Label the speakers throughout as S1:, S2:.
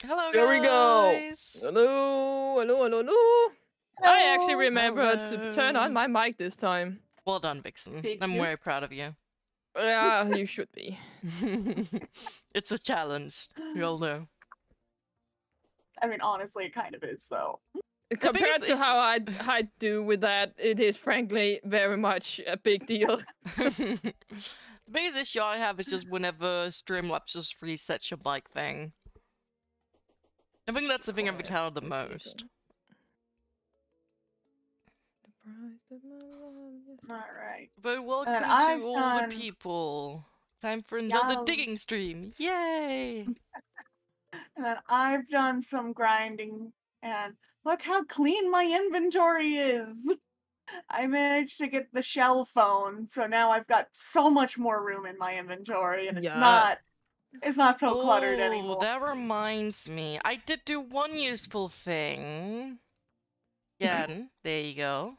S1: Hello,
S2: There we go.
S1: guys.
S2: Hello, hello, hello, hello. I actually
S3: Hello.
S2: remembered to turn on
S1: Hello.
S2: my mic this time.
S1: Well done, Vixen.
S3: Did
S1: I'm
S3: you?
S1: very proud of you.
S2: Yeah, you should be.
S1: It's a challenge. We all know.
S3: I mean, honestly, it kind of is, though.
S2: Compared
S1: biggest
S2: to
S1: issue-
S2: how I do with that, it is frankly very much a big deal.
S1: The biggest issue I have is just whenever Streamlabs just resets your mic thing. I think that's the thing I've encountered the most.
S3: Alright.
S1: But welcome
S3: And
S1: to
S3: I've
S1: all
S3: done-
S1: the people. Time for another
S3: Yes.
S1: digging stream. Yay!
S3: And then I've done some grinding, and look how clean my inventory is! I managed to get the shell phone, so now I've got so much more room in my inventory, and it's
S2: Yeah.
S3: not so cluttered
S1: Oh,
S3: anymore.
S1: that reminds me. I did do one useful thing. Again, there you go.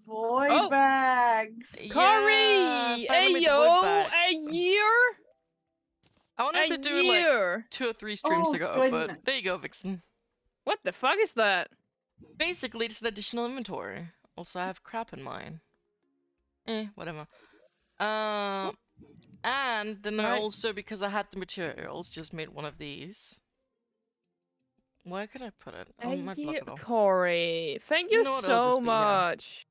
S3: Void
S2: Oh.
S3: bags!
S2: Corey!
S1: finally made the
S2: Ayo!
S1: wood back.
S2: A year?
S1: I wanted
S2: A
S1: to do it like
S2: year!
S1: 2 or 3 streams
S3: Oh,
S1: ago,
S3: goodness.
S1: but there you go, Vixen.
S2: What the fuck is that?
S1: Basically, it's an additional inventory. Also, I have crap in mine. Whatever. And then I
S2: Right.
S1: also, because I had the materials, just made one of these. Where could I put it? I
S2: A
S1: might block
S2: year,
S1: it off.
S2: Corey. Thank
S1: You
S2: you
S1: know what, it'll just
S2: so
S1: be here.
S2: much.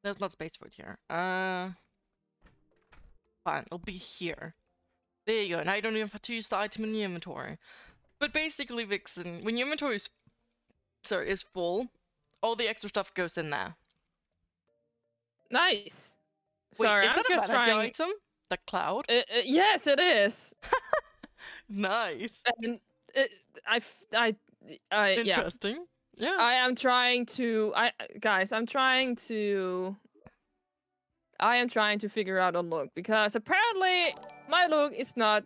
S1: There's not space for it here. Fine, it'll be here. There you go. Now you don't even have to use the item in your inventory. But basically, Vixen, when your inventory is full, all the extra stuff goes in there.
S2: Nice.
S1: Wait,
S2: Sorry,
S1: is
S2: I'm
S1: that a
S2: just
S1: vanity
S2: trying.
S1: item? The cloud?
S2: Yes, it is.
S1: Nice.
S2: And yeah.
S1: Interesting. Yeah.
S2: I am trying to. I'm trying to. I am trying to figure out a look because apparently my look is not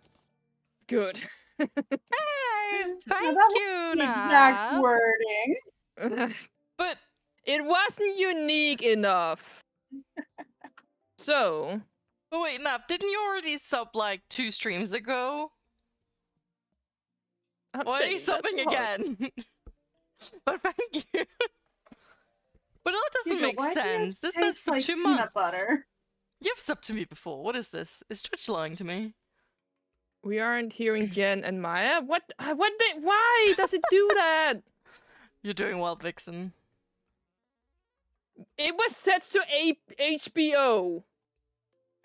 S2: good.
S1: Hey,
S3: Now,
S1: thank
S3: that
S1: you,
S3: The exact
S1: Nav.
S3: wording.
S1: But
S2: It wasn't unique enough. So.
S1: but wait, Nav, didn't you already sub like 2 streams ago?
S2: I'm
S1: Why are you
S2: taking that
S1: subbing
S2: to heart.
S1: again? But thank you. But that doesn't make
S3: Why do you
S1: sense. This says
S3: taste
S1: for
S3: like
S1: 2
S3: peanut
S1: months.
S3: butter?
S1: You've subbed to me before. What is this? Is Twitch lying to me?
S2: We aren't hearing Jen and Maya. Why does it do that?
S1: You're doing well, Vixen.
S2: It was set to HBO.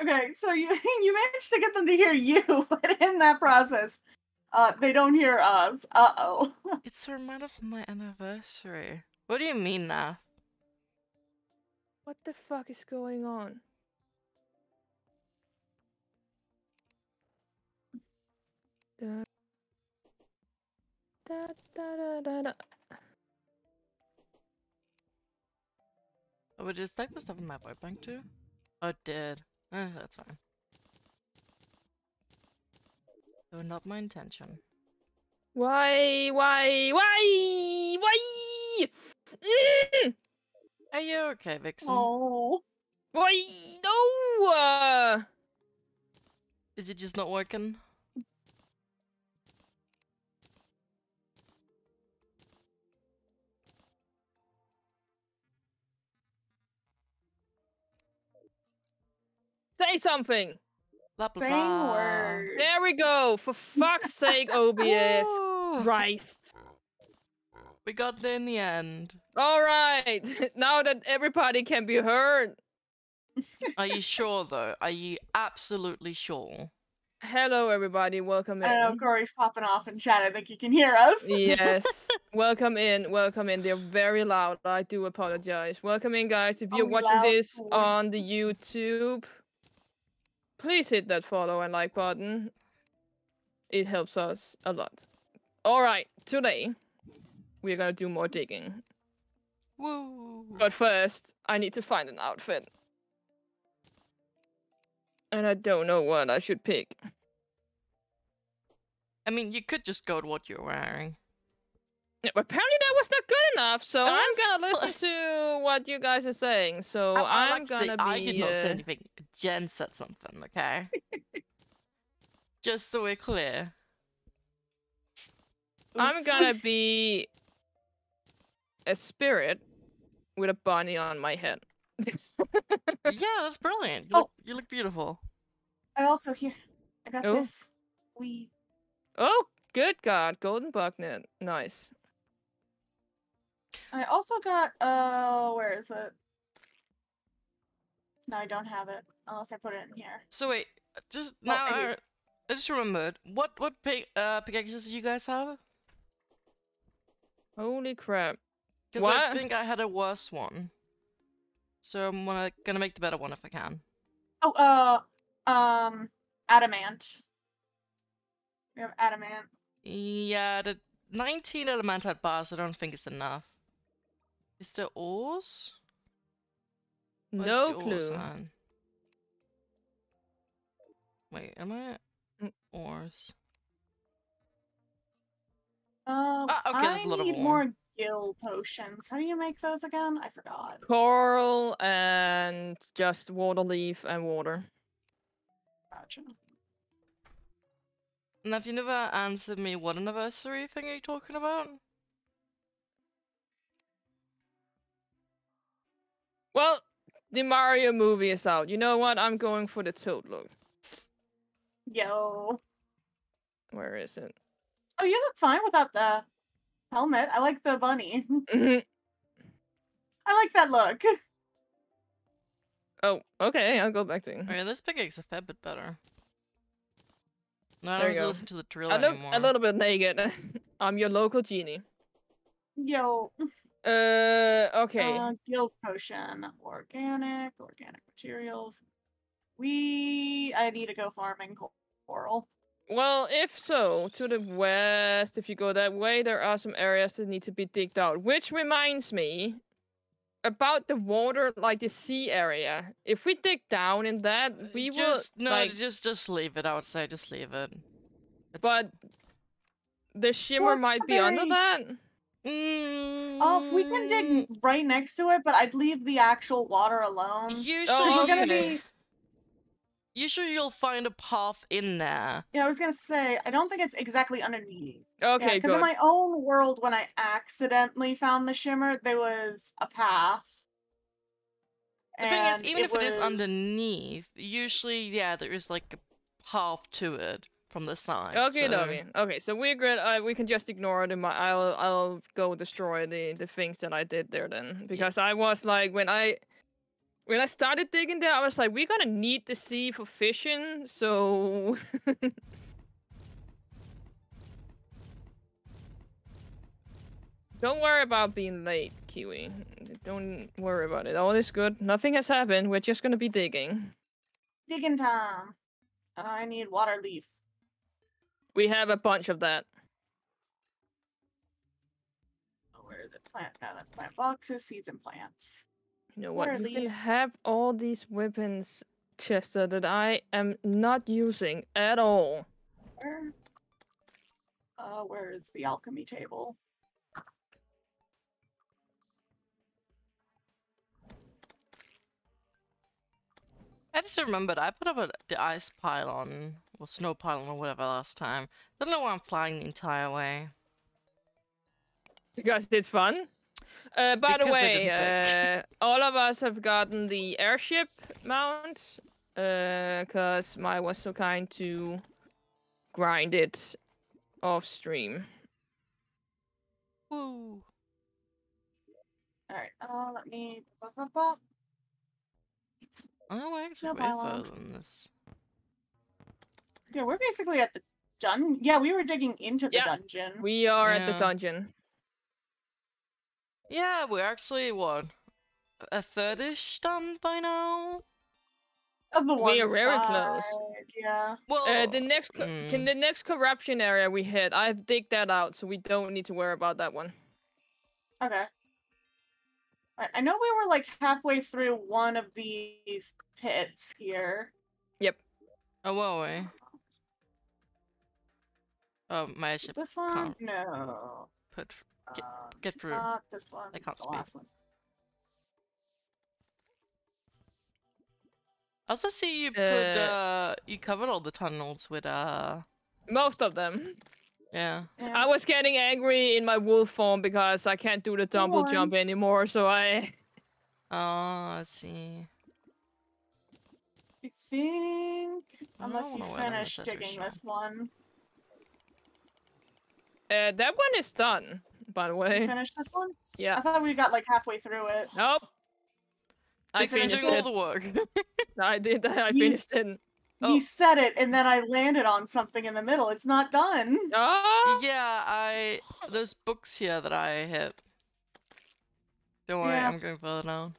S3: Okay, so you managed to get them to hear you, but in that process, they don't hear us. Uh-oh.
S1: It's a reminder of my anniversary. What do you mean, Nav?
S2: What the fuck is going on? Da, da, da, da, da, da.
S1: Oh, but is like the stuff in my void bank too? Oh, it did. That's fine. So not my intention.
S2: Why? Mm!
S1: Are you okay, Vixen?
S3: Oh.
S2: Why? No!
S1: Is it just not working?
S2: Say something!
S1: Blah blah
S3: Same
S1: blah.
S3: word.
S2: There we go! For fuck's sake, OBS!
S1: Woo!
S2: Christ!
S1: We got there in the end.
S2: Alright! Now that everybody can be heard.
S1: Are you sure though? Are you absolutely sure?
S2: Hello, everybody. Welcome in.
S3: I don't know, Corey's popping off in chat. I think you can hear us.
S2: Yes. Welcome in. Welcome in. They're very loud. I do apologize. Welcome in, guys. If you're
S3: Only
S2: watching
S3: loud
S2: this
S3: for-
S2: on the YouTube, please hit that follow and like button. It helps us a lot. All right. Today, we're going to do more digging.
S1: Woo!
S2: But first, I need to find an outfit. And I don't know what I should pick.
S1: I mean, you could just go with what you're wearing.
S2: Yeah, but apparently that was not good enough, so
S1: That's
S2: I'm gonna listen to what you guys are saying. So
S1: I'd
S2: I'm
S1: like to say,
S2: gonna be.
S1: I did not say anything. Jen said something, okay? Just so we're clear.
S2: I'm
S3: Oops.
S2: gonna be a spirit with a bunny on my head.
S1: Yeah, that's brilliant.
S3: Oh.
S1: You look beautiful.
S3: I also here. I got
S2: Oh.
S3: this.
S2: Oh, good God, golden bucknet. Nice.
S3: I also got where is it? No, I don't have it unless I put it in here.
S1: So wait, just
S3: Oh,
S1: now
S3: I do.
S1: I just remembered. What pickaxes do you guys have?
S2: Holy crap.
S1: Because I
S2: What?
S1: think I had a worse one. So I'm gonna make the better one if I can.
S3: Oh, adamant. We have adamant.
S1: Yeah, the 19 elemental bars I don't think is enough. Is there ores? Where's
S2: No
S1: the ores
S2: clue.
S1: on? Wait, am I?
S2: Mm.
S1: Ores.
S3: I
S1: Okay, there's a lot of
S3: need
S1: ore.
S3: more gill potions. How do you make those again? I forgot.
S2: Coral and just water leaf and water.
S3: Gotcha.
S1: And have you never answered me what anniversary thing are you talking about?
S2: Well, the Mario movie is out. You know what? I'm going for the toad look.
S3: Yo.
S2: Where is it?
S3: Oh, you look fine without the helmet. I like the bunny.
S2: Mhm.
S3: I like that look.
S2: Oh, okay. I'll go back to.
S1: Oh yeah, this pickaxe is a fair bit better. No, I
S2: There
S1: don't
S2: you
S1: have to
S2: go.
S1: listen to the drill
S2: I look
S1: anymore.
S2: a little bit naked. I'm your local genie.
S3: Yo.
S2: Okay.
S3: Gills potion. Organic materials. I need to go farming coral.
S2: Well, if so, to the west, if you go that way, there are some areas that need to be digged out. Which reminds me about the water, like the sea area. If we dig down in that, we will like.
S1: just leave it outside. Just leave it. It's
S2: But the shimmer
S3: Well, it's
S2: might
S3: not
S2: be under
S3: very-
S2: that.
S3: We can dig right next to it, but I'd leave the actual water alone.
S1: Usually,
S2: Oh,
S3: we're gonna
S2: okay.
S3: be.
S1: Usually you'll find a path in there.
S3: Yeah, I was gonna say, I don't think it's exactly underneath.
S2: Okay,
S3: Because in
S2: good.
S3: my own world, when I accidentally found the shimmer, there was a path.
S1: The thing is,
S3: And
S1: even if it is
S3: was...
S1: underneath, usually, yeah, there is like a path to it from the side.
S2: Okay,
S1: so...
S2: okay. Okay, so we're good. We can just ignore it. I'll go destroy the things that I did there then, because I was like when I started digging there, I was like, we're gonna need the sea for fishing, so. Don't worry about being late, Kiwi. Don't worry about it. All is good. Nothing has happened. We're just gonna be digging.
S3: Digging time. I need water leaf.
S2: We have a bunch of that.
S3: Oh, where is it? Plant. No, that's plant boxes, seeds, and plants.
S2: You know
S3: Water
S2: what? You can
S3: leaf.
S2: have all these weapons, Chester, that I am not using at all.
S3: Where is the alchemy table?
S1: I just remembered I put up the ice pylon, or snow pylon, or whatever last time. Don't know why I'm flying the entire way.
S2: Because it's fun. By the
S1: Because I
S2: way,
S1: didn't
S2: all of us have gotten the airship mount. Because Mai was so kind to grind it off stream.
S1: Woo!
S3: Alright, let me...
S1: Oh, I actually
S3: No
S1: way
S3: pylon.
S1: further than this.
S3: Yeah, we're basically at the dungeon. Yeah, we were digging into the dungeon.
S2: We are at the
S1: Yeah.
S2: dungeon.
S1: Yeah, we're actually, what, a third-ish done by now?
S3: Of the one
S2: We are very
S3: side,
S2: close.
S3: yeah.
S1: Well,
S2: The next corruption area we hit, I've digged that out, so we don't need to worry about that one.
S3: Okay. Alright, I know we were like halfway through one of these pits here.
S2: Yep.
S1: Oh, were we? Oh, my ship
S3: This one?
S1: can't
S3: No.
S1: get through.
S3: Not this one.
S1: I can't
S3: the
S1: speak.
S3: last one.
S1: I also see you you covered all the tunnels with
S2: Most of them.
S1: Yeah.
S3: Yeah.
S2: I was getting angry in my wolf form because I can't do the double
S3: on.
S2: jump anymore, so I...
S1: Oh, I see.
S3: I think
S1: I don't
S3: unless you
S1: wanna wear them
S3: finish
S1: as a
S3: digging
S1: show.
S3: this one.
S2: that one is done, by the
S3: You
S2: way.
S3: finished this one?
S2: Yeah.
S3: I thought we got like halfway through it.
S2: Nope. I
S3: We finished
S2: finished
S1: Doing all
S2: it.
S1: the work.
S2: I did. I
S3: You-
S2: finished it.
S1: Oh.
S3: You said it, and then I landed on something in the middle. It's not done.
S2: Oh!
S1: Yeah, there's books here that I hit. Don't worry,
S3: Yeah.
S1: I'm going further down.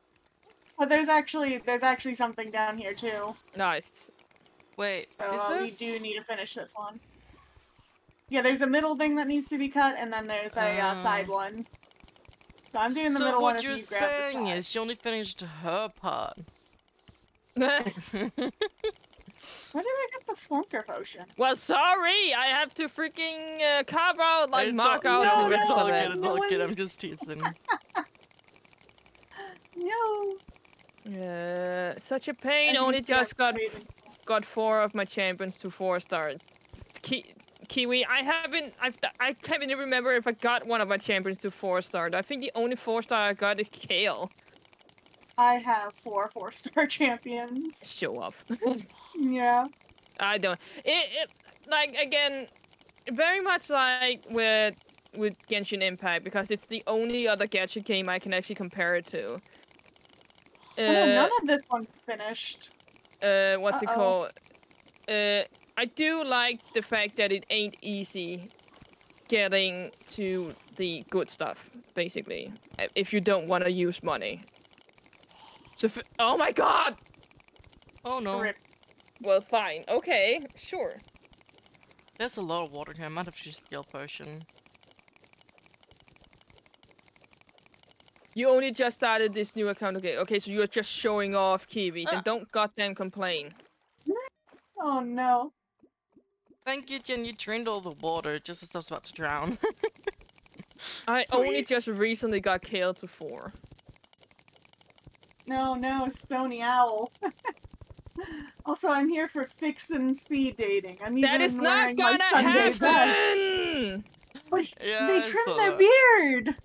S3: But there's actually something down here too.
S2: Nice.
S1: Wait,
S3: So
S1: is
S3: we
S1: this?
S3: do need to finish this one. Yeah, there's a middle thing that needs to be cut, and then there's a side one. So I'm doing the
S1: So
S3: middle one
S1: what
S3: if
S1: you're
S3: you grab the
S1: saying
S3: side.
S1: is she only finished her part.
S3: Where did I get the Splunker potion?
S2: Well, sorry, I have to freaking carve out, like,
S1: It's
S2: mark
S1: all,
S2: out
S3: No,
S2: the rest
S1: it's all
S2: of it.
S1: good, it's
S3: No
S1: all good,
S3: one-
S1: I'm just teasing.
S3: No.
S2: Such a pain.
S3: As you
S2: Only
S3: can see,
S2: just
S3: I'm craving-
S2: got 4 of my champions to 4-star. Kiwi, I can't even remember if I got one of my champions to 4-star. I think the only 4-star I got is Kale.
S3: I have 4 4-star champions.
S2: Show off.
S3: Yeah.
S2: I don't. It like again, very much like with Genshin Impact, because it's the only other gacha game I can actually compare it to.
S3: None of this one's finished.
S2: What's it
S3: Uh-oh.
S2: called? I do like the fact that it ain't easy getting to the good stuff, basically, if you don't want to use money. So, oh my god!
S1: Oh no,
S3: Rip.
S2: Well, fine. Okay, sure.
S1: there's a lot of water here, I might have to use a skill potion.
S2: You only just started this new account, okay, so you're just showing off, Kiwi. Then
S1: Ah.
S2: don't goddamn complain.
S3: Oh no.
S1: Thank you, Jen, you drained all the water just as I was about to drown.
S2: I only
S3: Sweet.
S2: just recently got Kale to 4.
S3: No, Stony Owl. Also, I'm here for Vixen speed dating. I'm even
S2: That is not
S3: wearing my
S2: gonna
S3: Sunday best.
S2: happen!
S3: But
S1: Yeah,
S3: they
S1: I
S3: trimmed
S1: saw
S3: their
S1: that.
S3: beard!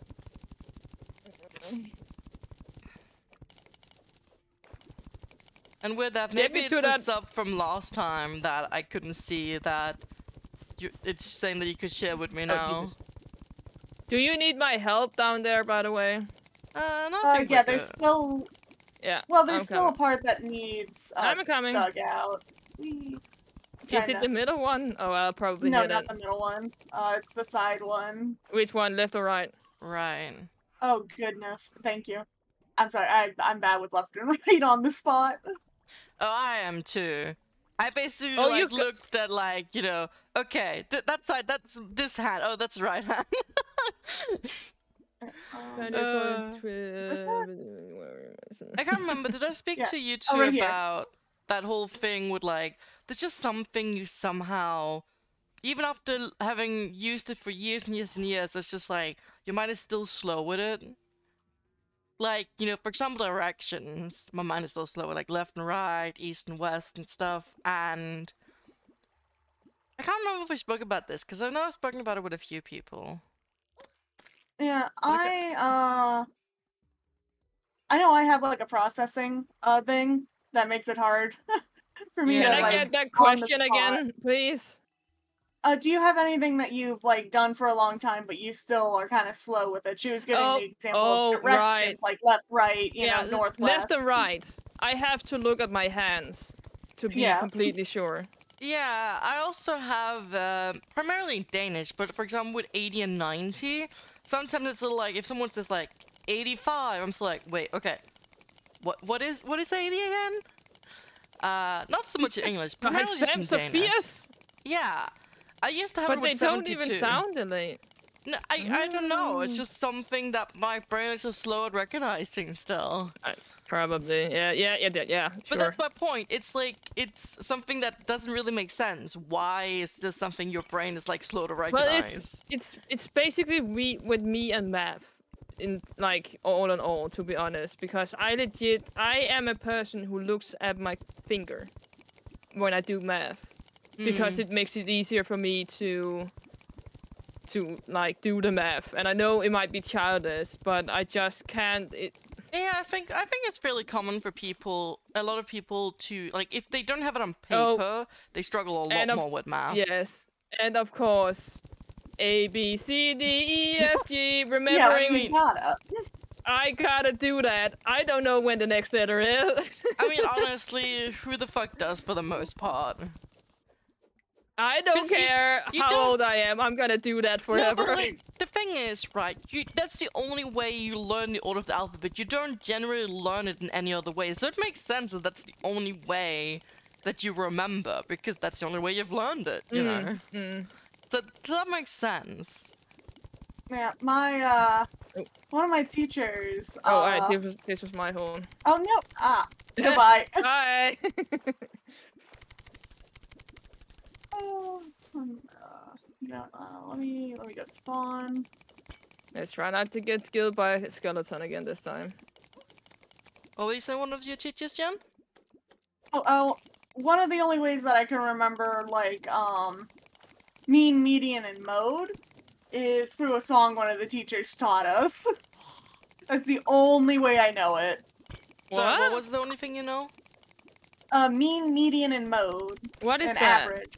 S1: And with that,
S2: Get
S1: maybe
S2: me
S1: it's
S2: to
S1: the
S2: that-
S1: sub from last time that I couldn't see that it's saying that you could share with me now.
S2: Jesus. Do you need my help down there, by the way?
S1: No, I think
S3: Yeah,
S1: we're
S3: there's
S1: good.
S3: still...
S2: Yeah.
S3: Well, there's
S2: I'm
S3: still
S2: coming.
S3: a part that needs
S2: I'm coming.
S3: dug out. Wee.
S2: Is it the middle one? Oh, I'll probably
S3: No,
S2: hit
S3: not
S2: it.
S3: the middle one. It's the side one.
S2: Which one, left or right?
S1: Right.
S3: Oh, goodness. Thank you. I'm sorry, I'm bad with left and right on the spot.
S1: Oh, I am too. I basically
S2: Oh, you
S1: like looked at like, you know, okay, that side, that's this hand. Oh, that's right hand. I can't remember. Did I speak
S3: Yeah.
S1: to you
S3: Oh,
S1: two
S3: right here.
S1: about that whole thing with like, there's just something you somehow, even after having used it for years and years and years, it's just like your mind is still slow with it. Like, you know, for example, directions, my mind is still slow with like left and right, east and west and stuff. And I can't remember if we spoke about this because I know I've spoken about it with a few people.
S3: Yeah,
S1: Okay.
S3: I know I have like a processing thing that makes it hard for me
S1: Yeah.
S3: to
S2: Can I
S3: like
S2: get that
S3: on the
S2: question
S3: spot.
S2: again, please?
S3: Do you have anything that you've like done for a long time, but you still are kind of slow with it? She was giving the example of directions,
S2: right.
S3: like left, right, you know, north,
S2: left
S3: west.
S2: and right. I have to look at my hands to be
S3: Yeah.
S2: completely sure.
S1: Yeah, I also have primarily Danish, but for example with 80 and 90, sometimes it's a little like if someone says like 85, I'm still like, wait, okay, what is 80 again? Not so much in English, primarily just in Danish.
S2: Sophia's?
S1: Yeah, I used to have
S2: But
S1: it
S2: they
S1: with
S2: don't
S1: 72.
S2: even sound alike.
S1: No, I don't know. It's just something that my brain is just slow at recognizing still.
S2: Probably. Yeah.
S1: But
S2: Sure.
S1: that's my point. It's like it's something that doesn't really make sense. Why is this something your brain is like slow to
S2: Well,
S1: recognize?
S2: it's basically with me and math, in like all in all, to be honest, because I am a person who looks at my finger when I do math, because it makes it easier for me to to like do the math, and I know it might be childish, but I just can't.
S1: Yeah, I think it's fairly common for a lot of people to like if they don't have it on
S2: Oh,
S1: paper, they struggle a lot more with math.
S2: Yes, and of course, A B C D E F G.
S3: Yeah,
S2: Remembering,
S3: you gotta.
S2: I gotta do that. I don't know when the next letter is.
S1: I mean, honestly, who the fuck does for the most part?
S2: I don't
S1: 'Cause
S2: care
S1: you
S2: how
S1: don't-
S2: old I am. I'm gonna do that
S1: No,
S2: forever.
S1: but like, the thing is, right, that's the only way you learn the order of the alphabet. You don't generally learn it in any other way. So it makes sense that that's the only way that you remember, because that's the only way you've learned it, you know? So that makes sense.
S3: Yeah, my
S2: Oh.
S3: one of my teachers.
S2: Oh, alright, this was my horn.
S3: Oh no! Goodbye.
S2: Bye.
S3: Oh, let me go spawn.
S2: Let's try not to get killed by a skeleton again this time.
S1: What were you saying, one of your teachers, Jen?
S3: Oh, one of the only ways that I can remember, like, mean, median, and mode is through a song one of the teachers taught us. That's the only way I know it.
S1: Sorry, what was the only thing you know?
S3: Mean, median, and mode.
S2: What is
S3: and
S2: that?
S3: average.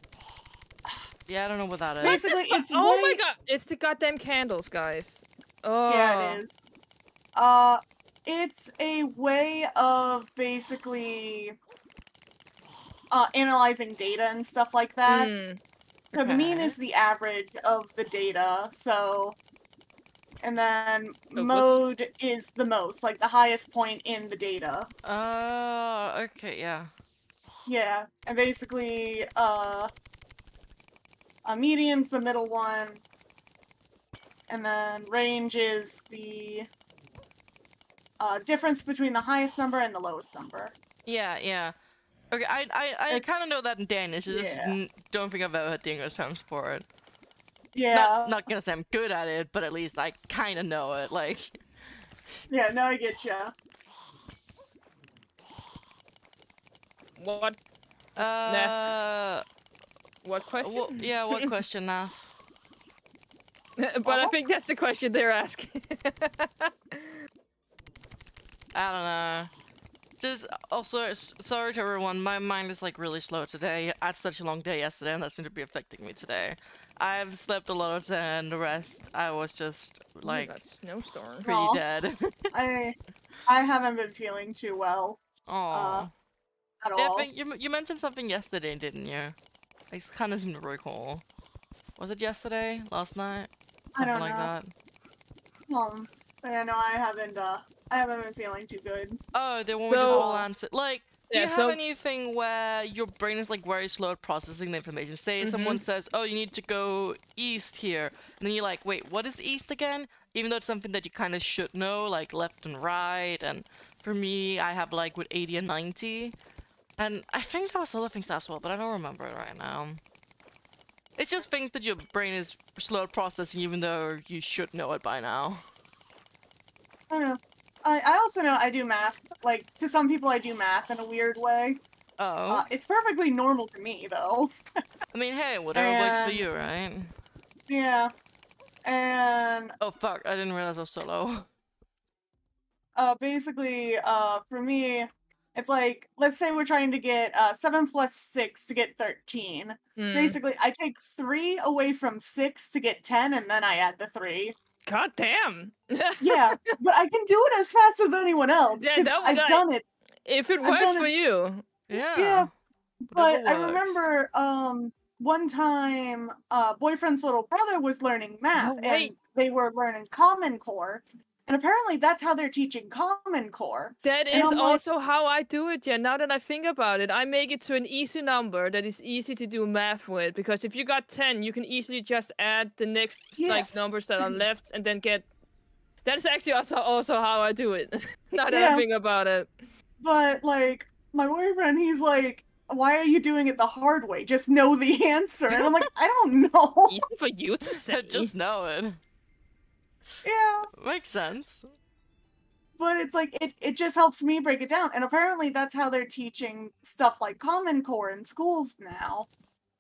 S1: Yeah, I don't know what that is.
S3: Basically, it's
S2: Oh
S3: way...
S2: my god! It's the goddamn candles, guys. Oh.
S3: Yeah, it is. It's a way of basically analyzing data and stuff like that. So the mean
S1: Okay.
S3: is the average of the data, so... And then
S2: So
S3: mode is the most, like the highest point in the data.
S1: Okay, yeah.
S3: Yeah, and basically, median's the middle one, and then range is the difference between the highest number and the lowest number.
S1: Yeah. Okay, I kind of know that in Danish. I just don't think I've ever heard the English terms for it.
S3: Yeah.
S1: Not gonna say I'm good at it, but at least I kind of know it. Like.
S3: Yeah, no, I get ya.
S2: What? What question?
S1: Well, yeah, what question now?
S2: But I think that's the question they're asking.
S1: I don't know. Just also, sorry to everyone, my mind is like really slow today. I had such a long day yesterday, and that seemed to be affecting me today. I've slept a lot of time, and the rest, I was just like
S2: that snowstorm.
S1: pretty
S3: Aw.
S1: dead.
S3: I haven't been feeling too well
S1: Oh.
S3: at
S1: Yeah, I
S3: all.
S1: think you mentioned something yesterday, didn't you? I kind of seem to recall. Was it yesterday? Last night?
S3: I
S1: Something
S3: don't
S1: like
S3: know.
S1: that.
S3: But yeah, no, I haven't been feeling too good.
S1: Oh, they want me to just
S3: So-
S1: all answer. Like, do
S2: Yeah,
S1: you have
S2: so-
S1: anything where your brain is like very slow at processing the information? Say someone says, "Oh, you need to go east here," and then you're like, "Wait, what is east again?" Even though it's something that you kind of should know, like left and right. And for me, I have like with 80 and 90, and I think there was other things as well, but I don't remember it right now. It's just things that your brain is slow at processing, even though you should know it by now.
S3: I don't know. I also know I do math. Like, to some people I do math in a weird way.
S1: Oh,
S3: It's perfectly normal to me, though.
S1: I mean, hey, whatever works for
S3: and-
S1: you, right?
S3: Yeah. And,
S1: Oh fuck, I didn't realize I was so low.
S3: basically, for me, it's like, let's say we're trying to get 7 plus 6 to get 13. Basically, I take 3 away from 6 to get 10, and then I add the 3.
S2: God damn.
S3: Yeah, but I can do it as fast as anyone else,
S2: Yeah,
S3: 'cause
S2: that was
S3: I've
S2: like-
S3: done it.
S2: If it
S3: I've
S2: works
S3: done
S2: for
S3: it-
S2: you.
S1: Yeah.
S3: Yeah,
S1: whatever
S3: but I
S1: works.
S3: remember, one time, boyfriend's little brother was learning math,
S2: No,
S3: and
S2: wait.
S3: they were learning Common Core, and apparently that's how they're teaching Common Core.
S2: That
S3: And
S2: is
S3: I'm like-
S2: also how I do it, yeah. Now that I think about it, I make it to an easy number that is easy to do math with. Because if you got 10, you can easily just add the next
S3: Yeah.
S2: like numbers that are left and then get. That is actually also how I do it. Now that
S3: Yeah.
S2: I think about it.
S3: But, like, my boyfriend, he's like, why are you doing it the hard way? Just know the answer. And I'm like, I don't know.
S2: Easy for you to say.
S1: Just know it.
S3: Yeah.
S1: Makes sense.
S3: But it's like, it just helps me break it down. And apparently that's how they're teaching stuff like Common Core in schools now.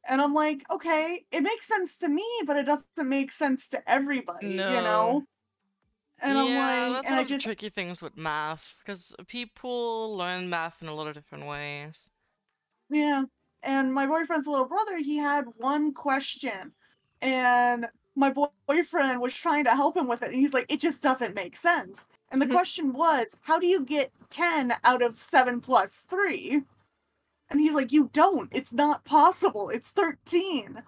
S3: And I'm like, okay, it makes sense to me, but it doesn't make sense to everybody, you
S2: No.
S3: know? And I'm
S1: Yeah,
S3: like,
S1: that's
S3: and
S1: one
S3: I
S1: of the
S3: just,
S1: tricky things with math, because people learn math in a lot of different ways.
S3: yeah. And my boyfriend's little brother, he had one question. And my boyfriend was trying to help him with it. And he's like, it just doesn't make sense. And the question was, how do you get 10 out of 7 plus 3? And he's like, you don't. It's not possible. It's 13.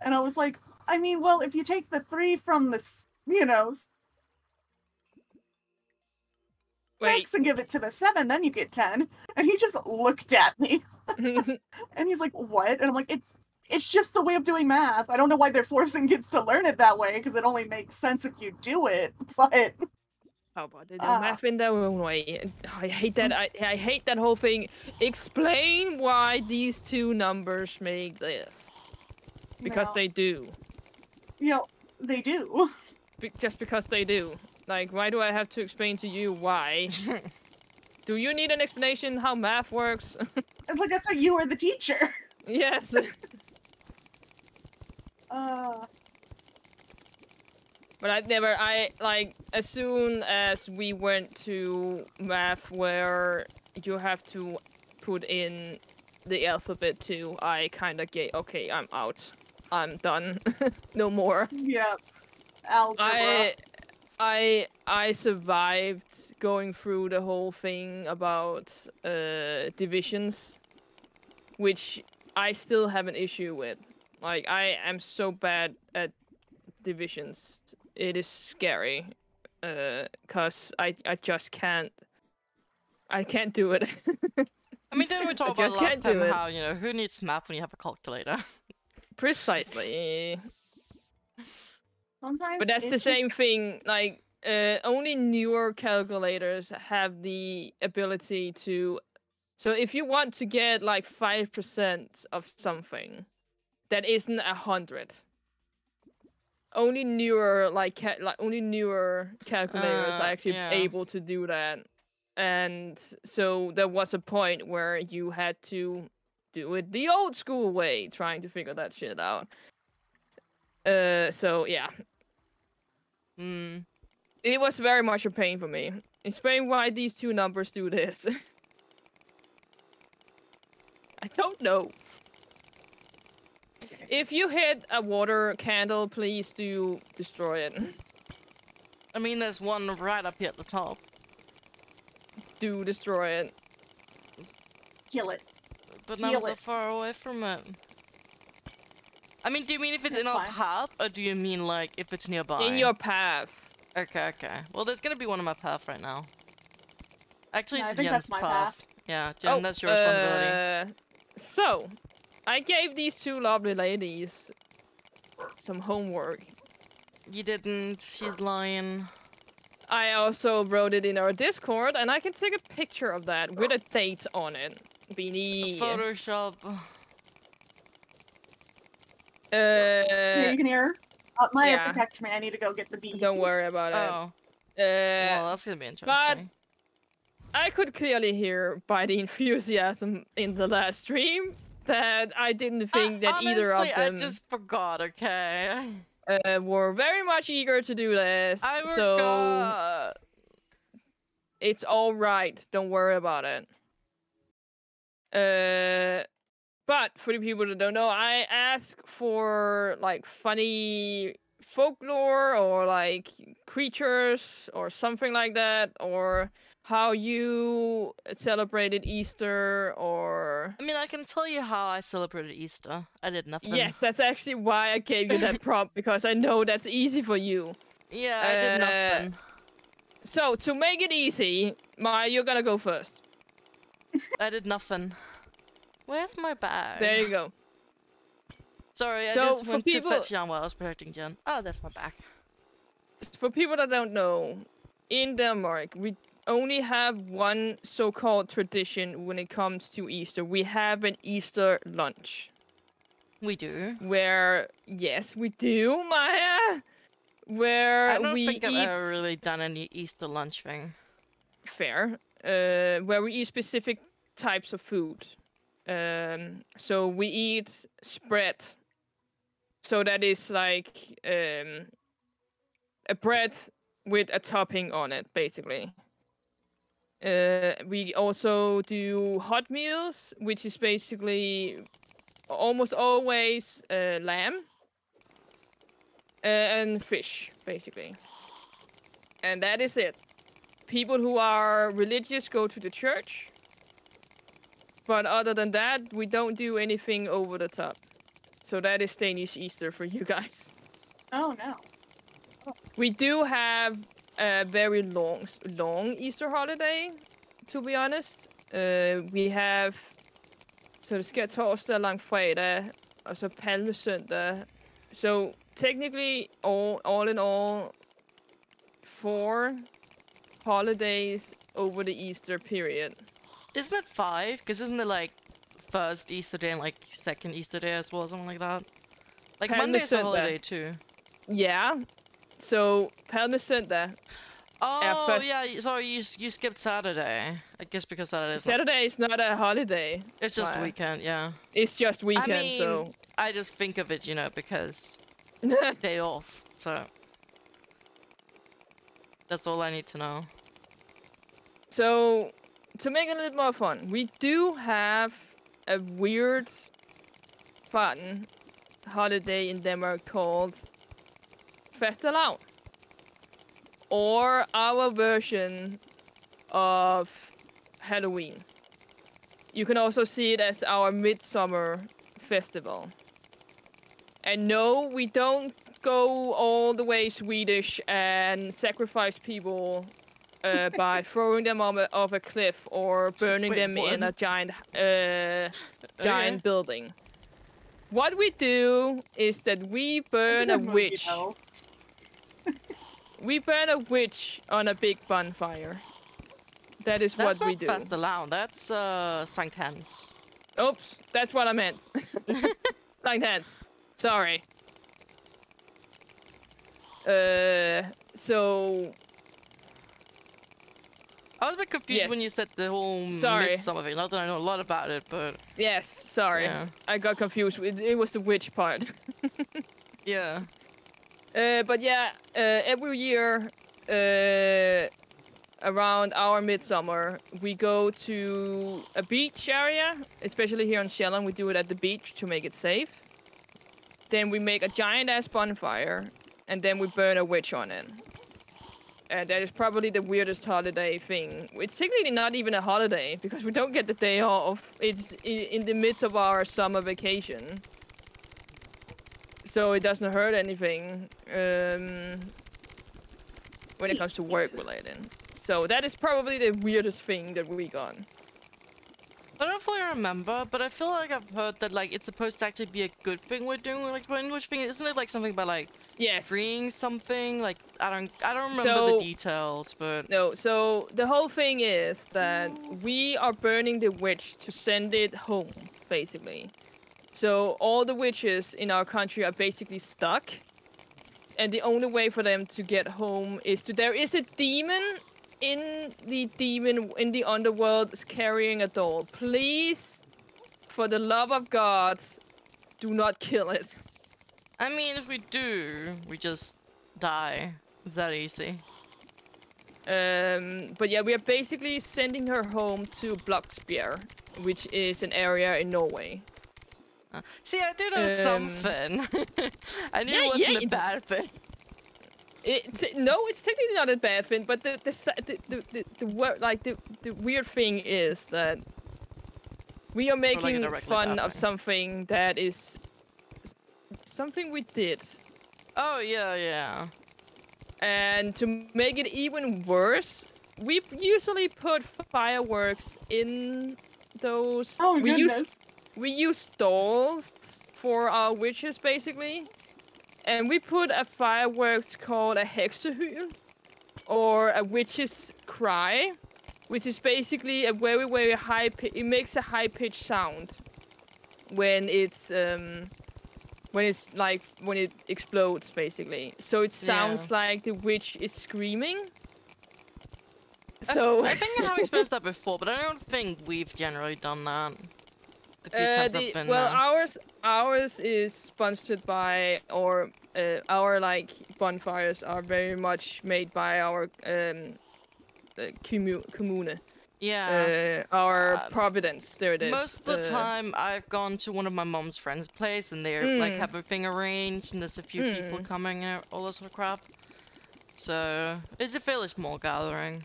S3: And I was like, I mean, well, if you take the 3 from the, you know,
S2: Wait.
S3: 6 and give it to the 7, then you get 10. And he just looked at me. And he's like, what? And I'm like, it's just a way of doing math. I don't know why they're forcing kids to learn it that way, because it only makes sense if you do it. But
S2: How about they do math in their own way? I hate that. I hate that whole thing. Explain why these two numbers make this. Because
S3: no.
S2: they do.
S3: You know, they do.
S2: Just because they do. Like, why do I have to explain to you why? Do you need an explanation how math works?
S3: It's like I thought you were the teacher.
S2: Yes. But as soon as we went to math where you have to put in the alphabet too, I kind of get, okay, I'm out. I'm done. No more.
S3: Yeah. Algebra.
S2: I survived going through the whole thing about divisions, which I still have an issue with. Like, I am so bad at divisions. It is scary. 'Cause I just can't. I can't do it.
S1: I mean, didn't we talk about
S2: just
S1: last
S2: can't do
S1: time
S2: it.
S1: how, you know, who needs math when you have a calculator?
S2: Precisely.
S3: Sometimes
S2: But that's the
S3: it's
S2: same thing. Like, only newer calculators have the ability to. So if you want to get like 5% of something that isn't 100, only newer only newer calculators are actually
S1: Yeah.
S2: able to do that. And so there was a point where you had to do it the old school way, trying to figure that shit out. So yeah. It was very much a pain for me. Explain why these two numbers do this. I don't know. If you hit a water candle, please do destroy it.
S1: I mean, there's one right up here at the top.
S2: Do destroy it.
S3: kill it.
S1: But I'm so far away from it. I mean, do you mean if it's in our path, or do you mean like if it's nearby?
S2: In your path.
S1: Okay. Well, there's gonna be one in my path right now. Actually, it's
S3: I think
S1: Jen's
S3: that's my path.
S1: Yeah, Jen, that's your responsibility.
S2: So, I gave these two lovely ladies some homework.
S1: You didn't. She's lying.
S2: I also wrote it in our Discord, and I can take a picture of that with a date on it. Beanie.
S1: Photoshop.
S3: Yeah, you can hear her. Maya, protect me. I need to go get the bee.
S2: Don't worry about it.
S1: Oh. Well, that's gonna be interesting.
S2: But I could clearly hear by the enthusiasm in the last stream that I didn't think that
S1: honestly,
S2: either of them.
S1: I just forgot. Okay.
S2: Were very much eager to do this.
S1: I
S2: so
S1: forgot.
S2: it's all right. Don't worry about it. But for the people that don't know, I ask for like funny folklore or like creatures or something like that, or how you celebrated Easter, or...
S1: I mean, I can tell you how I celebrated Easter. I did nothing.
S2: Yes, that's actually why I gave you that prompt, because I know that's easy for you.
S1: Yeah, I did nothing.
S2: So, to make it easy, Maya, you're gonna go first.
S1: I did nothing. Where's my bag?
S2: There you go.
S1: Sorry,
S2: So,
S1: I just
S2: for
S1: went
S2: people...
S1: to fetch Jan while I was protecting Jen. Oh, that's my bag.
S2: For people that don't know, in Denmark, we only have one so-called tradition when it comes to Easter. We have an Easter lunch.
S1: We do.
S2: Where, yes, we do, Maya. Where
S1: I don't
S2: we
S1: think I've
S2: eat...
S1: ever really done any Easter lunch thing.
S2: Fair. Where we eat specific types of food. So we eat spread. So that is like a bread with a topping on it, basically. We also do hot meals, which is basically almost always lamb and fish, basically. And that is it. People who are religious go to the church. But other than that, we don't do anything over the top. So that is Danish Easter for you guys.
S3: Oh no.
S2: We do have a very long Easter holiday, to be honest. We have... Så det sker torsdag, langfredag, og så palmesøndag. So technically, all in all, 4 holidays over the Easter period.
S1: Isn't it 5? Because isn't it like first Easter day and like second Easter day as well, something like that? Like Monday's a holiday too.
S2: Yeah. So palmesøndag.
S1: Oh yeah, sorry, you skipped Saturday. I guess because
S2: Saturday is not a holiday.
S1: It's just a weekend, yeah.
S2: It's just weekend,
S1: I mean,
S2: so
S1: I just think of it, you know, because day off. So that's all I need to know.
S2: So to make it a little more fun, we do have a weird, fun holiday in Denmark called Fastelavn, or our version of Halloween. You can also see it as our midsummer festival. And no, we don't go all the way Swedish and sacrifice people by throwing them off a cliff or burning them in a giant building. What we do is that we burn a witch. We burn a witch on a big bonfire. That is what we do.
S1: That's not Fastelavn, that's Sankt Hans.
S2: Oops, that's what I meant. Sankt Hans. Sorry. So...
S1: I was a bit confused when you said the whole midsummer thing. Not that I know a lot about it, but...
S2: Yes, sorry. Yeah. I got confused. It was the witch part.
S1: Yeah.
S2: But yeah, every year around our midsummer, we go to a beach area. Especially here on Sjælland, we do it at the beach to make it safe. Then we make a giant-ass bonfire, and then we burn a witch on it. That is probably the weirdest holiday thing. It's technically not even a holiday, because we don't get the day off. It's in the midst of our summer vacation. So it doesn't hurt anything when it comes to work related. So that is probably the weirdest thing that we got.
S1: I don't fully remember, but I feel like I've heard that like it's supposed to actually be a good thing we're doing. Like which thing isn't it like something about like freeing something? Like I don't remember the details, but
S2: no. So the whole thing is that we are burning the witch to send it home, basically. So all the witches in our country are basically stuck, and the only way for them to get home is to... There is a demon in the underworld carrying a doll. Please, for the love of God, do not kill it.
S1: I mean, if we do, we just die. It's that easy.
S2: But yeah, we are basically sending her home to Bloksbjerg, which is an area in Norway.
S1: See, I do know something. I knew it wasn't a bad thing.
S2: No, it's technically not a bad thing, but the weird thing is that we are making fun of something that is something we did.
S1: Oh yeah.
S2: And to make it even worse, we usually put fireworks in those.
S3: Oh goodness.
S2: We use dolls for our witches, basically. And we put a fireworks called a heksehyl, or a witch's cry, which is basically a very, very high it makes a high-pitched sound when it's when it explodes, basically. So it sounds like the witch is screaming. So
S1: I think I have experienced that before, but I don't think we've generally done that. the few times I've been
S2: well,
S1: there.
S2: ours is sponsored by, or our like bonfires are very much made by our commune.
S1: Yeah.
S2: Our Providence. There it is.
S1: Most of the time, I've gone to one of my mom's friends' place, and they're like have everything arranged, and there's a few people coming out, all that sort of crap. So it's a fairly small gathering.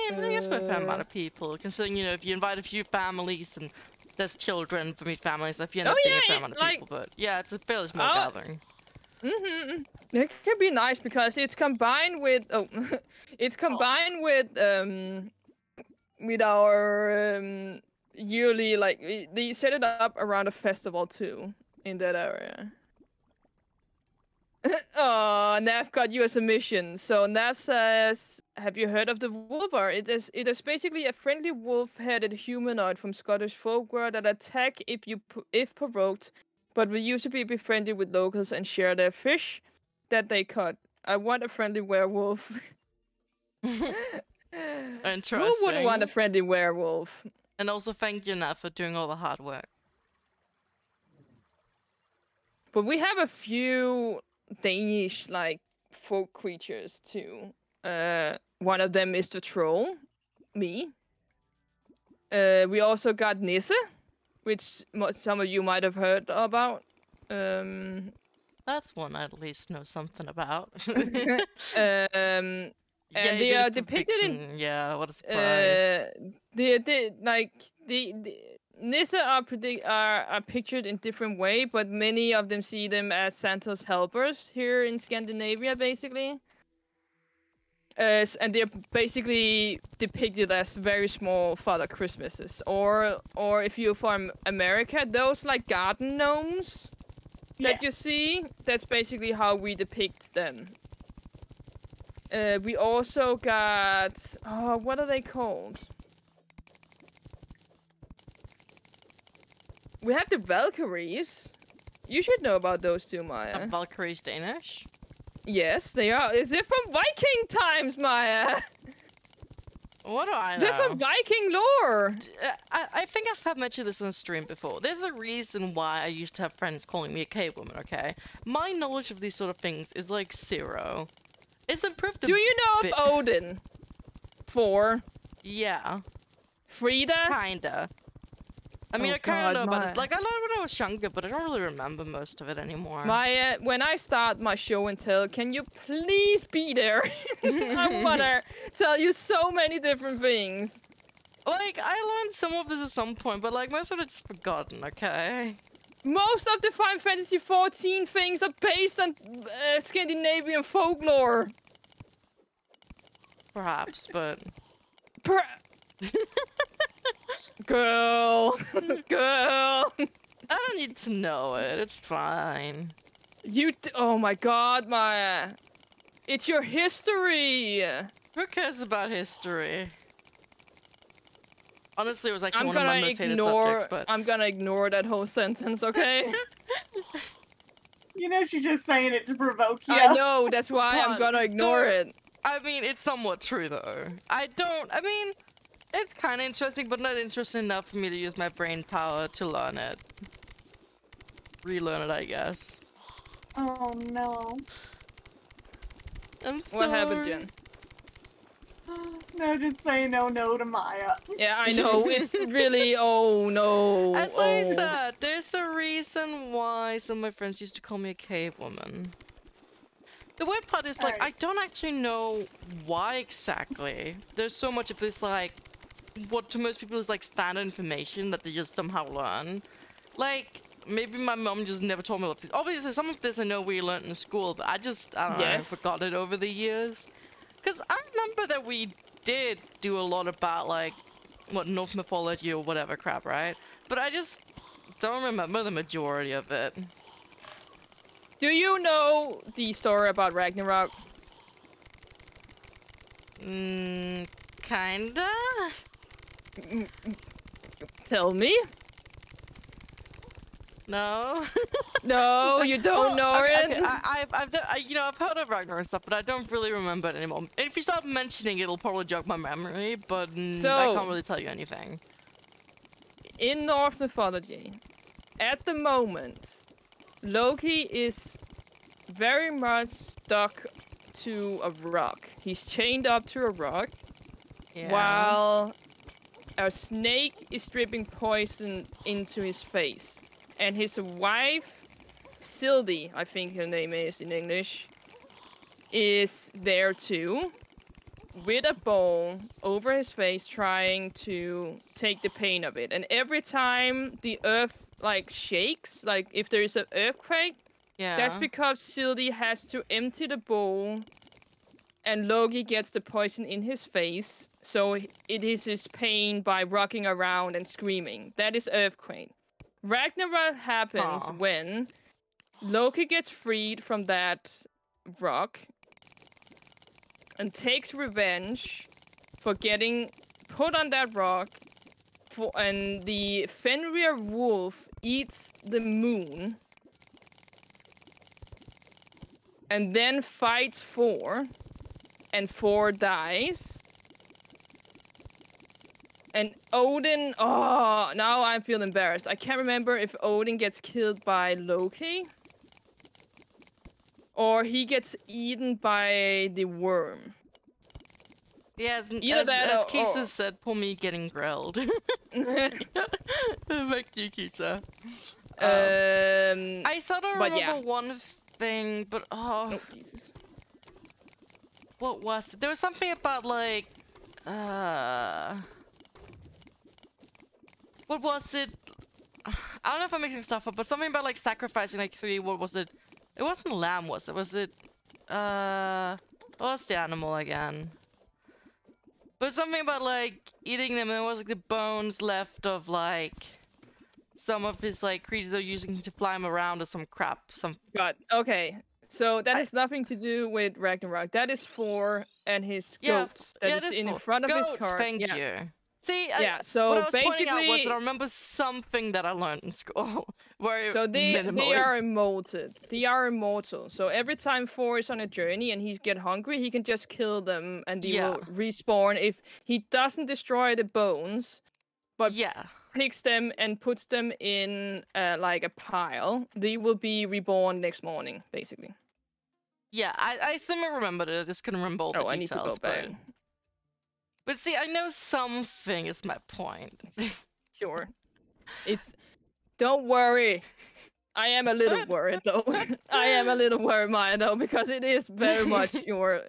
S1: I mean, I guess by a fair amount of people, considering if you invite a few families and there's children from each family, so if you end up being a fair amount of people. But yeah, it's a fairly small gathering.
S2: It can be nice because it's combined with it's combined with our yearly, like they set it up around a festival too in that area. Oh, Nav got you as a mission. So Nav says, "Have you heard of the Wolvar? It is basically a friendly wolf-headed humanoid from Scottish folklore that attack if provoked, but will usually be friendly with locals and share their fish that they caught. I want a friendly werewolf."
S1: Interesting.
S2: Who wouldn't want a friendly werewolf?
S1: And also thank you, Nat, for doing all the hard work.
S2: But we have a few Danish like folk creatures too. One of them is the troll, me. We also got Nisse, which some of you might have heard about.
S1: That's one I at least know something about.
S2: And they are depicted
S1: Vixen. Yeah, what a surprise.
S2: The Nisse are pictured in different way, but many of them see them as Santa's helpers here in Scandinavia, basically. And they're basically depicted as very small Father Christmases, or if you're from America, those like garden gnomes that you see. That's basically how we depict them. We also got what are they called? We have the Valkyries. You should know about those too, Maya.
S1: Are Valkyries Danish?
S2: Yes, they are. Is it from Viking times, Maya?
S1: What do I know?
S2: They're from Viking lore.
S1: I think I have mentioned this on stream before. There's a reason why I used to have friends calling me a cave woman, okay? My knowledge of these sort of things is like 0. It's improved a
S2: Do you know of Odin? 4.
S1: Yeah.
S2: Frida?
S1: Kinda. I mean, I kind of know about it. Like, I learned when I was younger, but I don't really remember most of it anymore.
S2: Maya, when I start my show and tell, can you please be there? I wanna tell you so many different things.
S1: Like, I learned some of this at some point, but like, most of it's forgotten, okay?
S2: Most of the Final Fantasy XIV things are based on Scandinavian folklore.
S1: Perhaps, but...
S2: Girl. Girl.
S1: I don't need to know it. It's fine.
S2: Oh my god, Maya. It's your history.
S1: Who cares about history? Honestly, it was actually one of my most hated subjects, but...
S2: I'm gonna ignore that whole sentence, okay?
S3: You know she's just saying it to provoke you.
S2: I know, that's why I'm gonna ignore it.
S1: I mean, it's somewhat true, though. I mean, it's kind of interesting, but not interesting enough for me to use my brain power to learn it. Relearn it, I guess.
S3: Oh, no.
S1: I'm sorry.
S2: What happened, Jen?
S3: No, just say no to Maya.
S2: Yeah, I know. It's really, oh no.
S1: As I said, there's a reason why some of my friends used to call me a cave woman. The weird part is, like, I don't actually know why exactly. There's so much of this, like, what to most people is, like, standard information that they just somehow learn. Like, maybe my mom just never told me what this. Obviously, some of this I know we learned in school, but I don't know, I forgot it over the years. Because I remember that we did do a lot about, like, what, Norse mythology or whatever crap, right? But I just don't remember the majority of it.
S2: Do you know the story about Ragnarok?
S1: Kinda?
S2: Tell me.
S1: No.
S2: No, you don't know it.
S1: Okay. I've heard of Ragnarok and stuff, but I don't really remember it anymore. If you start mentioning it, it'll probably jog my memory, but I can't really tell you anything.
S2: in Norse mythology, at the moment, Loki is very much stuck to a rock. He's chained up to a rock, while a snake is dripping poison into his face. And his wife, Sylvie, I think her name is in English, is there too, with a bowl over his face, trying to take the pain of it. And every time the earth like shakes, like if there is an earthquake, that's because Sylvie has to empty the bowl, and Loki gets the poison in his face. So it is his pain by rocking around and screaming. That is earthquake. Ragnarok happens when Loki gets freed from that rock and takes revenge for getting put on that rock, and the Fenrir wolf eats the moon and then fights Thor, and Thor dies. And Odin, now I feel embarrassed. I can't remember if Odin gets killed by Loki or he gets eaten by the worm.
S1: Yeah,
S2: Either
S1: as Kisa said, poor me getting grilled. Back to you, Kisa. I sort of remember one thing, but oh
S2: Jesus.
S1: What was it? There was something about like what was it? I don't know if I'm mixing stuff up, but something about like sacrificing like 3, what was it? It wasn't lamb, was it? Was it what was the animal again? But something about like eating them, and there was like the bones left of like some of his like creatures they're using to fly him around or some crap.
S2: God, okay. So that has nothing to do with Ragnarok. That is Thor and his goats that is in front of his car.
S1: Thank you. See,
S2: so
S1: what I was
S2: basically,
S1: pointing out was that I remember something that I learned in school.
S2: So they are immortal. They are immortal. So every time Thor is on a journey and he get hungry, he can just kill them and they will respawn. If he doesn't destroy the bones, but picks them and puts them in like a pile, they will be reborn next morning, basically.
S1: Yeah, I still remembered it. I just couldn't remember all the details.
S2: I need to go back.
S1: But see, I know something is my point.
S2: Sure. Don't worry. I am a little worried, though. I am a little worried, Maya, though, because it is very much your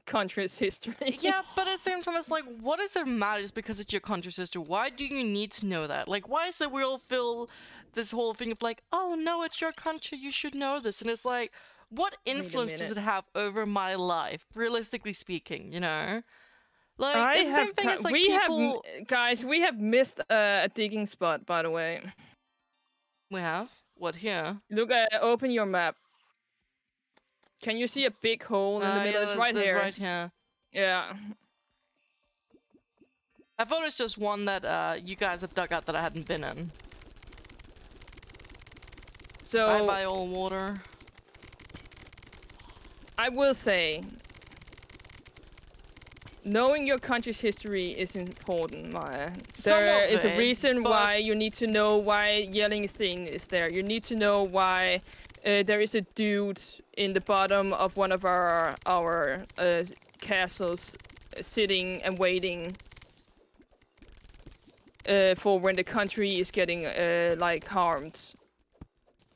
S2: country's history.
S1: Yeah, but at the same time, it's like, what does it matter just because it's your country's history? Why do you need to know that? Like, why is it we all feel this whole thing of like, oh no, it's your country, you should know this? And it's like, what influence does it have over my life, realistically speaking, you know? Like, the same thing as like people...
S2: Guys, we have missed a digging spot, by the way.
S1: We have? What, here?
S2: Look, open your map. Can you see a big hole in the middle? It's right here.
S1: Right here.
S2: Yeah.
S1: I thought it was just one that you guys have dug out that I hadn't been in.
S2: So...
S1: Bye-bye, all water.
S2: I will say... Knowing your country's history is important, Maya. There is a reason why you need to know why Yellingstone is there. You need to know why there is a dude in the bottom of one of our castles sitting and waiting for when the country is getting like harmed.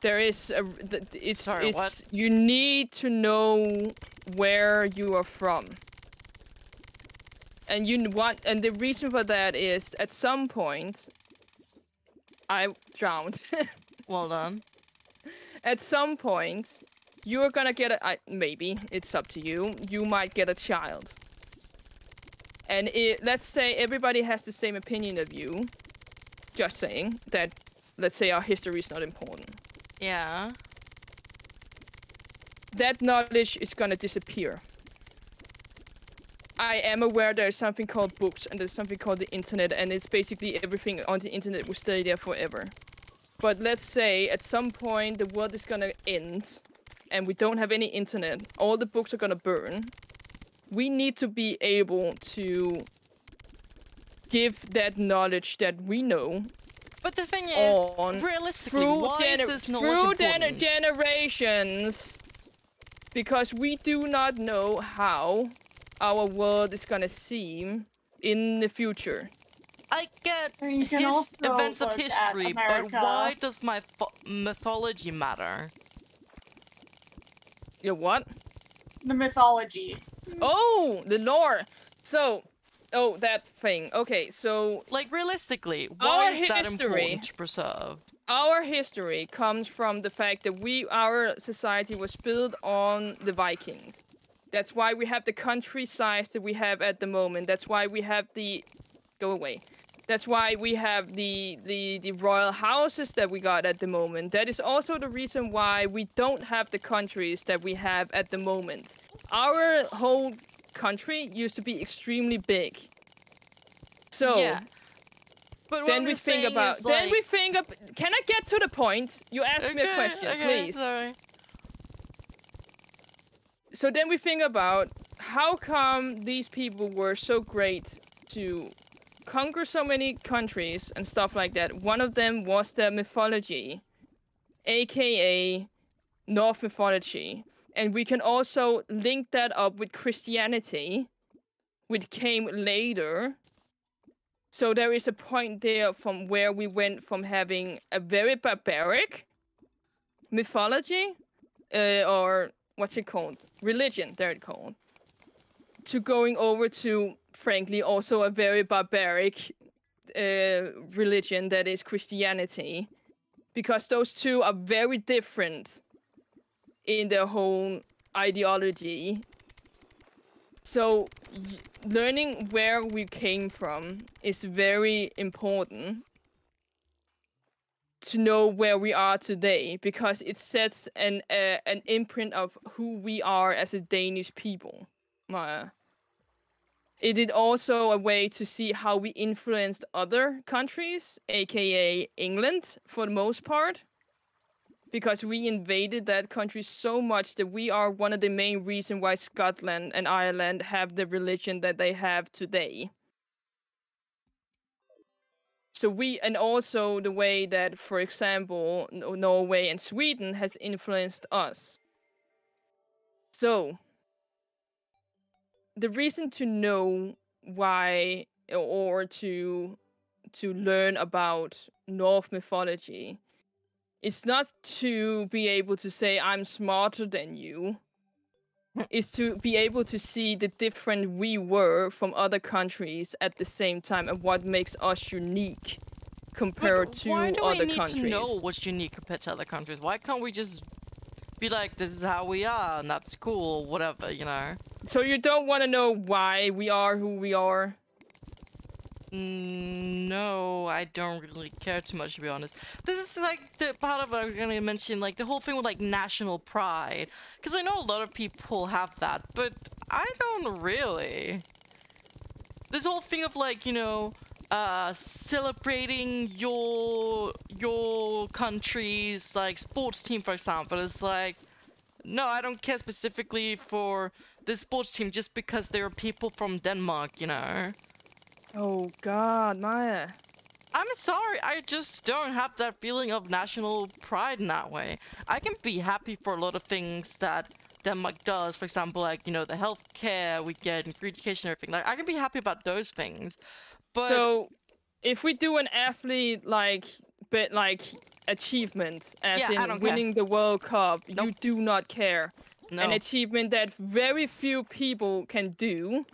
S2: There is you need to know where you are from. And the reason for that is at some point I drowned.
S1: Well done.
S2: At some point you're gonna get maybe it's up to you. You might get a child. And let's say everybody has the same opinion of you. Just saying that let's say our history is not important.
S1: Yeah.
S2: That knowledge is gonna disappear. I am aware there's something called books and there's something called the internet, and it's basically everything on the internet will stay there forever. But let's say at some point the world is gonna end and we don't have any internet, all the books are gonna burn. We need to be able to give that knowledge that we know
S1: But the thing is,
S2: on
S1: realistically, why is this knowledge important?
S2: Generations, because we do not know how our world is gonna seem in the future.
S1: I get
S3: You can also
S1: events of
S3: look at
S1: history, but
S3: America.
S1: why does my mythology matter?
S2: Your what?
S3: The mythology.
S2: Oh, the lore. So, oh, that thing. Okay, so
S1: Like, realistically, why
S2: Our
S1: is that
S2: history-
S1: important to preserve?
S2: our history comes from the fact that our society was built on the Vikings. That's why we have the country size that we have at the moment. That's why we have the... Go away. That's why we have the royal houses that we got at the moment. That is also the reason why we don't have the countries that we have at the moment. Our whole country used to be extremely big. So...
S1: Yeah. But
S2: Then we think about. Then we think of. Can I get to the point? You asked me a question, please.
S1: Sorry.
S2: So then we think about how come these people were so great to conquer so many countries and stuff like that. One of them was their mythology, aka North mythology, and we can also link that up with Christianity, which came later. So there is a point there from where we went from having a very barbaric mythology, or what's it called? Religion, there it's called. To going over to, frankly, also a very barbaric religion that is Christianity. Because those two are very different in their whole ideology. So, learning where we came from is very important to know where we are today, because it sets an imprint of who we are as a Danish people. It is also a way to see how we influenced other countries, aka England, for the most part. Because we invaded that country so much that we are one of the main reasons why Scotland and Ireland have the religion that they have today. So and also the way that, for example, Norway and Sweden has influenced us. So, the reason to know why, or to learn about Norse mythology, it's not to be able to say I'm smarter than you. It's to be able to see the different we were from other countries at the same time, and what makes us unique compared to other countries.
S1: Why do we need to know what's unique compared to other countries? Why can't we just be like, this is how we are, and that's cool, whatever, you know?
S2: So you don't want to know why we are who we are?
S1: No, I don't really care too much, to be honest. This is like the part of what I was gonna mention, like the whole thing with like national pride. Because I know a lot of people have that, but I don't really. This whole thing of like, you know, celebrating your country's like sports team, for example, is like, no, I don't care specifically for this sports team just because there are people from Denmark, you know.
S2: Oh god, Maya.
S1: I'm sorry, I just don't have that feeling of national pride in that way. I can be happy for a lot of things that Denmark does, for example, like, you know, the healthcare we get and free education and everything. Like, I can be happy about those things, but...
S2: So, if we do an athlete, like, achievement, as in winning the World Cup, you do not care.
S1: No.
S2: An achievement that very few people can do.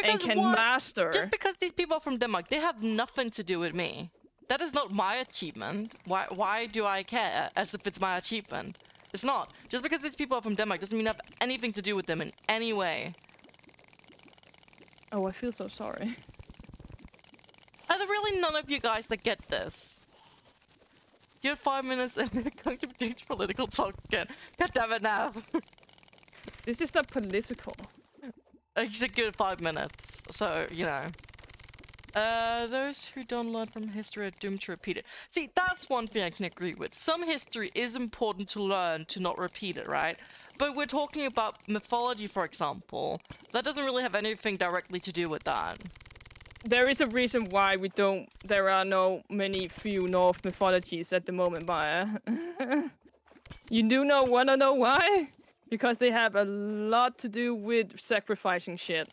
S2: And can master.
S1: Just because these people are from Denmark, they have nothing to do with me. That is not my achievement. Why do I care as if it's my achievement? It's not. Just because these people are from Denmark doesn't mean I have anything to do with them in any way.
S2: Oh, I feel so sorry.
S1: Are there really none of you guys that get this? You have 5 minutes and we're going to do political talk again. God damn it now.
S2: This is not political.
S1: It's a good 5 minutes, so, you know. Those who don't learn from history are doomed to repeat it. See, that's one thing I can agree with. Some history is important to learn to not repeat it, right? But we're talking about mythology, for example. That doesn't really have anything directly to do with that.
S2: there is a reason why there are few Norse mythologies at the moment, Maya. You do wanna know why? Because they have a lot to do with sacrificing shit.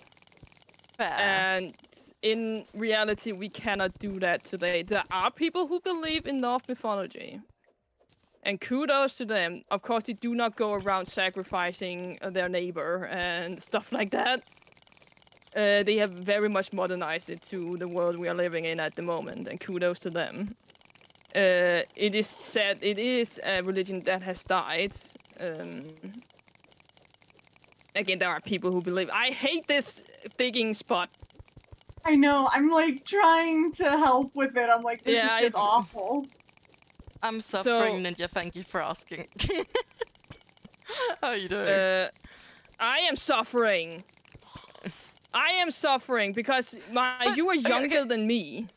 S1: Fair.
S2: And in reality, we cannot do that today. There are people who believe in Norse mythology. And kudos to them. Of course, they do not go around sacrificing their neighbor and stuff like that. They have very much modernized it to the world we are living in at the moment, and kudos to them. It is said it is a religion that has died. Again, there are people who believe. I hate this digging spot.
S3: I know. I'm like trying to help with it. I'm like, this is just awful.
S1: I'm suffering, Ninja. Thank you for asking. How are you doing?
S2: I am suffering. I am suffering because you are younger than me.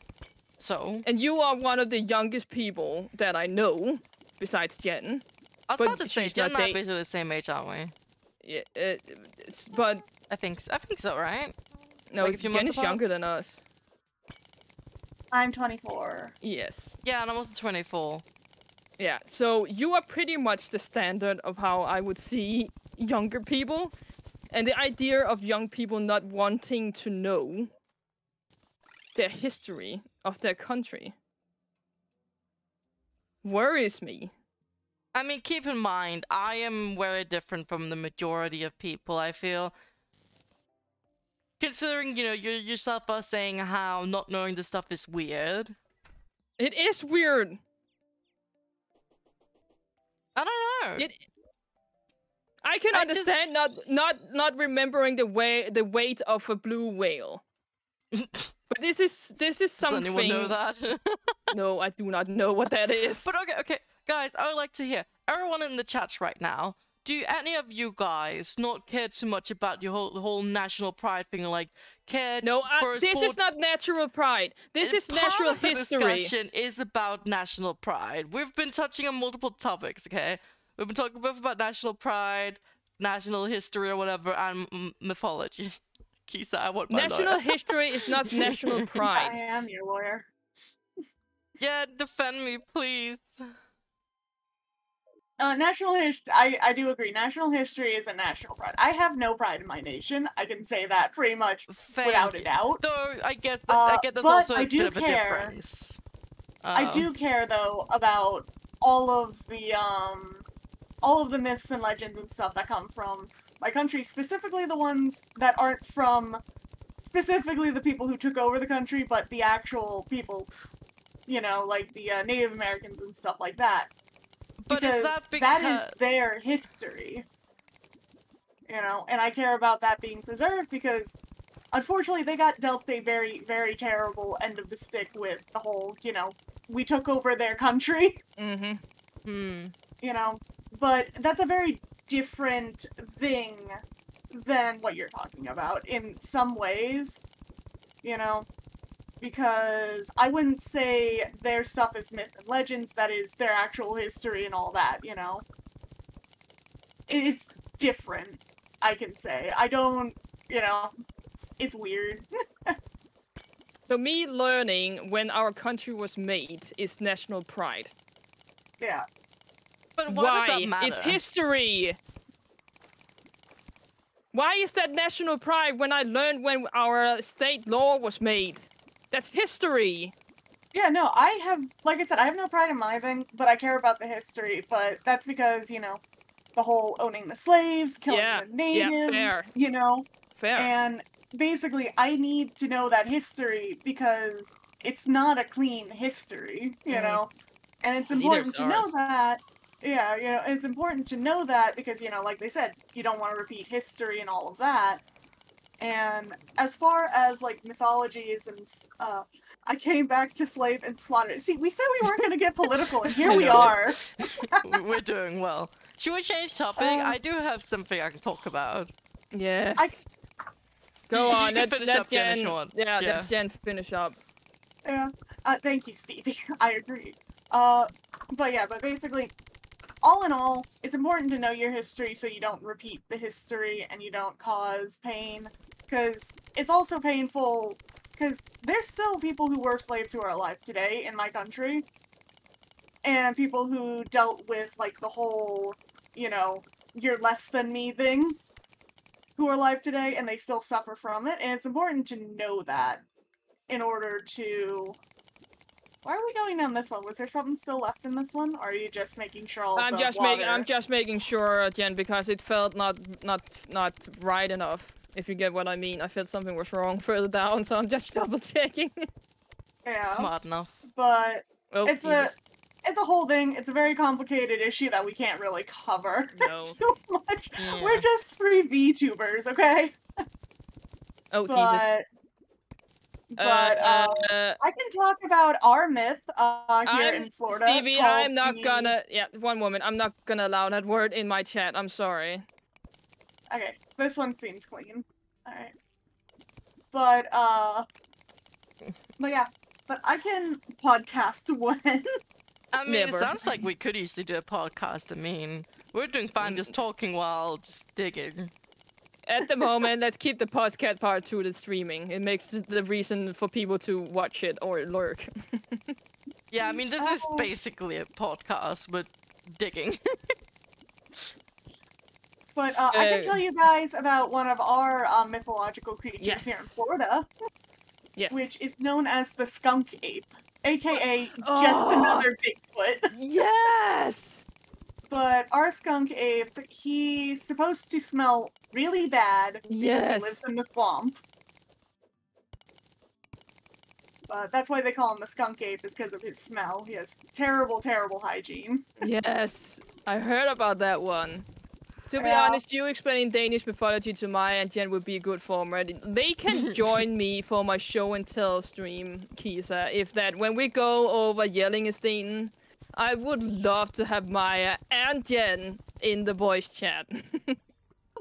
S1: So?
S2: And you are one of the youngest people that I know, besides Jen.
S1: I was about to say, Jen and I are basically the same age, aren't we?
S2: Yeah, but...
S1: I think so, right?
S2: No, like Jen is younger than us.
S3: I'm 24.
S2: Yes.
S1: Yeah, and I'm also 24.
S2: Yeah, so you are pretty much the standard of how I would see younger people. And the idea of young people not wanting to know their history of their country worries me.
S1: I mean, keep in mind, I am very different from the majority of people, I feel. Considering, you yourself are saying how not knowing this stuff is weird.
S2: It is weird.
S1: I don't know.
S2: I can understand not remembering the weight of a blue whale. But this is something.
S1: Does anyone know that?
S2: No, I do not know what that is.
S1: But okay, guys, I would like to hear everyone in the chats right now. Do any of you guys not care too much about the whole national pride thing? Like, care?
S2: No, this is not natural pride. This is natural history.
S1: The discussion is about national pride. We've been touching on multiple topics. Okay, we've been talking both about national pride, national history, or whatever, and mythology. Kisa, I want my
S2: national
S1: lawyer.
S2: History is not national pride.
S3: I am your lawyer.
S1: Yeah, defend me, please.
S3: National history. I do agree. National history is a national pride. I have no pride in my nation. I can say that pretty much without a doubt.
S1: Though I guess there's also a bit of a difference.
S3: I do care though about all of the myths and legends and stuff that come from my country, specifically the ones that aren't from specifically the people who took over the country, but the actual people, like the Native Americans and stuff like that.
S1: But
S3: because that is their history, and I care about that being preserved because, unfortunately, they got dealt a very, very terrible end of the stick with the whole, we took over their country.
S2: Mm-hmm.
S3: But that's a very different thing than what you're talking about in some ways, because I wouldn't say their stuff is myth and legends, that is their actual history and all that, It's different, I can say. I don't, it's weird.
S2: So me learning when our country was made is national pride.
S3: Yeah.
S1: But why does that matter?
S2: It's history! Why is that national pride when I learned when our state law was made? That's history!
S3: Yeah, no, like I said, I have no pride in my thing, but I care about the history, but that's because, the whole owning the slaves, killing the natives,
S2: Fair.
S3: And basically, I need to know that history because it's not a clean history, and it's important to know that. Yeah, it's important to know that because, like they said, you don't want to repeat history and all of that. And as far as, like, mythologies and, I came back to slave and slaughter. See, we said we weren't going to get political, and here we are.
S1: We're doing well. Should we change topic? I do have something I can talk about.
S2: Yes. Go on,
S1: let Jen.
S2: Let Jen finish up.
S3: Yeah. Thank you, Stevie. I agree. But basically, all in all, it's important to know your history so you don't repeat the history and you don't cause pain. Because it's also painful because there's still people who were slaves who are alive today in my country, and people who dealt with, like, the whole, you know, you're less than me thing, who are alive today, and they still suffer from it, and it's important to know that in order to... Why are we going down this one? Was there something still left in this one, or are you just making sure all
S2: I'm
S3: the
S2: just
S3: water...
S2: I'm just making sure, Jen, because it felt not right enough. If you get what I mean, I felt something was wrong further down, so I'm just double checking.
S3: Yeah.
S1: Smart enough.
S3: But
S2: Oh,
S3: it's
S2: Jesus.
S3: a whole thing. It's a very complicated issue that we can't really cover
S2: No.
S3: too much.
S1: Yeah.
S3: We're just 3 VTubers, okay?
S2: Oh, Jesus.
S3: But I can talk about our myth here in Florida.
S2: Stevie,
S3: called
S2: I'm not
S3: the...
S2: gonna... Yeah, one moment. I'm not gonna allow that word in my chat. I'm sorry.
S3: Okay, this one seems clean. Alright. But yeah. But I can podcast when...
S1: I mean,
S2: Never.
S1: it sounds like we could easily do a podcast. I mean, we're doing fine just talking while just digging.
S2: At the moment, let's keep the podcast part to the streaming. It makes the reason for people to watch it or lurk.
S1: Yeah, I mean, this is basically a podcast with digging.
S3: But I can tell you guys about one of our mythological creatures here in
S2: Yes.
S3: Florida,
S2: Yes.
S3: which is known as the skunk ape, aka just another Bigfoot.
S2: Yes!
S3: But our skunk ape, he's supposed to smell really bad because
S2: Yes.
S3: he lives in the swamp. But that's why they call him the skunk ape, is because of his smell. He has terrible, terrible hygiene.
S2: Yes. I heard about that one. To be
S3: Yeah.
S2: honest, you explaining Danish mythology to Maya and Jen would be a good format. They can join me for my show and tell stream, Kisa, if that when we go over Yellingestein, I would love to have Maya and Jen in the voice chat.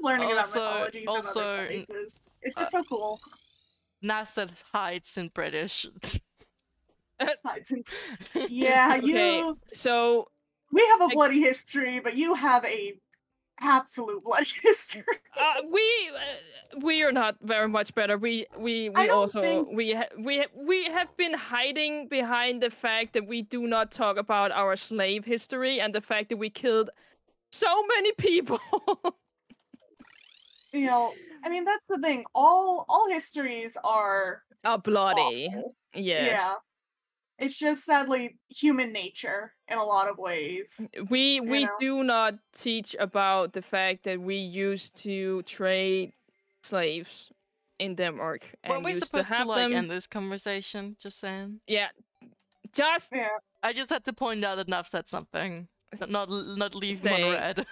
S3: Learning about
S1: Also-
S3: mythologies and
S1: also,
S3: other places. It's just so cool.
S1: NASA hides in British.
S3: Yeah,
S2: Okay,
S3: you...
S2: so
S3: We have a bloody history, but you have a absolute bloody history.
S2: we are not very much better. We
S3: I don't
S2: also
S3: think-
S2: we have been hiding behind the fact that we do not talk about our slave history and the fact that we killed so many people.
S3: You know, I mean, that's the thing. All histories are
S2: Are bloody.
S3: awful.
S2: Yes.
S3: Yeah. It's just sadly human nature in a lot of ways.
S2: We
S3: know?
S2: do not teach about the fact that we used to trade slaves in Denmark and
S1: Weren't we
S2: used
S1: supposed
S2: to have
S1: like
S2: them.
S1: end this conversation? Just saying.
S2: Yeah, just
S3: Yeah.
S1: I just had to point out that Nav said something. Not leave him
S2: Say.
S1: on red.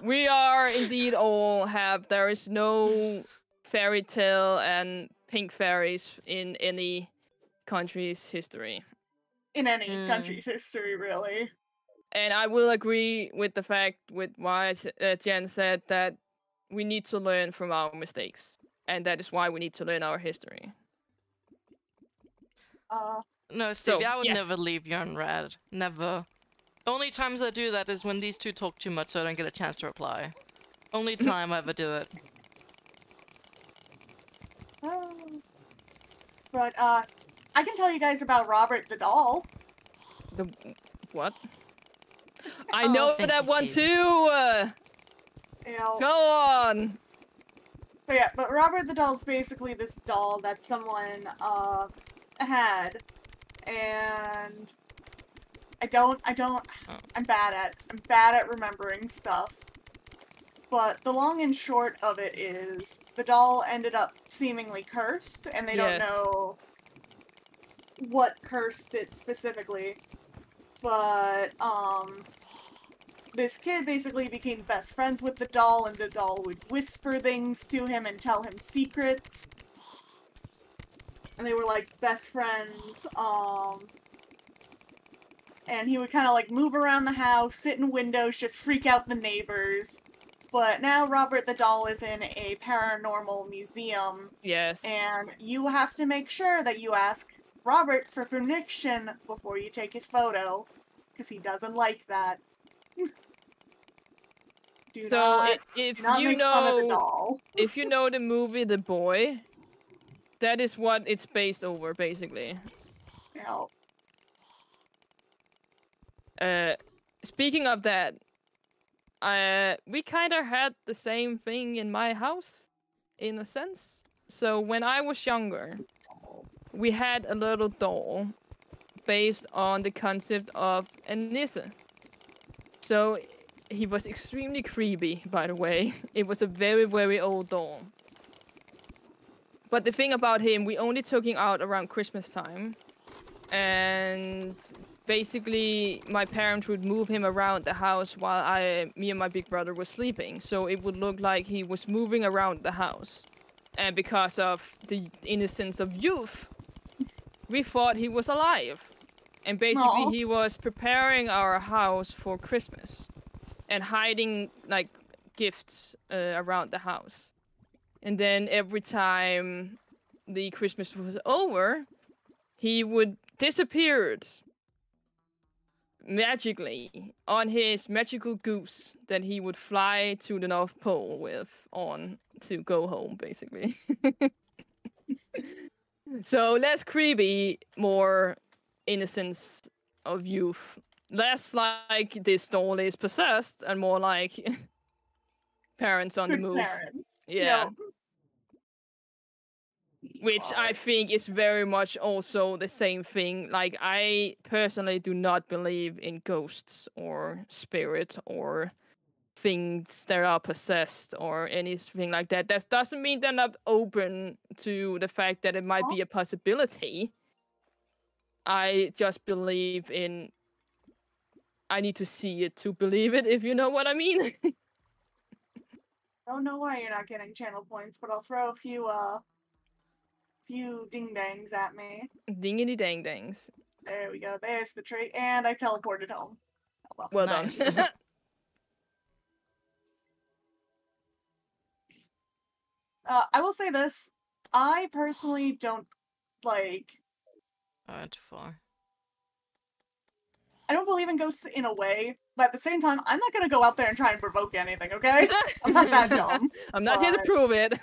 S2: we are indeed all have. There is no fairy tale and pink fairies in any country's history.
S3: In any
S1: Mm.
S3: country's history, really.
S2: And I will agree with the fact with why Jen said that we need to learn from our mistakes, and that is why we need to learn our history.
S1: No, Stevie,
S2: So,
S1: I would
S2: yes.
S1: never leave you on red. Never. Only times I do that is when these two talk too much so I don't get a chance to reply. Only time I ever do it.
S3: But I can tell you guys about Robert the doll.
S2: The what? I
S3: Oh,
S2: know
S1: thank
S2: that
S1: you,
S2: one
S1: Steve.
S2: too.
S3: You know,
S2: Go on.
S3: but yeah, but Robert the doll is basically this doll that someone had, and I'm bad at remembering stuff. But the long and short of it is the doll ended up seemingly cursed, and they don't
S2: Yes.
S3: know what cursed it specifically. But this kid basically became best friends with the doll, and the doll would whisper things to him and tell him secrets. And they were like best friends. And he would kind of like move around the house, sit in windows, just freak out the neighbors. But now Robert the doll is in a paranormal museum,
S2: Yes.
S3: and you have to make sure that you ask Robert for permission before you take his photo, because he doesn't like that. Do
S2: So
S3: not,
S2: if
S3: do not
S2: you
S3: make fun of the
S2: know
S3: doll.
S2: if you know the movie The Boy, That is what it's based over, basically.
S3: Yeah.
S2: Speaking of that, we kind of had the same thing in my house, in a sense. So when I was younger, we had a little doll based on the concept of a Nisse. So he was extremely creepy, by the way. It was a very, very old doll. But the thing about him, we only took him out around Christmas time. And basically, my parents would move him around the house while me and my big brother were sleeping. So it would look like he was moving around the house. And because of the innocence of youth, we thought he was alive. And basically, he was preparing our house for Christmas. And hiding, like, gifts around the house. And then every time the Christmas was over, he would disappear magically on his magical goose that he would fly to the North Pole with on to go home, basically. So less creepy, more innocence of youth. Less like this doll is possessed, and more like parents on the move.
S3: Parents.
S2: Yeah.
S3: Yep.
S2: Which I think is very much also the same thing. Like, I personally do not believe in ghosts or spirit or things that are possessed or anything like that. That doesn't mean they're not open to the fact that it might be a possibility. I just believe in... I need to see it to believe it, if you know what I mean.
S3: I don't know why you're not getting channel points, but I'll throw a few ding-dangs at me.
S2: Dingity dang dangs.
S3: There we go. There's the tree. And I teleported home. Oh,
S2: Well
S1: Nice.
S2: done.
S3: I will say this. I personally don't, like...
S1: Too far.
S3: I don't believe in ghosts in a way, but at the same time, I'm not gonna go out there and try and provoke anything, okay? I'm not that dumb.
S2: I'm not here to prove it.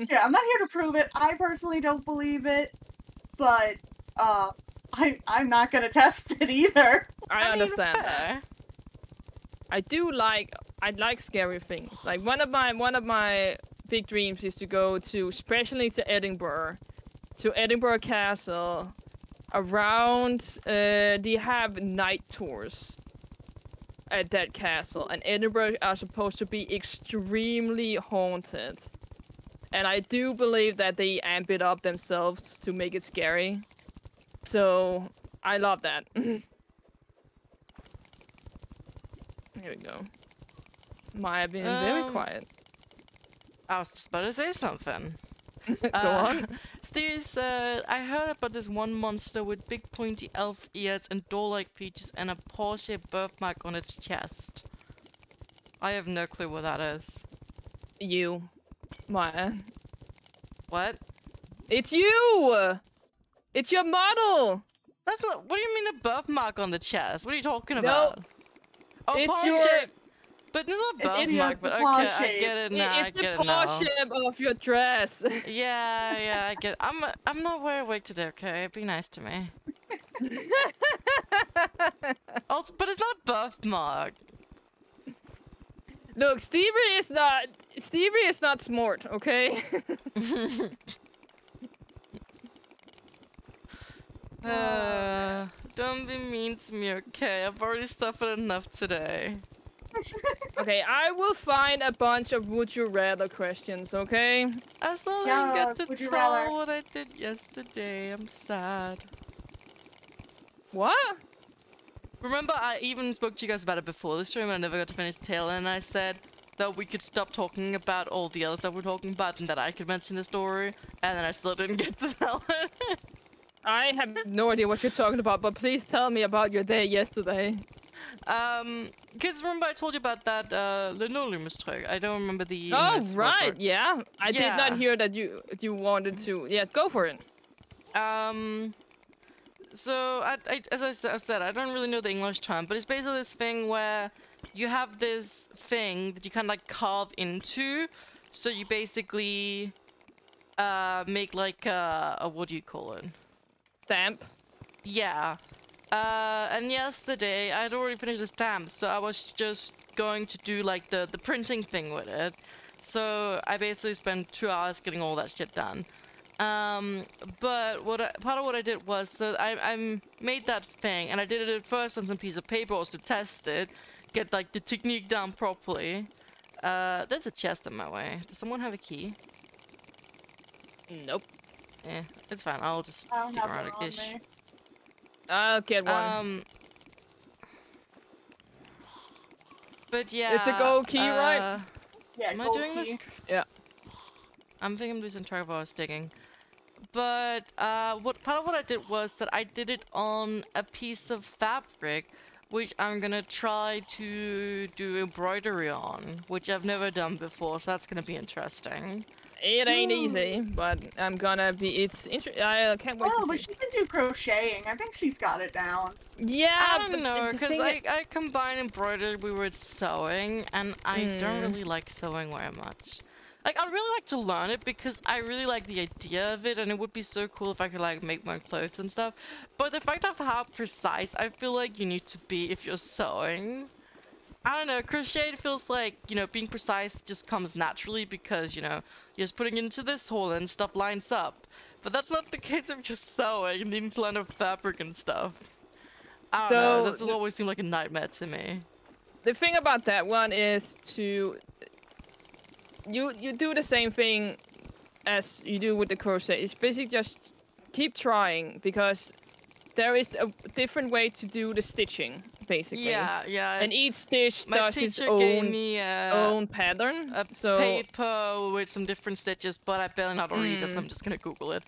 S3: Yeah, I'm not here to prove it. I personally don't believe it, but I'm not gonna test it either.
S2: I
S1: mean,
S2: understand
S1: fair.
S2: that. I like scary things. Like one of my big dreams is to go to, especially to Edinburgh Castle. Around, they have night tours at that castle, and Edinburgh are supposed to be extremely haunted. And I do believe that they amp it up themselves to make it scary. So, I love that. Here we go. Maya being very quiet.
S1: I was just about to say something.
S2: Go on.
S1: Steve said, I heard about this one monster with big pointy elf ears and doll-like features and a paw-shaped birthmark on its chest. I have no clue what that is.
S2: You, Maya.
S1: What?
S2: It's you! It's your model!
S1: That's not. What do you mean a birthmark on the chest? What are you talking about? Oh,
S2: it's
S1: paw-shaped! But it's not a
S3: It's
S1: birthmark, but
S3: paw
S1: okay, I
S3: shape.
S1: get it now,
S2: It's the paw shape of your dress.
S1: Yeah, I get it. I'm not very awake today, okay? Be nice to me. Also, but it's not a birthmark.
S2: Look, Stevie is not smart, okay?
S1: Don't be mean to me, okay? I've already suffered enough today.
S2: Okay, I will find a bunch of would you rather questions, okay?
S1: I still
S3: Yeah,
S1: didn't get
S3: would
S1: to
S3: you
S1: tell
S3: rather?
S1: what I did yesterday. I'm sad.
S2: What?
S1: Remember, I even spoke to you guys about it before the stream, and I never got to finish the tale, and I said that we could stop talking about all the other stuff we're talking about, and that I could mention the story, and then I still didn't get to tell it.
S2: I have no idea what you're talking about, but please tell me about your day yesterday.
S1: Because remember I told you about that linoleum trick. I don't remember the
S2: Oh,
S1: English word for
S2: right,
S1: it.
S2: yeah. I did not
S1: Yeah.
S2: hear that you wanted to. Yes, go for it.
S1: So as I said, I don't really know the English term, but it's basically this thing where you have this thing that you kind of like carve into. So you basically, make like what do you call it?
S2: Stamp.
S1: Yeah. And yesterday I'd already finished the stamp, so I was just going to do like the printing thing with it. So I basically spent 2 hours getting all that shit done. But part of what I did was that I made that thing, and I did it at first on some piece of paper also to test it, get like the technique down properly. There's a chest in my way. Does someone have a key?
S2: Nope.
S1: Yeah, it's fine. I'll just
S3: I don't
S1: dig
S3: have
S1: around
S3: one on
S1: it-ish.
S3: me.
S2: I'll get one.
S1: But yeah.
S2: It's a gold key, right?
S3: Yeah,
S1: Am I
S3: gold
S1: doing
S3: key.
S1: this?
S2: Yeah.
S1: I'm thinking I'm losing track of what I was digging. But part of what I did was that I did it on a piece of fabric, which I'm gonna try to do embroidery on, which I've never done before, so that's gonna be interesting.
S2: It ain't easy, but I'm gonna be. I can't wait
S3: Oh,
S2: to
S3: but
S2: see.
S3: she can do crocheting. I think she's got it down.
S2: Yeah,
S1: I
S2: but
S1: don't know,
S2: the
S1: because
S2: thing
S1: I combine embroidery with sewing, and I don't really like sewing very much. Like, I'd really like to learn it because I really like the idea of it, and it would be so cool if I could, like, make my own clothes and stuff. But the fact of how precise I feel like you need to be if you're sewing, I don't know, crochet feels like, you know, being precise just comes naturally because, you know, you're just putting it into this hole and stuff lines up. But that's not the case if you're sewing and needing to line up fabric and stuff. I don't know, that just always seemed like a nightmare to me.
S2: The thing about that one is to... You do the same thing as you do with the crochet. It's basically just keep trying because there is a different way to do the stitching, basically.
S1: Yeah, yeah.
S2: And each stitch
S1: My
S2: does its
S1: teacher gave
S2: own
S1: me
S2: pattern.
S1: a
S2: So
S1: paper with some different stitches, but I barely know how to read it, so I'm just gonna Google it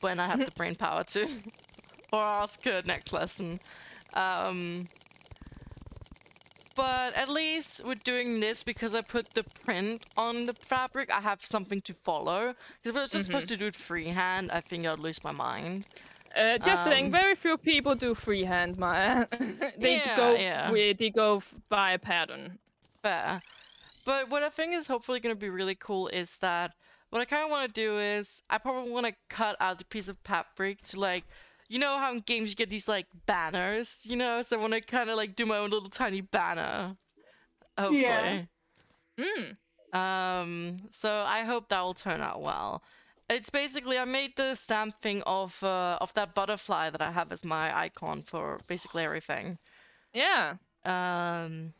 S1: when I have the brain power to. Or ask her next lesson. But at least with doing this, because I put the print on the fabric, I have something to follow. Because if I was just supposed to do it freehand, I think I'd lose my mind.
S2: just saying, very few people do freehand, Maya. They go by a pattern.
S1: Fair. But what I think is hopefully going to be really cool is that what I kind of want to do is I probably want to cut out the piece of fabric to, like, you know how in games you get these like banners, you know? So I want to kind of like do my own little tiny banner. Hopefully.
S2: Yeah.
S1: So I hope that will turn out well. It's basically I made the stamp thing of that butterfly that I have as my icon for basically everything.
S2: Yeah.
S1: I'll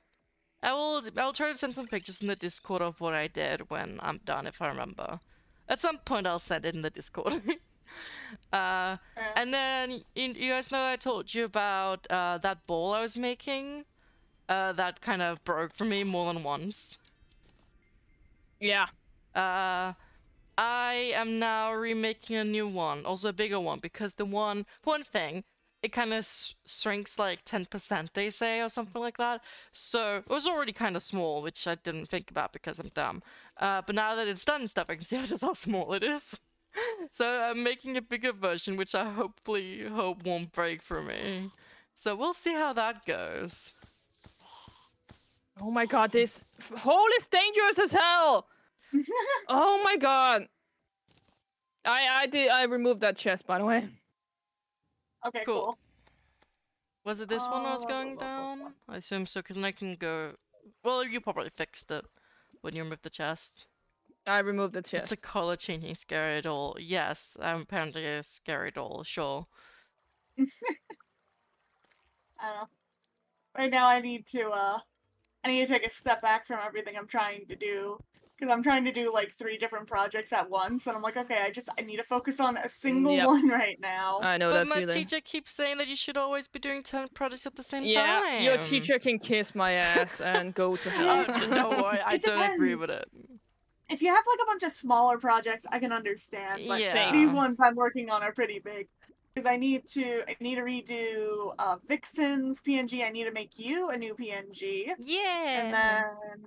S1: try to send some pictures in the Discord of what I did when I'm done, if I remember. At some point I'll send it in the Discord. And then you guys know I told you about that ball I was making that kind of broke for me more than once.
S2: Yeah.
S1: I am now remaking a new one, also a bigger one, because the one thing, it kind of shrinks like 10%, they say, or something like that. So it was already kind of small, which I didn't think about because I'm dumb. But now that it's done and stuff, I can see just how small it is. So I'm making a bigger version, which I hope won't break for me. So we'll see how that goes.
S2: Oh my god, this hole is dangerous as hell! Oh my god. I removed that chest, by the way.
S3: Okay, cool.
S1: Was it this one I was going down? I assume so, because then I can go... Well, you probably fixed it when you removed the chest.
S2: I removed the chest.
S1: It's a color changing scary doll. Yes, I'm apparently a scary doll, sure.
S3: I don't know. Right now I need to take a step back from everything I'm trying to do. Because I'm trying to do like 3 different projects at once, and I'm like, okay, I need to focus on a single one right now.
S2: I know that feeling.
S1: But my teacher keeps saying that you should always be doing 10 projects at the same time.
S2: Yeah, your teacher can kiss my ass and go to hell.
S1: Don't worry, I don't agree with it.
S3: If you have like a bunch of smaller projects, I can understand, but
S1: Yeah.
S3: these ones I'm working on are pretty big. Because I need to redo Vixen's PNG. I need to make you a new PNG.
S1: Yeah.
S3: And then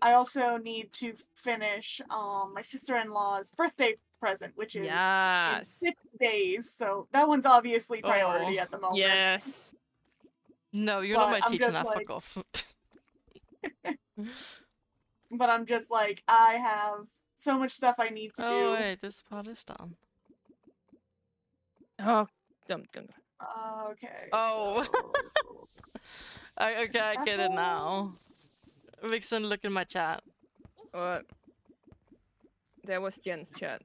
S3: I also need to finish my sister-in-law's birthday present, which is in 6 days. So that one's obviously priority at the moment.
S2: Yes.
S1: No, you're not my teacher now, fuck off.
S3: But I'm just like, I have so much stuff I need to
S1: Oh
S3: do.
S1: wait, this part is done.
S2: Oh, dum.
S3: Okay.
S1: Oh.
S3: So...
S1: Okay, I get it now. Vixen, look in my chat.
S2: What? There was Jen's chat.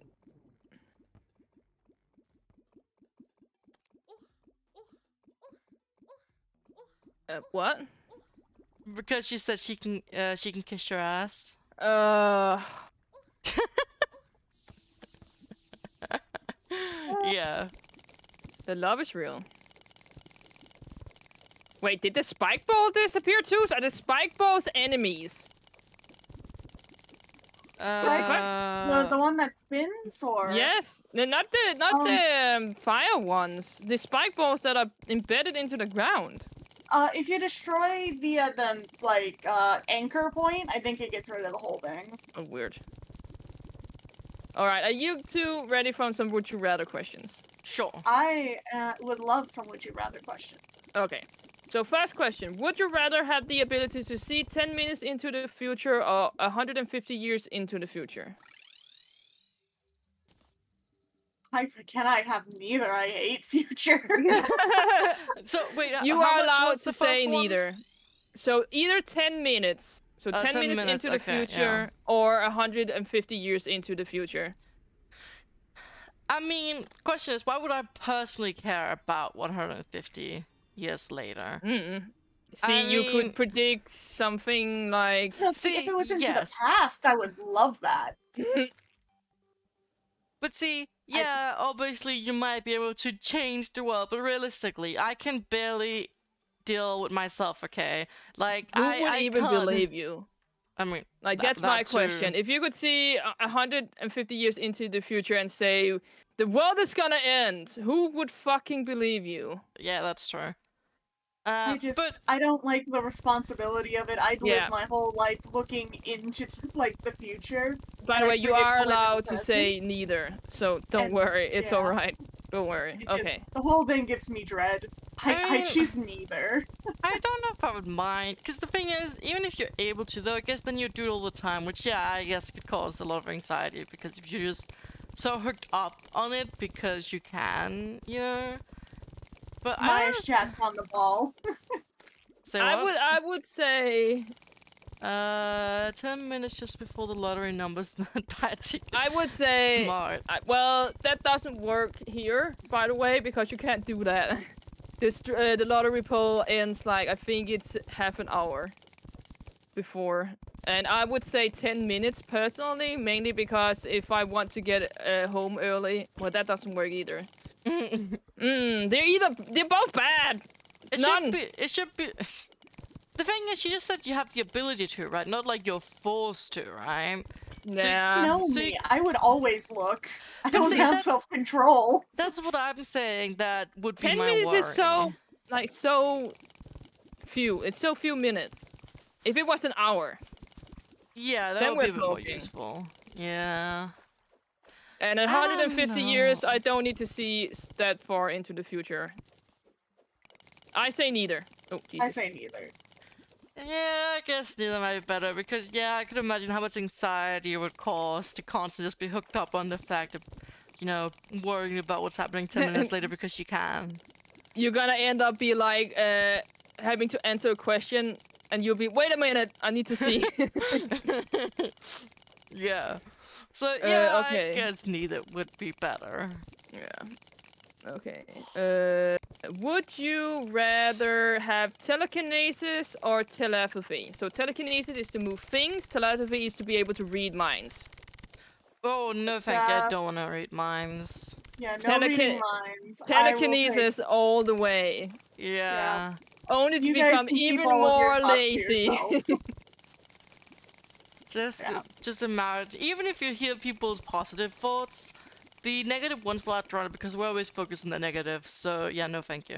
S2: What?
S1: Because she said she can kiss your ass. Yeah.
S2: The love is real. Wait, did the spike ball disappear too? So are the spike balls enemies?
S3: The one that spins, or
S2: Yes, not the fire ones. The spike balls that are embedded into the ground.
S3: If you destroy the anchor point, I think it gets rid of the whole thing.
S2: Oh, weird. All right, are you two ready for some would you rather questions?
S1: Sure.
S3: I would love some would you rather questions.
S2: Okay. So first question, would you rather have the ability to see 10 minutes into the future or 150 years into the future?
S3: Can I have neither? I hate future.
S1: So wait,
S2: you
S1: how
S2: are
S1: much
S2: allowed
S1: was
S2: to
S1: the
S2: say
S1: first one?
S2: neither. So either 10 minutes, so 10
S1: 10
S2: minutes
S1: minutes,
S2: into the
S1: okay,
S2: future, or 150 years into the future.
S1: I mean, question is, why would I personally care about 150 years later?
S2: See, you
S1: mean-
S2: could predict something like...
S3: No,
S1: See,
S3: if it was into
S1: yes.
S3: the past, I would love that.
S1: But see, yeah, obviously you might be able to change the world, but realistically, I can barely deal with myself, okay? Like,
S2: Who
S1: I
S2: would even
S1: can't...
S2: believe you?
S1: I mean,
S2: Like,
S1: that-
S2: that's my
S1: that too.
S2: question. If you could see 150 years into the future and say, the world is gonna end, who would fucking believe you?
S1: Yeah, that's true.
S3: But I don't like the responsibility of it. I'd
S2: Yeah.
S3: live my whole life looking into the future.
S2: By the
S3: And
S2: way,
S3: I
S2: you
S3: forget
S2: are
S3: to live in the
S2: allowed to
S3: present.
S2: say neither, so don't
S3: And-
S2: worry, it's
S3: yeah.
S2: alright. Don't worry.
S3: It just-
S2: Okay.
S3: The whole thing gives me dread. I
S1: mean-
S3: choose neither.
S1: I don't know if I would mind, because the thing is, even if you're able to, though, I guess then you do it all the time, which, yeah, I guess could cause a lot of anxiety, because if you're just so hooked up on it because you can, you know? But I
S3: Maya's
S1: don't...
S3: chat's on the ball.
S1: Say what?
S2: I would say
S1: 10 minutes just before the lottery numbers not particularly
S2: I would say
S1: smart.
S2: well, that doesn't work here, by the way, because you can't do that. This the lottery poll ends like I think it's half an hour before, and I would say 10 minutes personally, mainly because if I want to get home early, well, that doesn't work either. They're both bad.
S1: It should be. The thing is, you just said you have the ability to, right? Not like you're forced to, right?
S2: Nah.
S3: No,
S1: so
S3: me. I would always look. I
S1: But
S3: don't
S1: see,
S3: have
S1: that's-
S3: self-control.
S1: That's what I'm saying. That would be
S2: 10
S1: my
S2: minutes
S1: worry.
S2: is so few. It's so few minutes. If it was an hour,
S1: Yeah, that
S2: then
S1: would be a
S2: we're
S1: bit more
S2: talking.
S1: useful. Yeah.
S2: and 150
S1: know.
S2: years, I don't need to see that far into the future. I say neither. Oh, Jesus.
S3: I say neither.
S1: Yeah, I guess neither might be better because yeah, I could imagine how much anxiety it would cause to constantly just be hooked up on the fact of, you know, worrying about what's happening 10 minutes later because you can.
S2: You're gonna end up be like having to answer a question, and you'll be, wait a minute, I need to see.
S1: Yeah. So yeah,
S2: okay.
S1: I guess neither would be better.
S2: Yeah. Okay. Would you rather have telekinesis or telepathy? So telekinesis is to move things. Telepathy is to be able to read minds.
S1: Oh no, thank you. I don't want to read minds.
S3: Yeah, no reading minds. I will take-
S2: Telekinesis all the way.
S1: Yeah.
S2: Only to
S3: You guys
S2: become
S3: can keep
S2: even
S3: all of your
S2: more
S3: thoughts to
S2: lazy.
S3: yourself.
S1: Just imagine, even if you hear people's positive thoughts, the negative ones will outrun it because we're always focused on the negative. So yeah, no, thank you.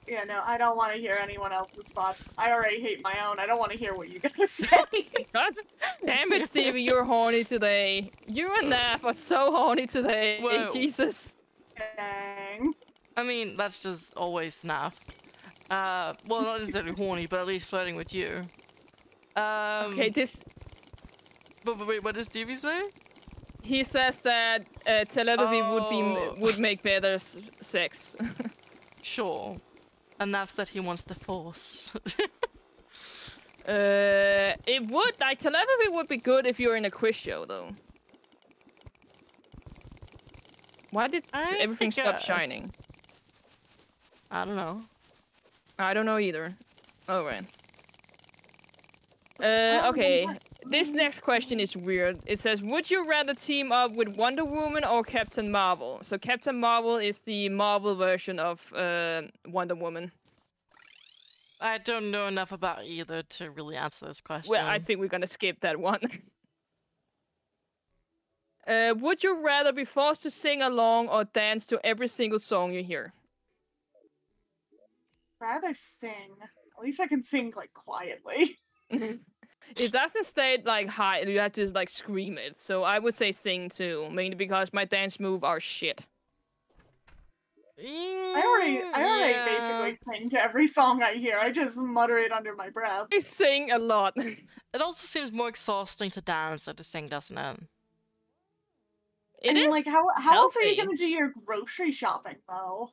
S3: Yeah, no, I don't want to hear anyone else's thoughts. I already hate my own. I don't want to hear what you gotta say.
S2: God damn it, Stevie, you're horny today. You and Naf are so horny today.
S1: Whoa.
S2: Jesus.
S3: Dang.
S1: I mean, that's just always Snap. Well, not necessarily horny, but at least flirting with you.
S2: Okay, this...
S1: But wait, what does Stevie say?
S2: He says that telepathy
S1: Oh.
S2: would make better sex.
S1: Sure. Enough that he wants the force.
S2: It would, like, telepathy would be good if you're in a quiz show, though. Why did everything stop shining?
S1: I don't know.
S2: I don't know either. Oh, right. Okay. This next question is weird. It says, would you rather team up with Wonder Woman or Captain Marvel? So Captain Marvel is the Marvel version of Wonder Woman.
S1: I don't know enough about either to really answer this question.
S2: Well, I think we're gonna skip that one. Would you rather be forced to sing along or dance to every single song you hear?
S3: Rather sing. At least I can sing like quietly.
S2: It doesn't state like high. You have to like scream it. So I would say sing too, mainly because my dance moves are shit.
S3: I already basically sing to every song I hear. I just mutter it under my breath.
S2: I sing a lot.
S1: It also seems more exhausting to dance than to sing, doesn't it?
S2: It is
S3: like how else are you
S2: healthy.
S3: gonna do your grocery shopping though?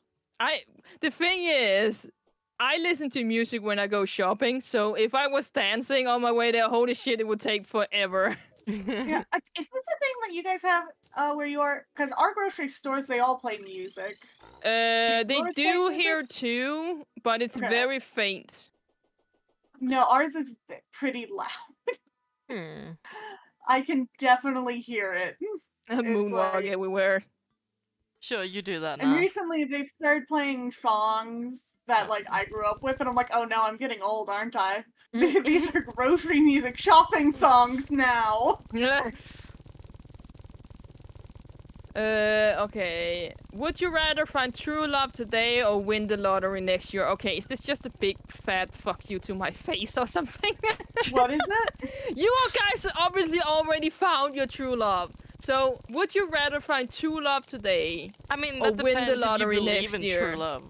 S2: The thing is, I listen to music when I go shopping, so if I was dancing on my way there, holy shit, it would take forever.
S3: Yeah, is this a thing that you guys have where you are? Because our grocery stores, they all play music.
S2: They
S3: yours play
S2: do
S3: music?
S2: here too, but it's
S3: Okay.
S2: very faint.
S3: No, ours is pretty loud. I can definitely hear it.
S2: Moonwalk
S3: like-
S2: everywhere.
S1: Sure, you do that
S3: And
S1: now.
S3: recently they've started playing songs that like I grew up with, and I'm like, oh no, I'm getting old, aren't I? These are grocery music shopping songs now.
S2: Okay. Would you rather find true love today or win the lottery next year? Okay, is this just a big fat fuck you to my face or something?
S3: What is it?
S2: You all guys obviously already found your true love. So, would you rather find true love today
S1: I mean,
S2: or
S1: that
S2: win
S1: depends
S2: the lottery
S1: if you
S2: next
S1: believe in
S2: year?
S1: true love.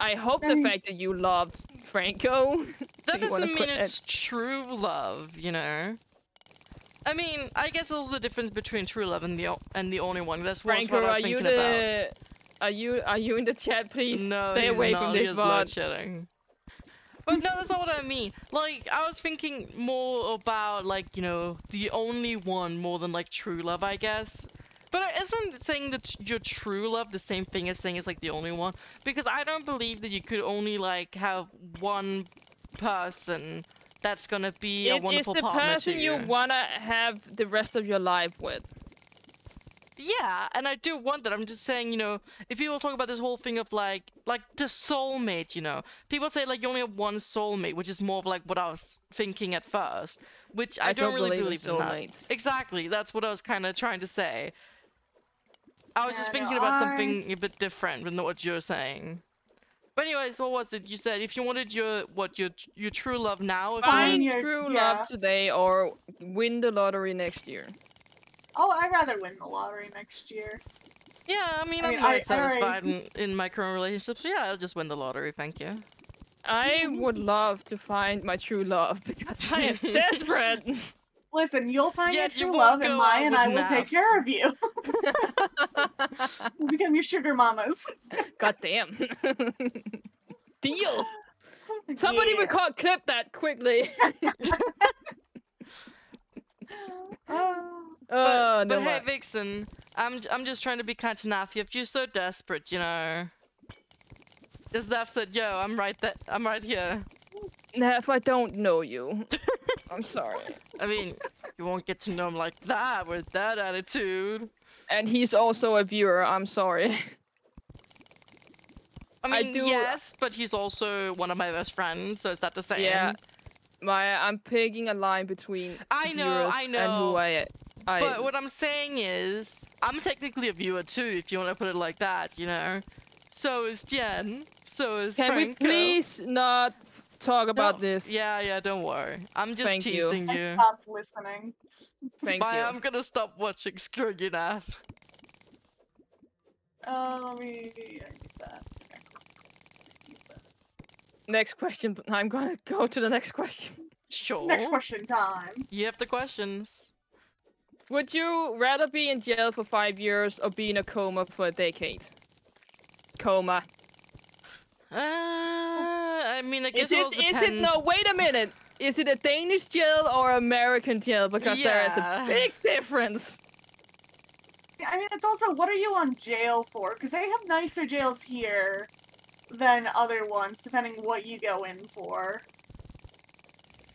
S2: I hope the fact that you loved Franco.
S1: That
S2: you wanna
S1: doesn't mean
S2: quit
S1: it's true love, you know. I mean, I guess there's the difference between true love and the only one. That's what
S2: Franco,
S1: I was
S2: are you
S1: thinking
S2: the?
S1: about.
S2: Are you in the chat? Please
S1: No,
S2: stay
S1: he's
S2: away
S1: not.
S2: from
S1: He
S2: this
S1: is load
S2: bot.
S1: shedding. But no, that's not what I mean. Like, I was thinking more about, like, you know, the only one more than, like, true love, I guess. But isn't saying that your true love the same thing as saying it's, like, the only one? Because I don't believe that you could only, like, have one person that's gonna be a wonderful partner to you.
S2: It's the person you wanna have the rest of your life with.
S1: Yeah, and I do want that. I'm just saying, you know, if people talk about this whole thing of like the soulmate, you know, people say like you only have one soulmate, which is more of like what I was thinking at first, which I don't really believe in that.
S2: soulmates.
S1: Exactly, that's what I was kind of trying to say. I was just
S3: Yeah,
S1: thinking
S3: no,
S1: about something a bit different than what you're saying. But anyways, what was it you said? If you wanted your true love now, if
S2: Find
S1: you
S3: your-
S2: true
S3: yeah.
S2: love today or win the lottery next year.
S3: Oh, I'd rather win the lottery next year.
S1: yeah, I mean,
S3: I
S1: I'm
S3: mean,
S1: very
S3: I
S1: satisfied in my current relationship. So yeah, I'll just win the lottery. Thank you.
S2: I would love to find my true love because I am desperate.
S3: Listen, you'll find your
S1: Yet you
S3: true
S1: won't
S3: love in
S1: go
S3: mine,
S1: out
S3: and
S1: with
S3: I will
S1: Nav.
S3: take care of you. We'll become your sugar mamas.
S2: God damn. Deal. Somebody
S3: Yeah.
S2: record clip that quickly.
S1: But
S2: no
S1: hey,
S2: mind.
S1: Vixen, I'm just trying to be kind to Nafi. If you're so desperate, you know. As Nav said, yo, I'm right here.
S2: Nah, if I don't know you, I'm sorry.
S1: I mean, you won't get to know him like that with that attitude.
S2: And he's also a viewer, I'm sorry.
S1: I
S2: I
S1: mean,
S2: do-
S1: yes, but he's also one of my best friends, so is that the same?
S2: Yeah. I'm picking a line between
S1: I know,
S2: viewers
S1: I
S2: and
S1: know.
S2: who I
S1: But what I'm saying is, I'm technically a viewer too, if you want to put it like that, you know? So is Jen, so is
S2: Can we
S1: Franco.
S2: please not talk about
S1: No,
S2: this?
S1: Yeah, don't worry. I'm just
S2: Thank you.
S1: teasing
S3: I
S1: you.
S3: stopped listening.
S2: Thank
S1: Bye,
S2: you.
S1: I'm gonna stop watching Screw You Nav.
S3: Let me get that.
S2: Next question. I'm gonna go to the next question.
S1: Sure.
S3: Next question time.
S1: You have the questions.
S2: Would you rather be in jail for 5 years or be in a coma for a decade? Coma.
S1: I mean, I guess
S2: Is
S1: it
S2: it?
S1: all
S2: Is
S1: depends.
S2: it? No, wait a minute. Is it a Danish jail or American jail? Because there is a
S1: Yeah.
S2: big difference.
S3: I mean, it's also, what are you on jail for? Because they have nicer jails here than other ones, depending what you go in for.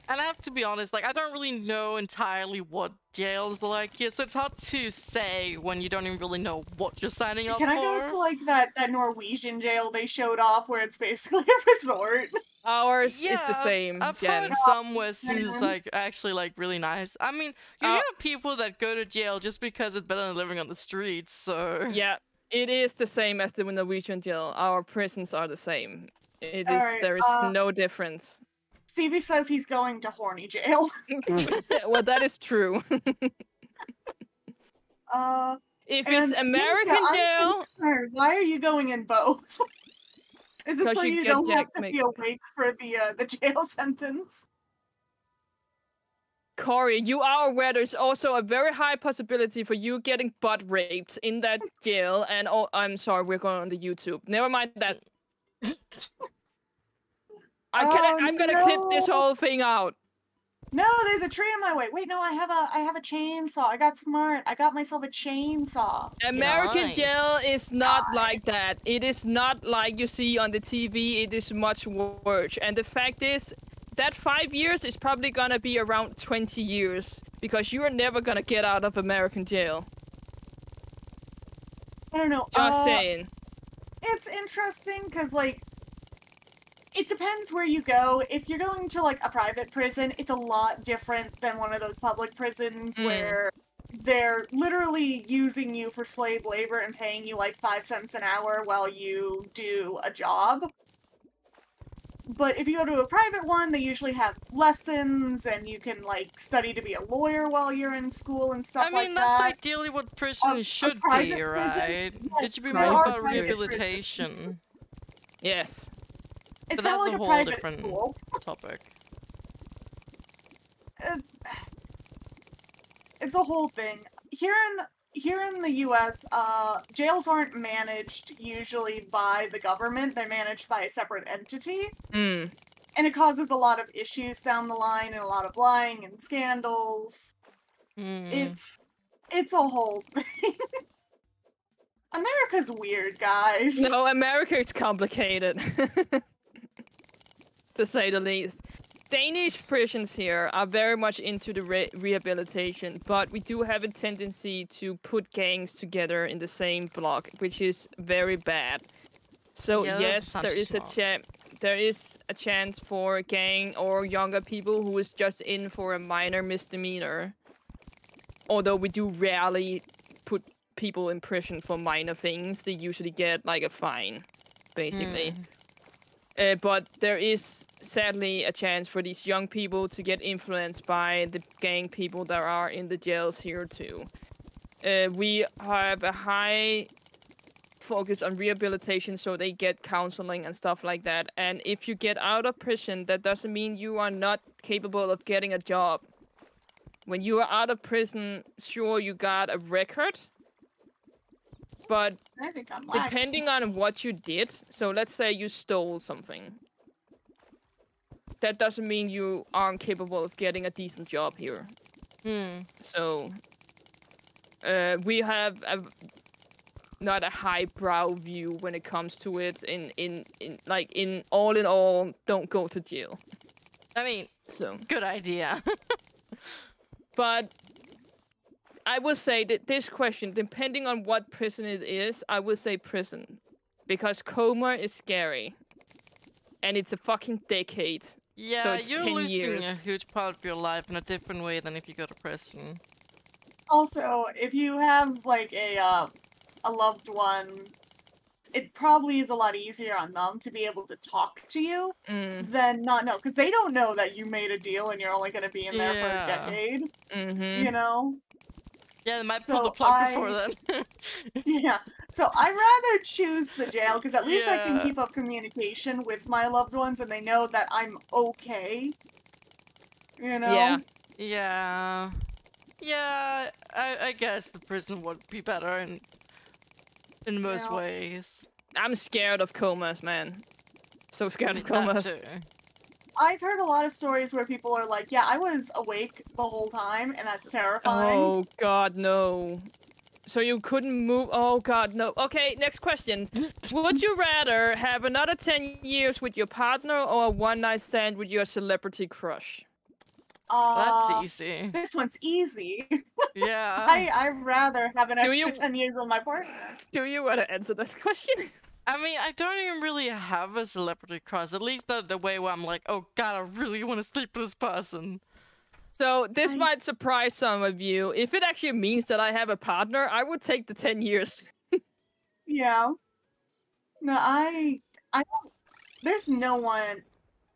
S1: And I have to be honest, like, I don't really know entirely what jails are like here, so it's hard to say when you don't even really know what you're signing up
S3: Can I
S1: for.
S3: go to, like, that Norwegian jail they showed off where it's basically a resort?
S2: Ours
S1: Yeah,
S2: is the same,
S1: I've
S2: Jen.
S1: heard somewhere seems
S3: Mhm.
S1: like actually like really nice. I mean, you
S2: Uh,
S1: hear people that go to jail just because it's better than living on the streets, so
S2: Yeah, it is the same as the Norwegian jail. Our prisons are the same. It is.
S3: Alright,
S2: There is no difference.
S3: Stevie says he's going to horny jail.
S2: Well, that is true. If it's
S3: And
S2: American
S3: Ninja, I'm
S2: jail,
S3: concerned. Why are you going in both? Is this
S2: 'Cause
S3: so
S2: you
S3: you
S2: get
S3: don't have
S2: Jack
S3: to
S2: Mc-
S3: be awake for the jail sentence?
S2: Corey, you are aware there's also a very high possibility for you getting butt raped in that jail. And oh, I'm sorry, we're going on the YouTube. Never mind that. I'm gonna clip this
S3: no.
S2: whole thing out.
S3: No, there's a tree in my way. Wait, no, I have a chainsaw. I got smart. I got myself a chainsaw.
S2: American
S1: Nice.
S2: jail is not like that. It is not like you see on the TV. It is much worse. And the fact is, that 5 years is probably gonna be around 20 years because you are never gonna get out of American jail.
S3: I don't know.
S2: Just saying.
S3: It's interesting because, like, it depends where you go. If you're going to, like, a private prison, it's a lot different than one of those public prisons where they're literally using you for slave labor and paying you, like, 5 cents an hour while you do a job. But if you go to a private one, they usually have lessons, and you can, like, study to be a lawyer while you're in school and stuff
S1: I mean,
S3: like
S1: that's
S3: that.
S1: ideally what prison should be,
S3: private prison?
S1: right?
S3: Yes,
S1: It should be
S3: there
S1: more
S3: are
S1: about
S3: private
S1: rehabilitation.
S2: Yes.
S3: It's
S1: But
S3: kind of
S1: that's
S3: like
S1: a
S3: a
S1: whole
S3: private
S1: different
S3: school.
S1: topic.
S3: It's a whole thing. Here in the US, jails aren't managed usually by the government. They're managed by a separate entity.
S2: Mm.
S3: And it causes a lot of issues down the line and a lot of lying and scandals. It's a whole thing. America's weird, guys.
S2: No, America is complicated. To say the least. Danish prisons here are very much into the rehabilitation, but we do have a tendency to put gangs together in the same block, which is very bad. So
S1: Yeah,
S2: yes,
S1: that's
S2: there is there is a chance for a gang or younger people who is just in for a minor misdemeanor. Although we do rarely put people in prison for minor things, they usually get like a fine, basically. But there is sadly a chance for these young people to get influenced by the gang people that are in the jails here too. We have a high focus on rehabilitation, so they get counseling and stuff like that. And if you get out of prison, that doesn't mean you are not capable of getting a job. When you are out of prison, sure, you got a record, but
S3: I think I'm lagging.
S2: depending on what you did, so let's say you stole something, that doesn't mean you aren't capable of getting a decent job here. So we have not a highbrow view when it comes to it. In all, don't go to jail.
S1: I mean,
S2: So,
S1: good idea.
S2: but I would say that this question, depending on what prison it is, I would say prison. Because coma is scary. And it's a fucking decade.
S1: Yeah,
S2: So it's
S1: you're
S2: 10
S1: losing
S2: years.
S1: a huge part of your life in a different way than if you go to prison.
S3: Also, if you have like a loved one, it probably is a lot easier on them to be able to talk to you than not know, because they don't know that you made a deal and you're only going to be in there for a decade. You know.
S1: Yeah, they might
S3: So
S1: pull the plug before then.
S3: Yeah, so I'd rather choose the jail, because at least I can keep up communication with my loved ones and they know that I'm okay. You know?
S2: Yeah.
S1: Yeah. Yeah, I guess the prison would be better in most
S3: Yeah.
S1: ways.
S2: I'm scared of comas, man. So scared of
S1: That
S2: comas.
S1: too.
S3: I've heard a lot of stories where people are like, yeah, I was awake the whole time, and that's terrifying.
S2: Oh god, no. So you couldn't move? Oh god, no. Okay, next question. Would you rather have another 10 years with your partner or a one-night stand with your celebrity crush?
S1: That's easy.
S3: This one's easy.
S1: Yeah.
S3: I'd rather have an
S2: Do
S3: extra
S2: you-
S3: 10 years with my partner.
S2: Do you want to answer this question?
S1: I mean, I don't even really have a celebrity crush. At least not the way where I'm like, oh god, I really want to sleep with this person.
S2: So this
S3: I-
S2: might surprise some of you. If it actually means that I have a partner, I would take the 10 years.
S3: Yeah. No, I don't, there's no one,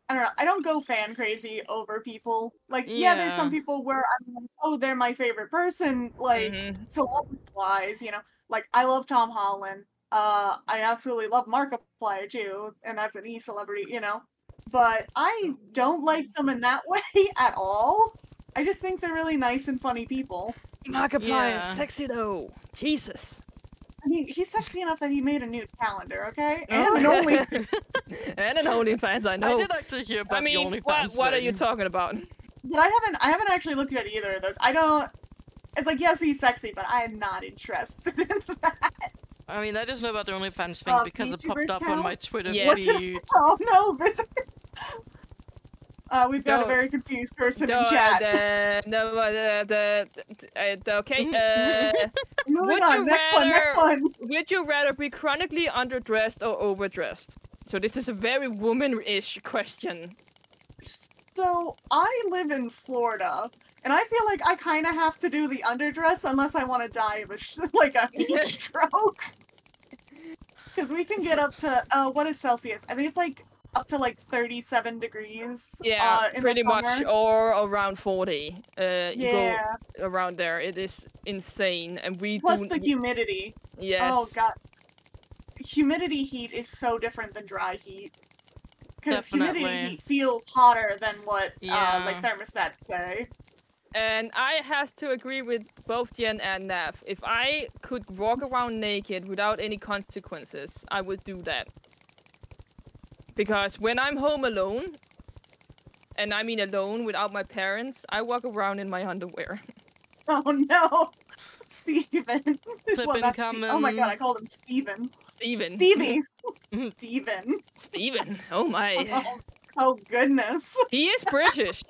S3: I don't know, I don't go fan crazy over people. Like, yeah, there's some
S1: Yeah.
S3: people where I'm like, oh, they're my favorite person, like,
S2: Mhm.
S3: celebrity-wise, you know? Like, I love Tom Holland. I absolutely love Markiplier, too, and that's an E-celebrity, you know? But I don't like them in that way at all. I just think they're really nice and funny people.
S2: Markiplier,
S1: Yeah.
S2: sexy though. Jesus.
S3: I mean, he's sexy enough that he made a new calendar, okay?
S2: Oh.
S3: And only
S2: And an OnlyFans, I know.
S1: I did actually hear about
S2: I mean,
S1: the OnlyFans
S2: what are you
S1: thing.
S2: talking about?
S3: But I haven't actually looked at either of those. I don't. It's like, yes, he's sexy, but I'm not interested in that.
S1: I mean, I just know about the OnlyFans thing because it
S3: VTubers
S1: popped up on
S3: count?
S1: my Twitter
S2: Yes.
S3: What's his?
S1: feed.
S3: Oh no, visitor. We've got a
S2: No.
S3: very confused person
S2: No,
S3: in chat.
S2: Okay.
S3: Moving
S2: would
S3: on.
S2: you
S3: Next one. Next
S2: rather-
S3: one.
S2: Would you rather be chronically underdressed or overdressed? So this is a very woman-ish question.
S3: So I live in Florida, and I feel like I kind of have to do the underdress unless I want to die of a like a heat stroke. Because we can get up to what is Celsius? I think it's like up to like 37 degrees.
S2: Yeah,
S3: in
S2: pretty
S3: the
S2: much,
S3: summer.
S2: or around 40. You
S3: Yeah.
S2: go around there. It is insane, and we
S3: Plus
S2: do.
S3: the humidity.
S2: Yes.
S3: Oh god. Humidity heat is so different than dry heat. Because humidity
S1: Definitely.
S3: heat feels hotter than what
S1: Yeah.
S3: like thermostats say.
S2: And I have to agree with both Jen and Nav. If I could walk around naked without any consequences, I would do that. Because when I'm home alone, and I mean alone without my parents, I walk around in my underwear.
S3: Oh no. Steven.
S1: Clip
S3: that's oh my god, I called him Steven.
S2: Steven.
S3: Stevie. Steven.
S2: Steven. Oh my.
S3: Oh goodness.
S2: He is British,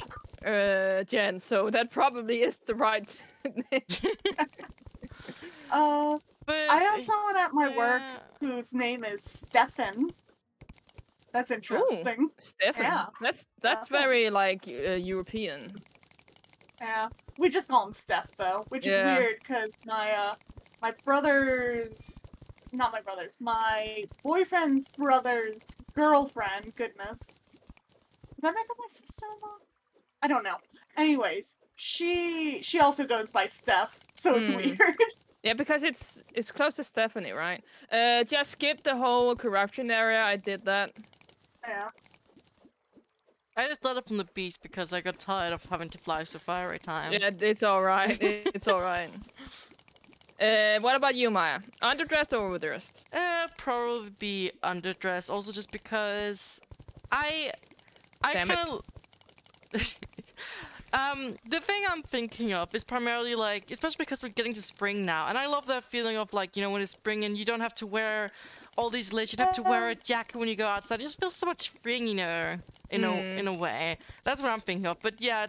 S2: Jen, so that probably is the right.
S1: But
S3: I have someone at my work
S1: yeah.
S3: whose name is Stefan. That's interesting.
S2: Stefan.
S3: Yeah.
S2: That's
S3: Stefan.
S2: very like European.
S3: Yeah. We just call him Steph though, which is
S2: Yeah.
S3: weird because my brother's not my brother's, my boyfriend's brother's girlfriend, goodness. Did that make up my sister-in-law? I don't know. Anyways, she also goes by Steph, so it's weird.
S2: Yeah, because it's close to Stephanie, right? Just skip the whole corruption area. I did that.
S3: Yeah.
S1: I just let up from the beach because I got tired of having to fly so far every time.
S2: Yeah, it's all right. It's all right. What about you, Maya? Underdressed or overdressed?
S1: Probably be underdressed. Also, just because I
S2: Damn it.
S1: kind of. The thing I'm thinking of is primarily like, especially because we're getting to spring now, and I love that feeling of like, you know, when it's spring and you don't have to wear all these layers, you don't have to wear a jacket when you go outside. It just feels so much freeing, you know, in a way. That's what I'm thinking of. But yeah,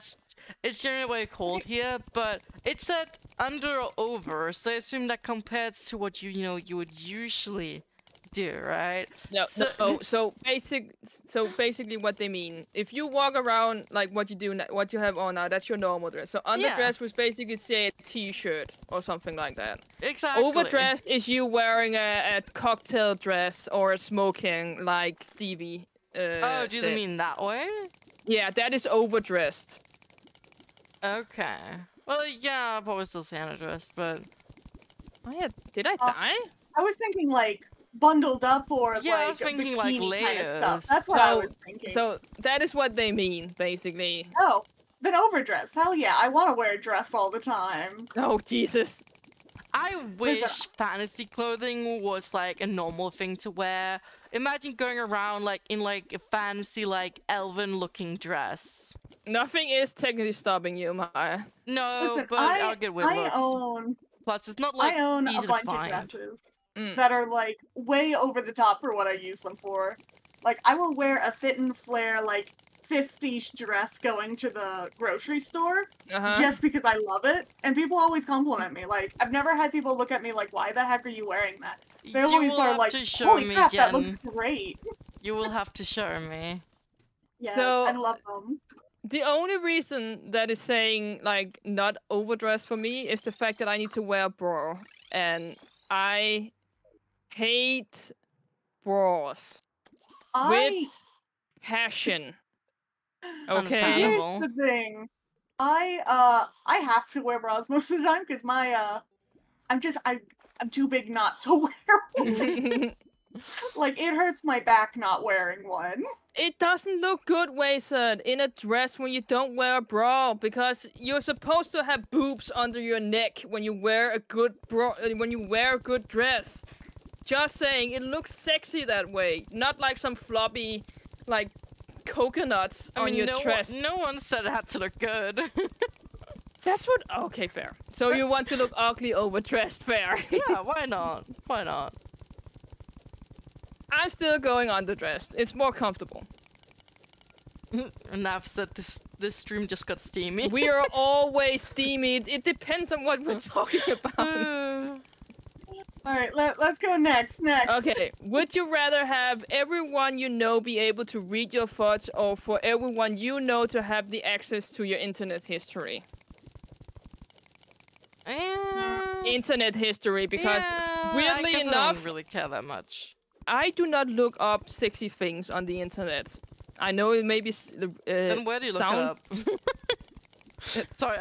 S1: it's generally way cold here, but it's at under or over, so I assume that compares to what you would usually do, right?
S2: No, no. So basically, what they mean, if you walk around like what you have on now, that's your normal dress. So underdress was basically say a t-shirt or something like that.
S1: Exactly.
S2: Overdressed is you wearing a cocktail dress or a smoking like Stevie.
S1: Oh, do you
S2: said.
S1: mean that way?
S2: Yeah, that is overdressed.
S1: Okay. Well, yeah, I'll probably still say underdressed, but
S2: Oh yeah, did I die?
S3: I was thinking like bundled up or
S1: Yeah, I
S3: like
S1: was thinking, like,
S3: bikini kind of stuff.
S1: layers.
S3: That's what I was thinking.
S2: So that is what they mean, basically.
S3: Oh, then overdress. Hell yeah, I want to wear a dress all the time.
S2: Oh Jesus.
S1: I wish fantasy clothing was like a normal thing to wear. Imagine going around like in like a fancy like elven looking dress.
S2: Nothing is technically stopping you, Maya.
S1: No,
S3: Listen,
S1: but I'll get weird looks. Plus, it's not like
S3: I own
S1: easy
S3: a bunch
S1: to
S3: of
S1: find.
S3: dresses
S2: Mm.
S3: that are like way over the top for what I use them for. Like I will wear a fit and flare like 50s dress going to the grocery store just because I love it, and people always compliment me. Like I've never had people look at me like, "Why the heck are you wearing that?" They
S1: You
S3: always
S1: will
S3: are
S1: have
S3: like,
S1: to show
S3: "Holy
S1: me,
S3: crap, that
S1: Jen.
S3: looks great."
S1: You will have to show me.
S3: Yes,
S2: So-
S3: I love them.
S2: The only reason that is saying like not overdressed for me is the fact that I need to wear a bra, and I hate bras with passion. Okay.
S3: So here's
S1: Understandable.
S3: the thing. I have to wear bras most of the time because I'm too big not to wear one. Like it hurts my back not wearing one.
S2: It doesn't look good, Wayson, in a dress when you don't wear a bra, because you're supposed to have boobs under your neck when you wear a good bra, when you wear a good dress. Just saying, it looks sexy that way, not like some floppy, like coconuts on your chest.
S1: No one said it had to look good.
S2: That's what. Okay, fair. So you want to look ugly overdressed, fair.
S1: Yeah, why not? Why not?
S2: I'm still going underdressed. It's more comfortable.
S1: Enough said this stream just got steamy.
S2: We are always steamy. It depends on what we're talking about.
S3: Alright, let's go next.
S2: Okay, would you rather have everyone you know be able to read your thoughts, or for everyone you know to have the access to your internet history? Internet history, because weirdly
S1: I
S2: enough,
S1: don't really care that much.
S2: I do not look up sexy things on the internet. I know it may be
S1: Then where do you look it up? Sorry,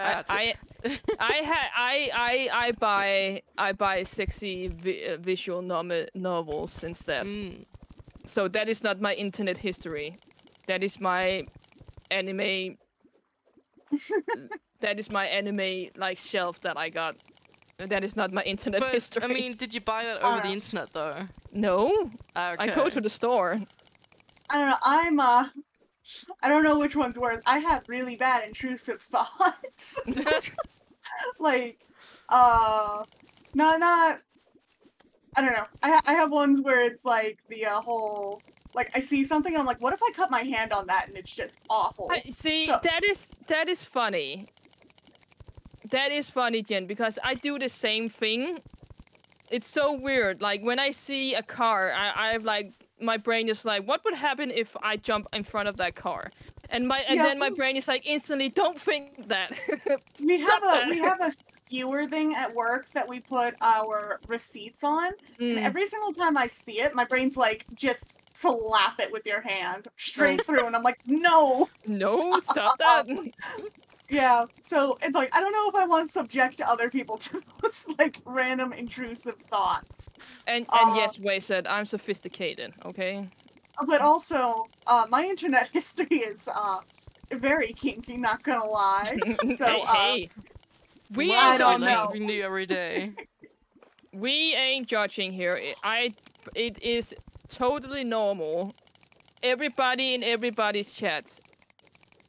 S2: I buy sexy visual novels instead. So that is not my internet history. That is my anime. That is my anime like shelf that I got. That is not my internet history.
S1: I mean, did you buy that over the internet though?
S2: No.
S1: Okay.
S2: I go to the store.
S3: I don't know. I don't know which one's worse. I have really bad intrusive thoughts. Like, not. I don't know. I have ones where it's like the whole. Like I see something and I'm like, what if I cut my hand on that and it's just awful?
S2: See,
S3: so,
S2: that is funny. That is funny, Jen, because I do the same thing. It's so weird. Like when I see a car, I've like my brain is like, what would happen if I jump in front of that car? And then my brain is like instantly, don't think that.
S3: we have a skewer thing at work that we put our receipts on, and every single time I see it, my brain's like, just slap it with your hand straight through, and I'm like, no,
S2: stop that.
S3: Yeah, so it's like, I don't know if I want to subject other people to those, like, random intrusive thoughts.
S2: And yes, Wei said, I'm sophisticated, okay?
S3: But also, my internet history is, very kinky, not gonna lie. So,
S2: hey. We
S3: I
S2: ain't
S3: don't
S2: judging.
S3: know.
S1: Something new every day.
S2: We ain't judging here. It is totally normal. Everybody in everybody's chat.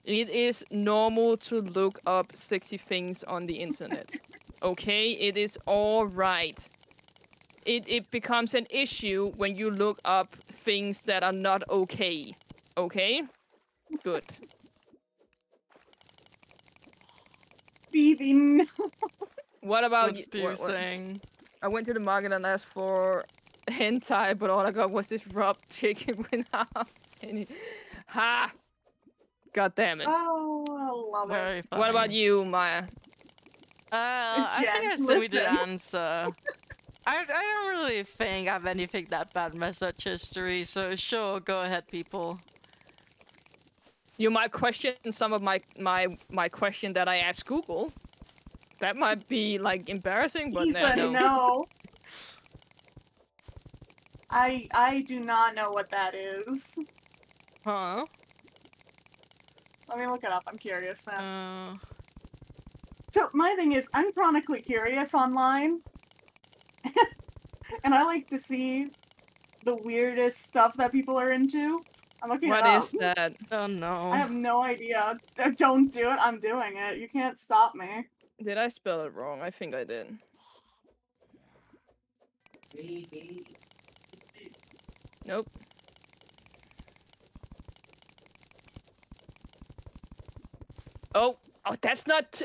S2: It is normal to look up sexy things on the internet. Okay? It is alright. It becomes an issue when you look up things that are not okay. Okay? Good.
S3: Thieving.
S2: What about
S1: What's Steve saying?
S2: I went to the market and asked for hentai, but all I got was this rubbed chicken with ha! God damn it.
S3: Oh, I love
S1: Very
S3: it.
S1: funny.
S2: What about you, Maya?
S1: I think I
S3: Jen,
S1: said we did
S3: listen.
S1: answer. I don't really think I have anything that bad in my search history, so sure, go ahead, people.
S2: You might question some of my question that I asked Google. That might be like embarrassing, but
S3: no. I do not know what that is.
S1: Huh?
S3: Let me look it up. I'm curious now.
S1: Uh,
S3: So my thing is, I'm chronically curious online, and I like to see the weirdest stuff that people are into. I'm looking it
S2: What
S3: up.
S2: is that?
S1: oh no.
S3: I have no idea. Don't do it. I'm doing it. You can't stop me.
S2: Did I spell it wrong? I think I did. Nope. Oh, that's not.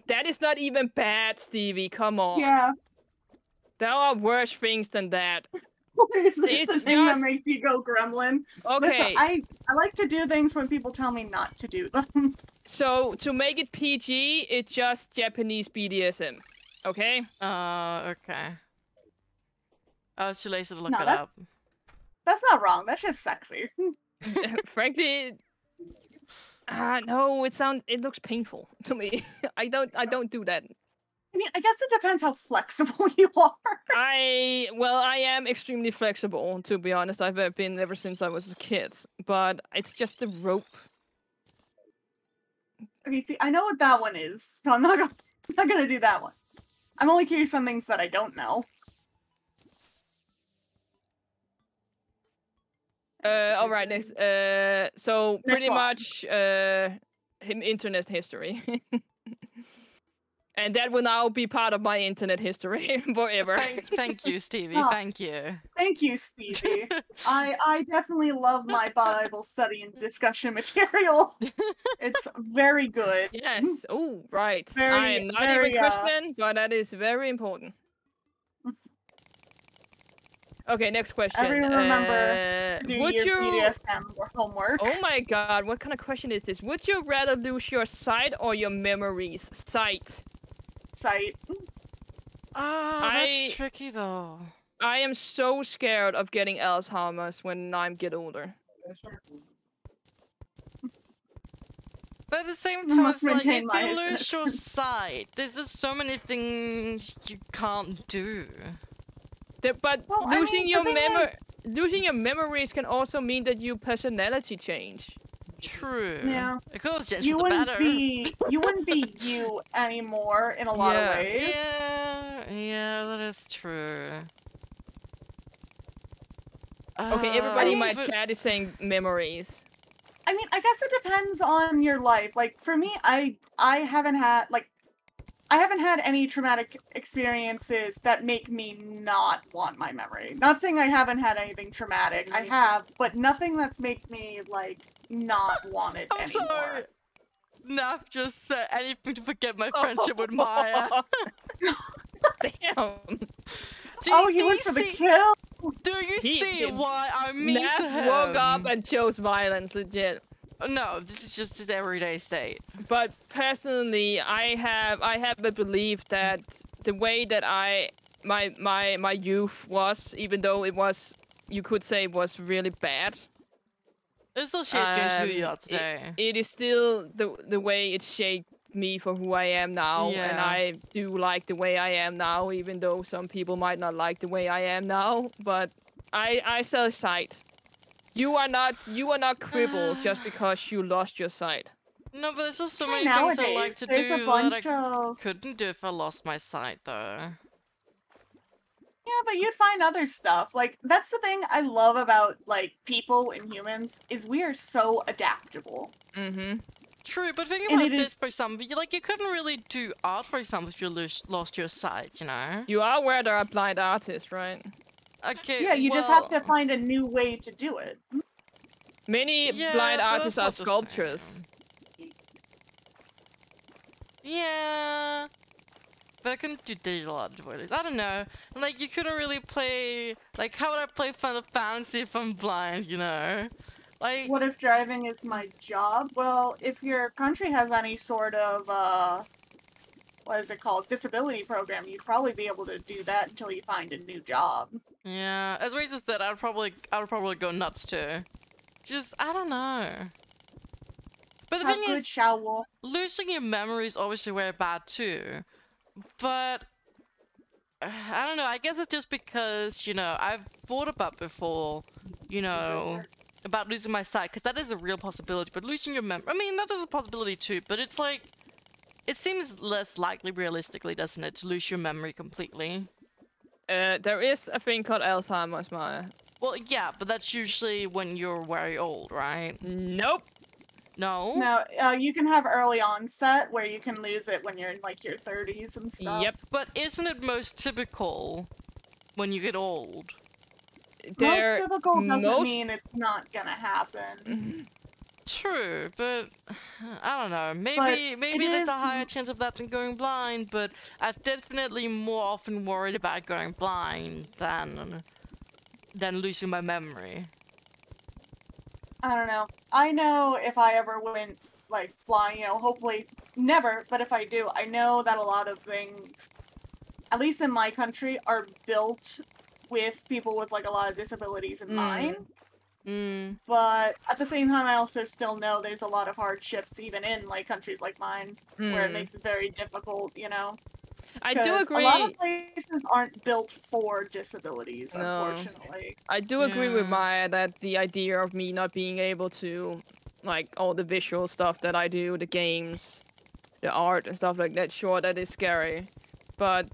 S2: That is not even bad, Stevie. Come on.
S3: Yeah.
S2: There are worse things than that.
S3: Is this
S2: It's
S3: the thing that
S2: just-
S3: makes you go gremlin?
S2: Okay.
S3: Listen, I like to do things when people tell me not to do them.
S2: So to make it PG, it's just Japanese BDSM. Okay.
S1: Okay. I was too lazy to look
S3: No,
S1: it up.
S3: That's not wrong. That's just sexy.
S2: Frankly, no. It looks painful to me. I don't do that.
S3: I mean, I guess it depends how flexible you are.
S2: I am extremely flexible, to be honest. I've been ever since I was a kid, but it's just the rope.
S3: Okay, see, I know what that one is, so I'm not gonna do that one. I'm only curious on things that I don't know.
S2: All right, next. So pretty
S3: one.
S2: much, internet history. And that will now be part of my internet history forever.
S1: Thank you, Stevie.
S3: Oh.
S1: Thank you.
S3: Thank you, Stevie. I definitely love my Bible study and discussion material. It's very good.
S2: Yes. Oh, right. I
S3: Very-
S2: am not
S3: very,
S2: even Christian, but that is very important. Okay, next question.
S3: Everyone remember, Do
S2: would
S3: your
S2: you?
S3: BDSM or homework.
S2: Oh my God! What kind of question is this? Would you rather lose your sight or your memories? Sight.
S3: Site.
S1: Ah, that's
S2: I-
S1: tricky though.
S2: I am so scared of getting Alzheimer's when I get older.
S1: But at the same
S3: I
S1: time,
S3: must
S1: it's like, if
S3: maintain my
S1: you lose your
S3: innocence.
S1: sight, there's just so many things you can't do.
S2: But
S3: Well, I
S2: losing
S3: mean,
S2: your
S3: the thing
S2: losing your memories can also mean that your personality change.
S1: True.
S3: Yeah.
S1: Of course, change
S3: You
S1: for the
S3: wouldn't
S1: better.
S3: be you anymore in a lot of ways.
S1: Yeah, that is true.
S2: Okay, everybody in my
S1: but-
S2: chat is saying memories.
S3: I mean, I guess it depends on your life. Like for me, I haven't had any traumatic experiences that make me not want my memory. Not saying I haven't had anything traumatic. I have, but nothing that's made me like not want it
S1: I'm
S3: anymore.
S1: sorry. Naf just said anything to forget my friendship with Maya.
S2: Damn.
S3: Oh, he went for the kill.
S1: Do you
S2: He
S1: see
S2: did.
S1: why I'm mean
S2: Naf
S1: to him?
S2: woke up and chose violence, legit.
S1: No, this is just his everyday state.
S2: But personally, I have a belief that the way that my youth was, even though it was, you could say, was really bad.
S1: It's still shaped you into who you are
S2: it-
S1: today.
S2: It is still the way it shaped me for who I am now, and
S1: Yeah.
S2: I do like the way I am now, even though some people might not like the way I am now. But I sell sight. You are not crippled just because you lost your sight.
S1: No, but there's just so
S3: Sure,
S1: many things I like
S3: nowadays,
S1: to
S3: there's
S1: do
S3: a bunch
S1: that I
S3: of
S1: couldn't do if I lost my sight, though.
S3: Yeah, but you'd find other stuff. Like that's the thing I love about like people and humans is we are so adaptable.
S2: Mm-hmm.
S1: True, but think
S3: And
S1: about
S3: it
S1: this,
S3: is-
S1: for example. You couldn't really do art, for example, if you lost your sight, you know?
S2: You are aware there are blind artists, right?
S1: Okay,
S3: Yeah, you just have
S1: well,
S3: to find a new way to do it.
S2: Many
S1: Yeah,
S2: blind
S1: but
S2: artists are
S1: that's not the
S2: sculptures.
S1: same. Yeah. But I couldn't do digital art avoidance. I don't know. Like, you couldn't really play... Like, how would I play Final Fantasy if I'm blind, you know? Like...
S3: What if driving is my job? Well, if your country has any sort of what is it called? Disability program, you'd probably be able to do that until you find a new job.
S1: Yeah, as Reza said, I would probably go nuts too. Just, I don't know. But the
S3: Have
S1: thing
S3: good
S1: is,
S3: shower.
S1: losing your memory is obviously very bad too. But I don't know. I guess it's just because, you know, I've thought about before, you know, about losing my sight, because that is a real possibility. But losing your memory, I mean, that is a possibility too. But it's like, it seems less likely, realistically, doesn't it, to lose your memory completely?
S2: There is a thing called Alzheimer's, Maya.
S1: Well, yeah, but that's usually when you're very old, right?
S2: Nope.
S1: No?
S3: No, you can have early onset where you can lose it when you're in like your 30s and stuff.
S2: Yep.
S1: But isn't it most typical when you get old?
S3: Most typical doesn't mean it's not gonna happen.
S1: True, but I don't know. Maybe there's a higher chance of that than going blind, but I've definitely more often worried about going blind than losing my memory.
S3: I don't know. I know if I ever went like blind, you know, hopefully never, but if I do, I know that a lot of things, at least in my country, are built with people with like a lot of disabilities in mind. But at the same time, I also still know there's a lot of hardships even in like countries like mine where it makes it very difficult, you know.
S2: I do agree.
S3: A lot of places aren't built for disabilities, unfortunately.
S2: I do agree with Maya that the idea of me not being able to, like, all the visual stuff that I do, the games, the art and stuff like that, sure, that is scary. But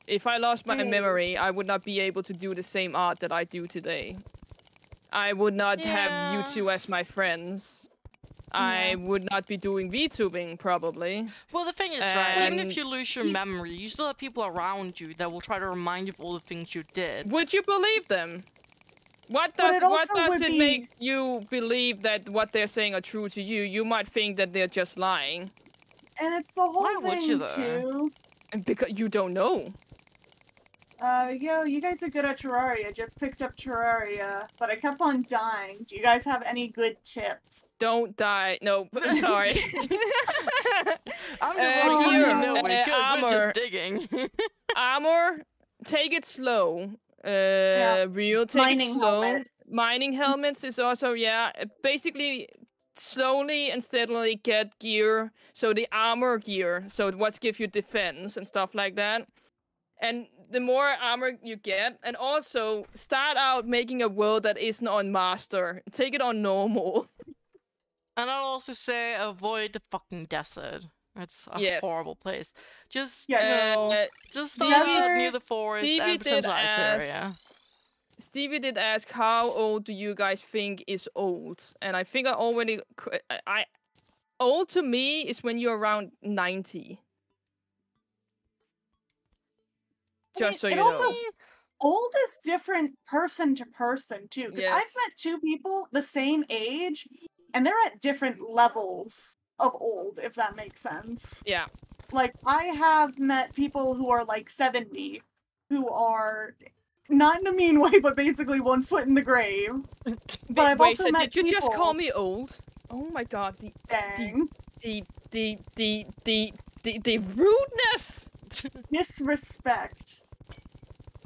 S2: if I lost my memory, I would not be able to do the same art that I do today. I would not have you two as my friends. I would not be doing VTubing, probably.
S1: Well, the thing is, right, even if you lose your memory, you still have people around you that will try to remind you of all the things you did.
S2: Would you believe them? What does it make you believe that what they're saying are true to you? You might think that they're just lying.
S3: And it's the whole thing, too.
S2: And because you don't know.
S3: Yo, you guys are good at Terraria. Just picked up Terraria, but I kept on dying. Do you guys have any good tips?
S2: Don't die. No, I'm sorry.
S1: I'm just
S2: armor.
S1: We're just digging.
S2: Armor, take it slow. Real, take
S3: Mining
S2: it slow.
S3: helmet.
S2: Mining helmets is also, basically slowly and steadily get gear. So the armor gear, so what gives you defense and stuff like that. And the more armor you get, and also start out making a world that isn't on master. Take it on normal.
S1: And I'll also say avoid the fucking desert. It's a horrible place. Just start out near the forest and potential ice area.
S2: Stevie did ask, how old do you guys think is old? And I think I already... Old to me is when you're around 90. Just so you know.
S3: Also, old is different person to person, too. Because I've met two people the same age, and they're at different levels of old, if that makes sense.
S2: Yeah.
S3: Like, I have met people who are, like, 70, who are, not in a mean way, but basically 1 foot in the grave. But I've also met people...
S2: Did you just call me old? Oh my god. The rudeness!
S3: Disrespect.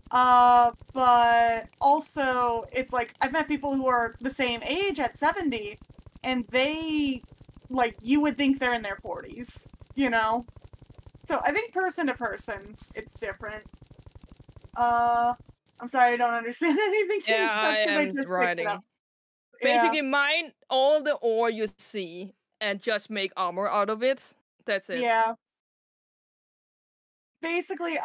S3: But also, it's like, I've met people who are the same age at 70, and they, like, you would think they're in their 40s, you know? So, I think person to person, it's different. I'm sorry, I don't understand anything you said, because I just picked it up.
S2: Basically, mine all the ore you see, and just make armor out of it. That's it.
S3: Yeah. Basically,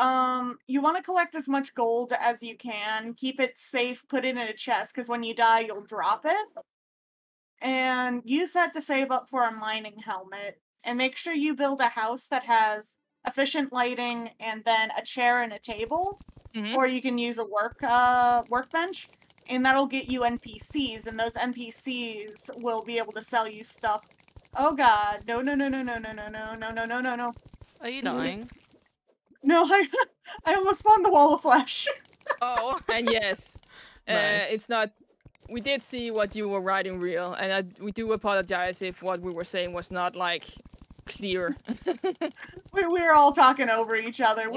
S3: you want to collect as much gold as you can, keep it safe, put it in a chest, because when you die, you'll drop it. And use that to save up for a mining helmet. And make sure you build a house that has efficient lighting, and then a chair and a table. Or you can use a workbench. And that'll get you NPCs, and those NPCs will be able to sell you stuff. Oh god, no.
S1: Are you dying?
S3: No, I almost spawned the wall of flesh.
S1: Oh.
S2: And yes,
S1: nice.
S2: It's not... We did see what you were writing real, and we do apologize if what we were saying was not, like, clear.
S3: we were all talking over each other.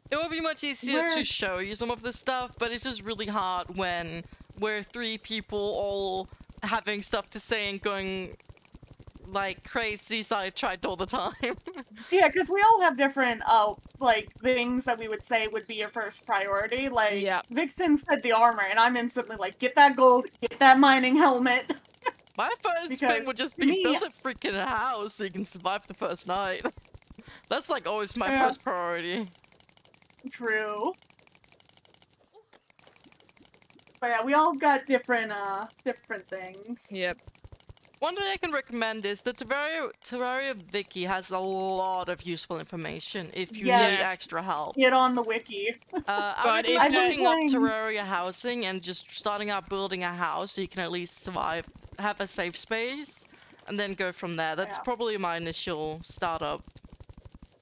S1: It would be much easier to show you some of this stuff, but it's just really hard when we're 3 people all having stuff to say and going like crazy sidetracked all the time.
S3: Yeah, because we all have different, like, things that we would say would be your first priority. Like,
S2: Yeah.
S3: Vixen said the armor, and I'm instantly like, get that gold, get that mining helmet.
S1: My first
S3: Because
S1: thing would just
S3: to
S1: be
S3: me-
S1: build a freaking house so you can survive the first night. That's like always my
S3: Yeah.
S1: first priority.
S3: True. But yeah, we all got different things.
S2: Yep.
S1: One thing I can recommend is the Terraria Wiki has a lot of useful information if you
S3: Yes.
S1: need extra help.
S3: Get on the wiki.
S1: I
S2: But if
S1: recommend
S3: I've been
S1: looking up
S3: playing-
S1: Terraria housing and just starting out building a house so you can at least survive, have a safe space, and then go from there. That's
S3: Yeah.
S1: probably my initial startup.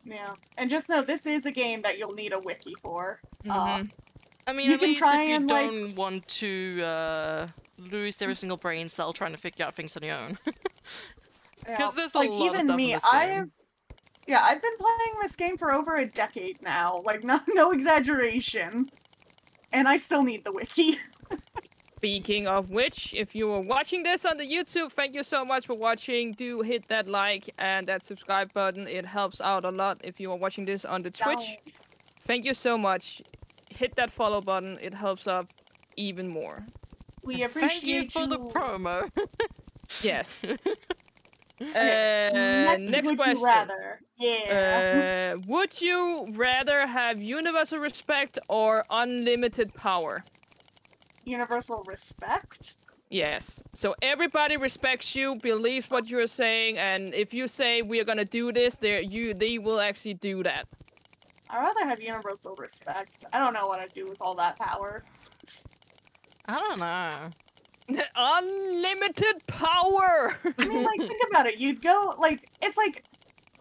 S3: Yeah. And just know this is a game that you'll need a wiki for.
S2: Mhm.
S1: I mean,
S3: You
S1: at
S3: can
S1: least
S3: try
S1: if you
S3: and, like-
S1: don't want to lose every single brain cell trying to figure out things on your own.
S3: Yeah.
S1: Because there's a
S3: Like,
S1: lot of
S3: even
S1: stuff
S3: me,
S1: in this game.
S3: I've been playing this game for over a decade now. Like, no exaggeration. And I still need the wiki.
S2: Speaking of which, if you are watching this on the YouTube, thank you so much for watching. Do hit that like and that subscribe button. It helps out a lot. If you are watching this on the Twitch, thank you so much. Hit that follow button. It helps out even more.
S3: We
S1: Thank you
S3: appreciate
S1: for the promo.
S2: Yes.
S3: Next
S2: Next
S3: would
S2: question.
S3: you rather? Yeah.
S2: Would you rather have universal respect or unlimited power?
S3: Universal respect?
S2: Yes. So everybody respects you, believes what you're saying, and if you say we're gonna do this, they will actually do that.
S3: I'd rather have universal respect. I don't know what I'd do with all that power.
S1: I don't know.
S2: Unlimited power!
S3: I mean, like, think about it. You'd go, like, it's like,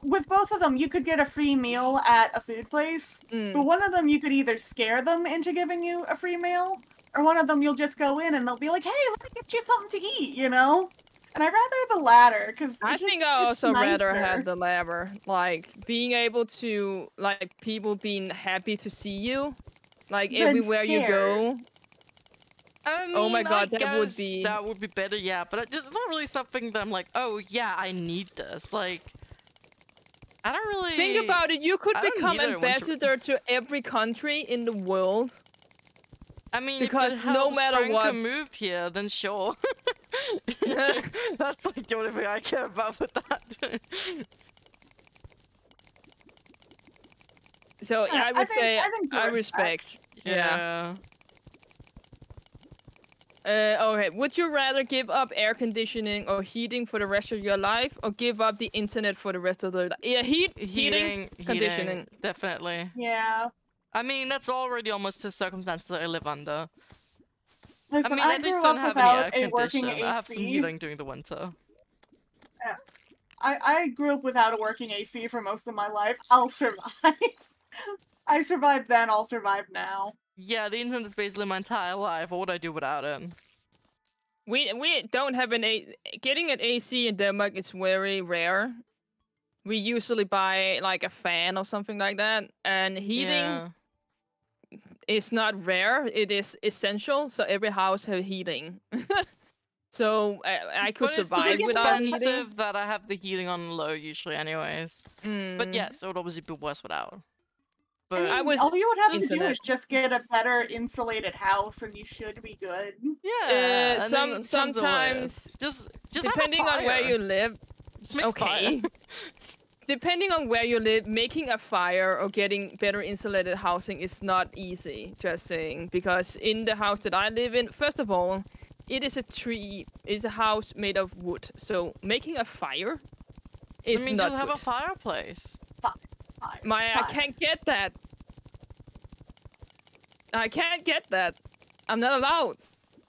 S3: with both of them, you could get a free meal at a food place, but one of them you could either scare them into giving you a free meal, or one of them you'll just go in and they'll be like, hey, let me get you something to eat, you know? And I'd rather the latter, because
S2: I think I also rather had the latter. Like, being able to, like, people being happy to see you. Like,
S3: Than
S2: everywhere you go.
S1: I mean,
S2: Oh my god,
S1: I
S2: that would
S1: guess
S2: be...
S1: that would be better, yeah. But it's just not really something that I'm like, oh yeah, I need this. Like, I don't really
S2: Think about it. You could
S1: I don't
S2: become
S1: either want to-
S2: ambassador to every country in the world.
S1: I mean,
S2: because
S1: if it
S2: no
S1: helps
S2: matter
S1: Frank
S2: what-
S1: move here, then sure. That's like the only thing I care about with that.
S2: So
S3: Yeah,
S2: I would say
S3: I think the
S2: I
S3: respect.
S2: respect. Yeah. Okay. Would you rather give up air conditioning or heating for the rest of your life, or give up the internet for the rest of the life? Yeah, heating, conditioning.
S1: Definitely.
S3: Yeah.
S1: I mean, that's already almost the circumstances I live under.
S3: Listen,
S1: I mean,
S3: I
S1: at least
S3: grew
S1: don't
S3: up
S1: have any air
S3: without a working
S1: condition. I have some
S3: AC.
S1: heating during the winter.
S3: I grew up without a working AC for most of my life. I'll survive. I survived then, I'll survive now.
S1: Yeah, the internet's basically my entire life. What would I do without it?
S2: We don't have getting an AC in Denmark is very rare. We usually buy like a fan or something like that, and heating
S1: Yeah.
S2: is not rare. It is essential. So every house has heating. So I could
S1: But it's
S2: survive
S1: so
S2: without heating.
S1: expensive that I have the heating on low usually anyways. But
S2: Mm.
S1: yes, it would obviously be worse without. But
S3: I mean,
S2: I was
S3: all you would have to do
S2: internet.
S3: is just get a better insulated house and you should be good.
S1: yeah, and then in terms of
S2: sometimes
S1: just
S2: depending
S1: have a
S2: on where
S1: fire.
S2: you live.
S1: Just make
S2: Okay.
S1: fire.
S2: Depending on where you live, making a fire or getting better insulated housing is not easy, just saying. Because in the house that I live in, first of all, it is a house made of wood. So making a fire is
S1: I mean,
S2: not
S1: just have
S2: good.
S1: a fireplace.
S3: Fire,
S2: I
S3: fire.
S2: can't get that. I can't get that. I'm not allowed.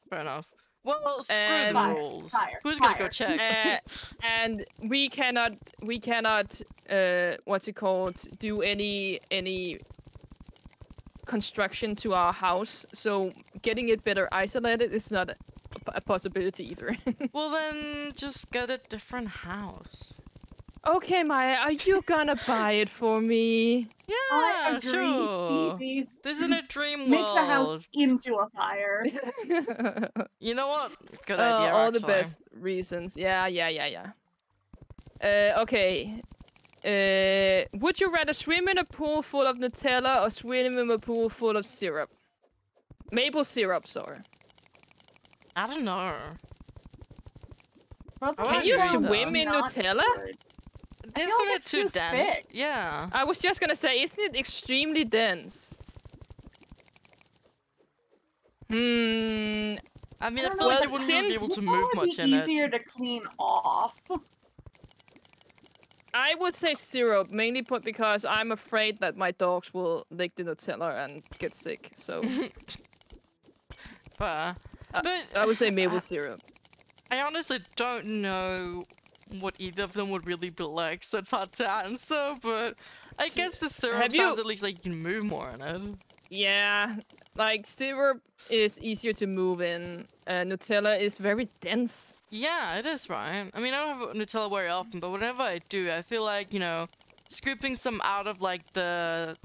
S1: Fair enough. Well, screw
S2: And-
S1: the
S3: Fire,
S1: rules.
S3: fire,
S1: Who's gonna go
S3: fire.
S1: check?
S2: And we cannot what's it called, do any construction to our house, so getting it better isolated is not a possibility either.
S1: Well, then just get a different house.
S2: Okay, Maya, are you gonna buy it for me?
S3: I
S1: Yeah,
S3: agree,
S1: sure.
S3: Stevie.
S1: This isn't a dream
S3: Make
S1: world.
S3: the house into a fire.
S1: You know what? Good idea,
S2: all the
S1: actually.
S2: best reasons. Yeah. Okay. Would you rather swim in a pool full of Nutella or swim in a pool full of syrup? Maple syrup, sorry.
S1: I don't know.
S3: Both
S1: Can
S3: of
S2: Can
S3: them
S2: you
S1: Nutella.
S3: sound
S2: swim in
S3: not
S2: Nutella?
S3: good.
S1: Isn't
S3: feel like
S1: it
S3: it's
S1: too
S3: too
S1: dense?
S3: thick.
S1: Yeah.
S2: I was just gonna say, isn't it extremely dense?
S1: I mean, I
S3: don't
S1: feel
S3: know,
S1: like
S2: but
S1: you wouldn't really be
S2: since-
S1: able to
S3: Nutella
S1: move
S3: would
S1: much
S3: be
S1: in it.
S3: easier to clean off.
S2: I would say syrup, mainly because I'm afraid that my dogs will lick the Nutella and get sick. So
S1: But
S2: I would say maple
S1: I-
S2: syrup.
S1: I honestly don't know what either of them would really be like, so it's hard to answer, but I guess the syrup
S2: have you-
S1: sounds at least like you can move more in it.
S2: Yeah, like syrup is easier to move in. Nutella is very dense.
S1: Yeah, it is, right? I mean, I don't have Nutella very often, but whenever I do, I feel like, you know, scooping some out of like the,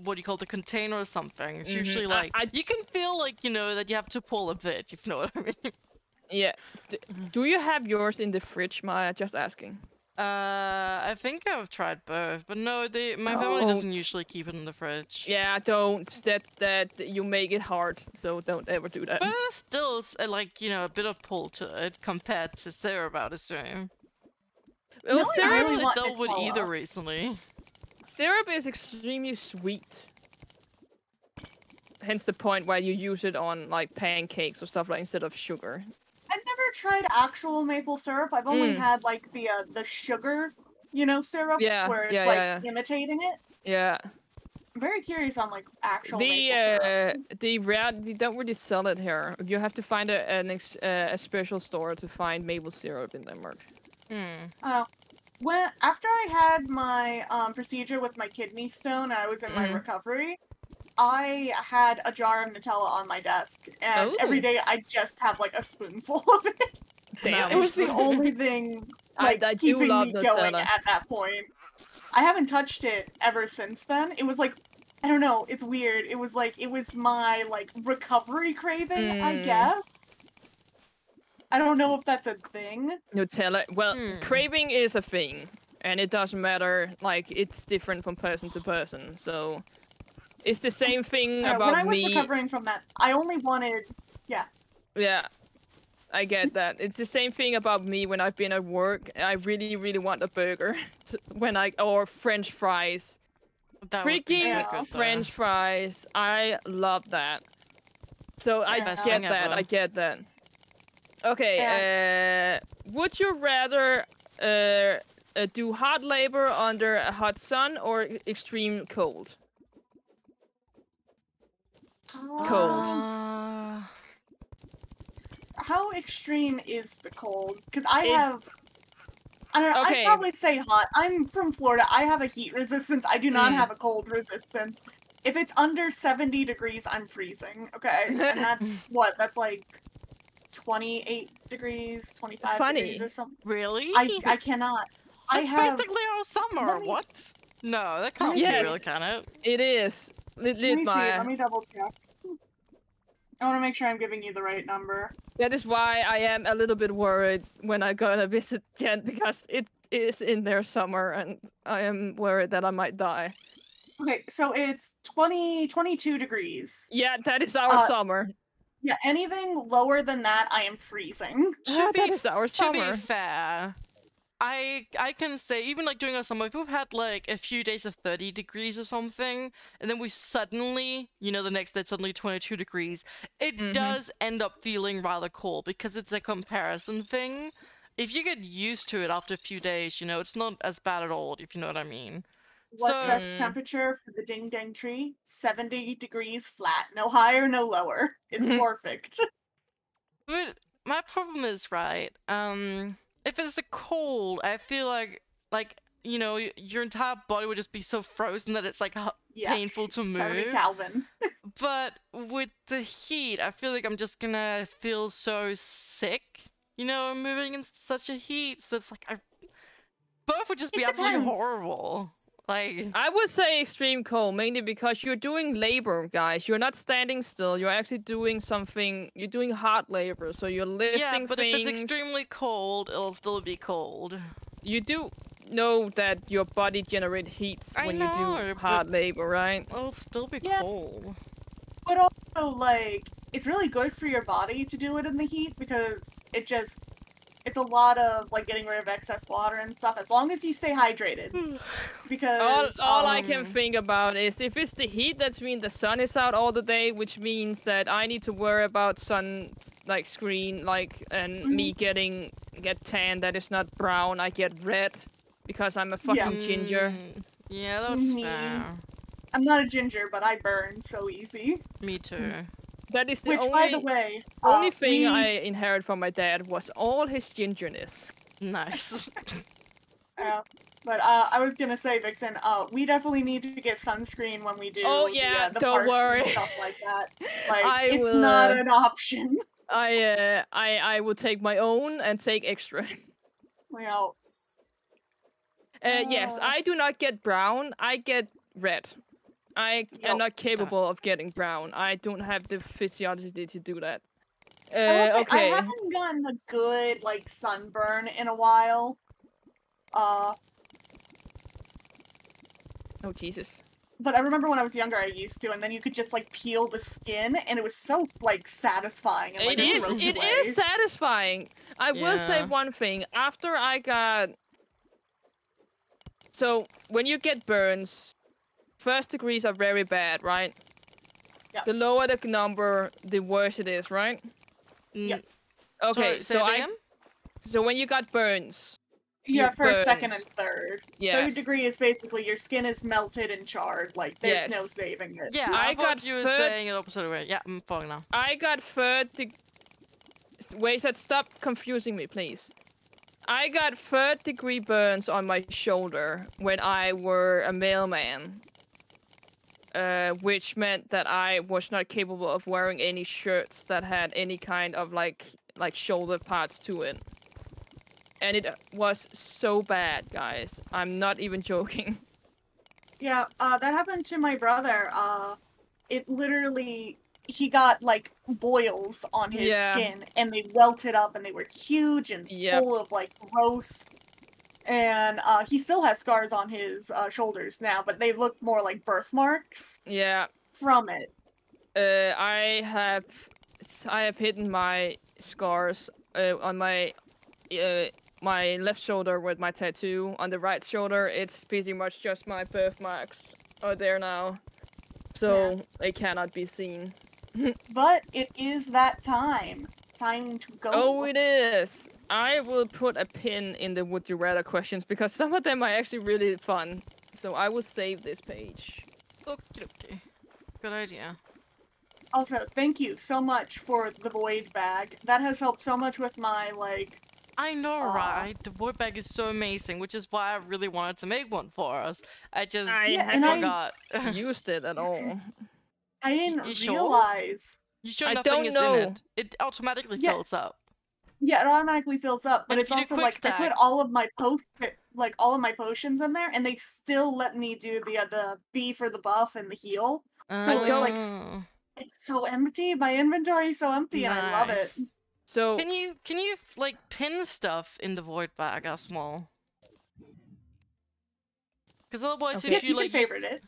S1: what do you call it, the container or something. It's usually like, you can feel like, you know, that you have to pull a bit, if you know what I mean.
S2: Yeah. Do you have yours in the fridge, Maya? Just asking.
S1: I think I've tried both, but no, my family doesn't usually keep it in the fridge.
S2: Yeah, don't. That you make it hard, so don't ever do that.
S1: But there's still, like, you know, a bit of pull to it compared to syrup, I would assume.
S2: Well,
S3: No, I
S2: syrup,
S1: I
S3: really
S1: haven't
S3: want
S1: dealt with either
S3: Nutella.
S1: recently.
S2: syrup is extremely sweet. Hence the point why you use it on like pancakes or stuff like instead of sugar.
S3: I've never tried actual maple syrup. I've only had like the sugar, you know, syrup
S2: Yeah,
S3: where it's
S2: yeah,
S3: like
S2: yeah,
S3: imitating it.
S2: Yeah.
S3: I'm very curious on like actual maple syrup.
S2: They don't really sell it here. You have to find a special store to find maple syrup in Denmark.
S3: After I had my procedure with my kidney stone and I was in my recovery, I had a jar of Nutella on my desk, and every day I just have like a spoonful of it.
S2: Damn.
S3: It was the only thing like
S2: I do
S3: keeping
S2: love
S3: me going
S2: Nutella.
S3: at that point. I haven't touched it ever since then. It was like, I don't know, it's weird. It was like, it was my like recovery craving, I guess. I don't know if that's a thing.
S2: Nutella. Well, craving is a thing, and it doesn't matter. Like, it's different from person to person. So, it's the same thing about
S3: when I was
S2: me.
S3: recovering from that, I only wanted,
S2: Yeah, I get that. It's the same thing about me when I've been at work. I really, really want a burger or French fries.
S1: That would be
S2: Freaking
S1: so good, though.
S2: French fries. I love that. So I
S1: Best
S2: get
S1: thing
S2: that.
S1: ever.
S2: I get that. Okay. Would you rather do hard labor under a hot sun or extreme cold? Cold.
S3: How extreme is the cold? Because I
S2: It-
S3: have, I don't know,
S2: Okay.
S3: I'd probably say hot. I'm from Florida. I have a heat resistance. I do not have a cold resistance. If it's under 70 degrees, I'm freezing. Okay, and that's what? That's like 28 degrees, 25
S2: Funny.
S3: degrees or something.
S1: Really?
S3: I cannot. I
S1: That's
S3: have.
S1: basically our summer.
S3: Let me-
S1: What? No, that can't
S3: me
S1: be
S2: see.
S1: real, can it?
S2: It is.
S3: Let me see.
S2: Maya.
S3: Let me double check. I want to make sure I'm giving you the right number.
S2: That is why I am a little bit worried when I go to visit Jen, because it is in their summer and I am worried that I might die.
S3: Okay, so it's 22 degrees.
S2: Yeah, that is our summer.
S3: Yeah, anything lower than that, I am freezing.
S1: To
S2: That
S1: be,
S2: is our
S1: to
S2: summer.
S1: be fair, I can say, even like during our summer, if we've had like a few days of 30 degrees or something, and then we suddenly, you know, the next day it's suddenly 22 degrees, it does end up feeling rather cold because it's a comparison thing. If you get used to it after a few days, you know, it's not as bad at all, if you know what I mean.
S3: What
S1: So-
S3: best temperature for the ding dang tree? 70 degrees flat. No higher, no lower. It's perfect.
S1: But my problem is, right, if it's the cold, I feel like, you know, your entire body would just be so frozen that it's like
S3: Yeah,
S1: painful to
S3: 70
S1: move.
S3: Kelvin.
S1: But with the heat, I feel like I'm just gonna feel so sick, you know, moving in such a heat. So it's like, both would just be
S3: It
S1: absolutely
S3: depends.
S1: horrible. Like,
S2: I would say extreme cold, mainly because you're doing labor, guys. You're not standing still. You're actually doing something. You're doing hard labor, so you're lifting
S1: yeah, but
S2: things.
S1: if it's extremely cold, it'll still be cold.
S2: you do know that your body generates heat
S1: I
S2: when you
S1: know,
S2: do
S1: but-
S2: hard labor, right?
S1: It'll still be
S3: Yeah.
S1: cold.
S3: But also, like, it's really good for your body to do it in the heat because it's a lot of, like, getting rid of excess water and stuff, as long as you stay hydrated. Because,
S2: All I can think about is if it's the heat, that means the sun is out all the day, which means that I need to worry about sun, like, screen, like, and me get tan that is not brown, I get red, because I'm a fucking ginger.
S1: Yeah, that's
S3: Me.
S1: fair.
S3: I'm not a ginger, but I burn so easy.
S1: Me too.
S2: That is the
S3: Which,
S2: only,
S3: by the way,
S2: only thing
S3: we-
S2: I inherited from my dad was all his gingerness.
S1: Nice.
S3: But I was gonna say, Vixen, we definitely need to get sunscreen when we do the
S2: don't
S3: parks
S2: worry.
S3: and stuff like that. Like,
S2: I
S3: it's
S2: will,
S3: not an option.
S2: I will take my own and take extra.
S3: Well,
S2: Yes, I do not get brown. I get red. I am not capable of getting brown. I don't have the physiology to do that.
S3: I will say, I
S2: Okay.
S3: haven't gotten a good, like, sunburn in a while.
S2: Oh, Jesus.
S3: But I remember when I was younger, I used to, and then you could just, like, peel the skin, and it was so, like, satisfying. And, like,
S2: It is.
S3: gross
S2: It
S3: way.
S2: is satisfying. I will say
S1: Yeah.
S2: one thing. After I got... So, when you get burns, first degrees are very bad, right?
S3: Yeah.
S2: The lower the number, the worse it is, right?
S3: Yep.
S2: Okay,
S1: Sorry, say it again?
S2: So when you got burns...
S3: Yeah,
S2: your
S3: first, second,
S2: burns.
S3: and third.
S2: Yes.
S3: Third degree is basically your skin is melted and charred. Like, there's no
S2: Yes.
S3: saving it.
S1: Yeah,
S2: I
S1: I thought
S2: got
S1: you were
S2: third-
S1: saying it opposite way. Yeah, I'm following now.
S2: I got Wait, stop confusing me, please. I got third-degree burns on my shoulder when I were a mailman. Which meant that I was not capable of wearing any shirts that had any kind of, like shoulder parts to it. And it was so bad, guys. I'm not even joking.
S3: Yeah, that happened to my brother. It literally, he got, like, boils on his skin, and they welted up, and they were huge and full of, like, gross. And, he still has scars on his, shoulders now, but they look more like birthmarks.
S2: Yeah.
S3: From it.
S2: I have hidden my scars on my my left shoulder with my tattoo. On the right shoulder, it's pretty much just my birthmarks are there now, so they cannot be seen.
S3: But it is that time. Time to go.
S2: Oh, it is. I will put a pin in the would you rather questions because some of them are actually really fun. So I will save this page.
S1: Okay. Good idea.
S3: Also, thank you so much for the void bag. That has helped so much with my, like...
S1: I know, right? The void bag is so amazing, which is why I really wanted to make one for us. I just forgot.
S2: Used it at all.
S3: I didn't
S1: You sure? realize. You sure
S2: I
S1: nothing
S2: don't
S1: is
S2: know.
S1: in it? It automatically fills up.
S3: Yeah, it automatically fills up, but
S1: And
S3: it's
S1: if you do
S3: also
S1: quick
S3: like I put
S1: stack-
S3: all of my all of my potions in there, and they still let me do the B for the buff and the heal. So it's like it's so empty. My inventory is so empty, and I love it.
S1: Nice.
S2: So
S1: Can you like pin stuff in the void bag as small? Because otherwise,
S2: Okay.
S1: if
S3: Yes, you
S1: like
S3: can favorite it.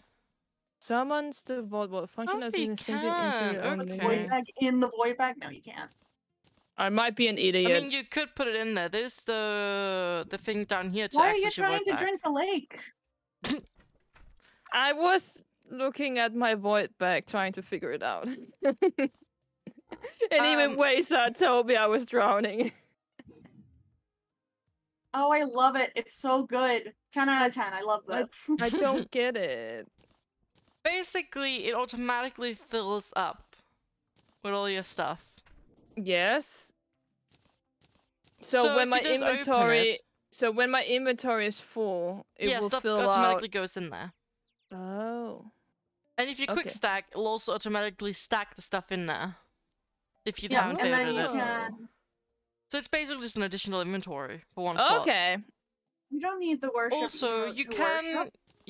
S2: summons the void function
S1: Oh,
S2: as
S1: you
S2: an instinctive
S1: can.
S2: into your own
S1: Okay.
S3: Void bag in the void bag? No, you can't.
S2: I might be an idiot.
S1: I mean, you could put it in there. There's the thing down here to
S3: Why are you
S1: access your
S3: trying
S1: void
S3: to
S1: bag.
S3: drink the lake?
S2: I was looking at my void bag trying to figure it out. And even Wayside told me I was drowning.
S3: Oh, I love it. It's so good. 10 out of 10. I love this.
S2: I don't get it.
S1: Basically, it automatically fills up with all your stuff.
S2: Yes. So when
S1: if
S2: my
S1: you just open
S2: inventory
S1: it-
S2: so when my inventory is full, it
S1: yeah,
S2: will
S1: stuff
S2: fill
S1: automatically
S2: out.
S1: goes in there.
S2: Oh.
S1: And if you quick
S2: Okay.
S1: stack, it'll also automatically stack the stuff in there. If you
S3: Yeah,
S1: haven't
S3: and then
S1: favorited
S3: you
S1: it.
S3: can.
S1: So it's basically just an additional inventory for one slot.
S2: Okay.
S3: You don't need the worship.
S1: Also,
S3: emote
S1: you
S3: to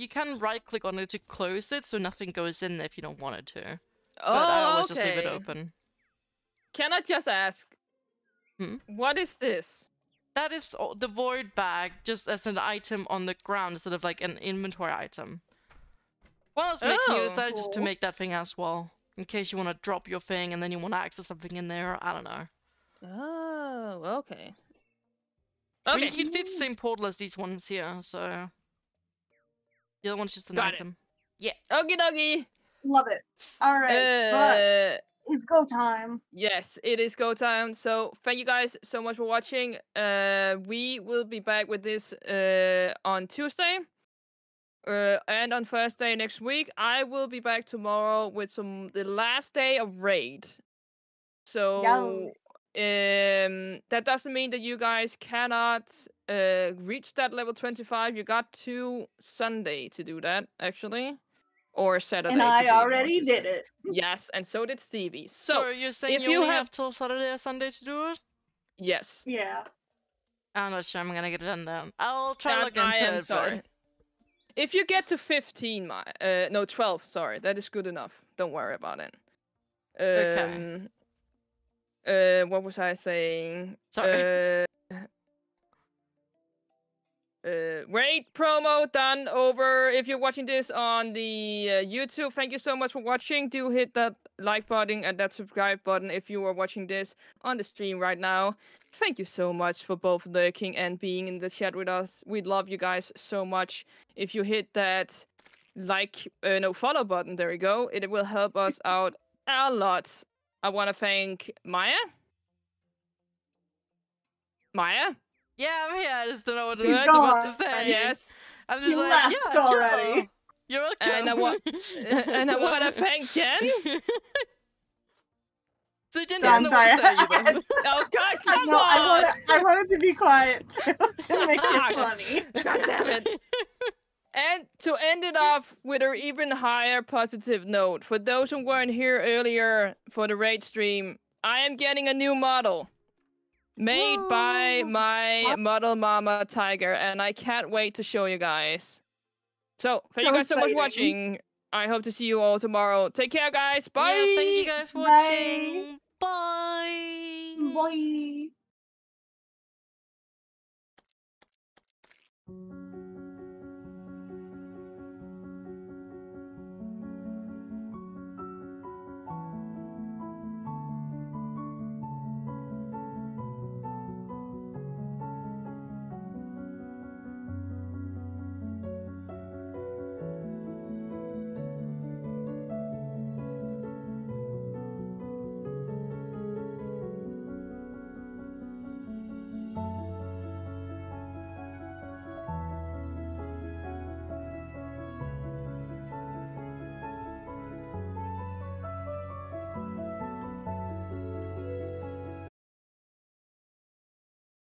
S1: can
S3: worship.
S1: right click on it to close it, so nothing goes in there if you don't want it to.
S2: Oh,
S1: But I always
S2: okay.
S1: just leave it open.
S2: Can I just ask?
S1: Hmm?
S2: What is this?
S1: That is the void bag, just as an item on the ground instead of like an inventory item. Well, I was making it,
S2: Oh,
S1: decided just to
S3: cool.
S1: make that thing as well, in case you want to drop your thing and then you want to access something in there. I don't know.
S2: Oh, okay.
S1: I mean,
S2: Okay,
S1: you can see it's the same portal as these ones here, so the other one's just an
S2: got
S1: item.
S2: okie dokie.
S3: Love it. All right, but it's go time.
S2: Yes, it is go time. So thank you guys so much for watching. We will be back with this on Tuesday. And on Thursday next week, I will be back tomorrow with the last day of raid. So that doesn't mean that you guys cannot reach that level 25. You got to Sunday to do that, actually. Or Saturday.
S3: And
S2: to
S3: I
S2: be more
S3: already did
S2: specific.
S3: it.
S2: Yes, and so did Stevie.
S1: So you're saying
S2: if
S1: you
S2: you
S1: only
S2: have-
S1: have till Saturday or Sunday to do it?
S2: Yes.
S3: Yeah.
S1: I'm not sure I'm gonna get it done then. I'll try to
S2: And
S1: look into
S2: I am
S1: it.
S2: sorry. If you get to 15, no, 12, sorry. That is good enough. Don't worry about it.
S1: Okay.
S2: What was I saying?
S1: Sorry.
S2: Raid promo done, over. If you're watching this on the YouTube, thank you so much for watching. Do hit that like button and that subscribe button if you are watching this on the stream right now. Thank you so much for both lurking and being in the chat with us. We love you guys so much. If you hit that follow button, there we go. It will help us out a lot. I want to thank Maya.
S1: Yeah, I'm here. I just don't know what
S2: He's
S1: I was about to
S3: gone.
S1: say.
S2: Yes.
S1: I'm just
S3: He
S1: like,
S3: left
S1: yeah,
S3: already.
S1: Joe, you're welcome.
S2: And I want to thank Jen.
S1: So Jen
S3: So I'm
S1: doesn't know
S3: sorry.
S1: what to say either.
S2: Oh God, come
S3: No,
S2: on!
S3: I wanted to be quiet to make it funny.
S2: God damn it! And to end it off with an even higher positive note, for those who weren't here earlier for the raid stream, I am getting a new model. Made by
S1: Woo.
S2: my model mama Tiger, and I can't wait to show you guys. So, thank you
S3: So
S2: guys so much for
S3: exciting.
S2: watching. I hope to see you all tomorrow. Take care, guys. Bye!
S1: Yeah, thank you guys for
S3: Bye.
S1: watching. Bye.
S3: Bye.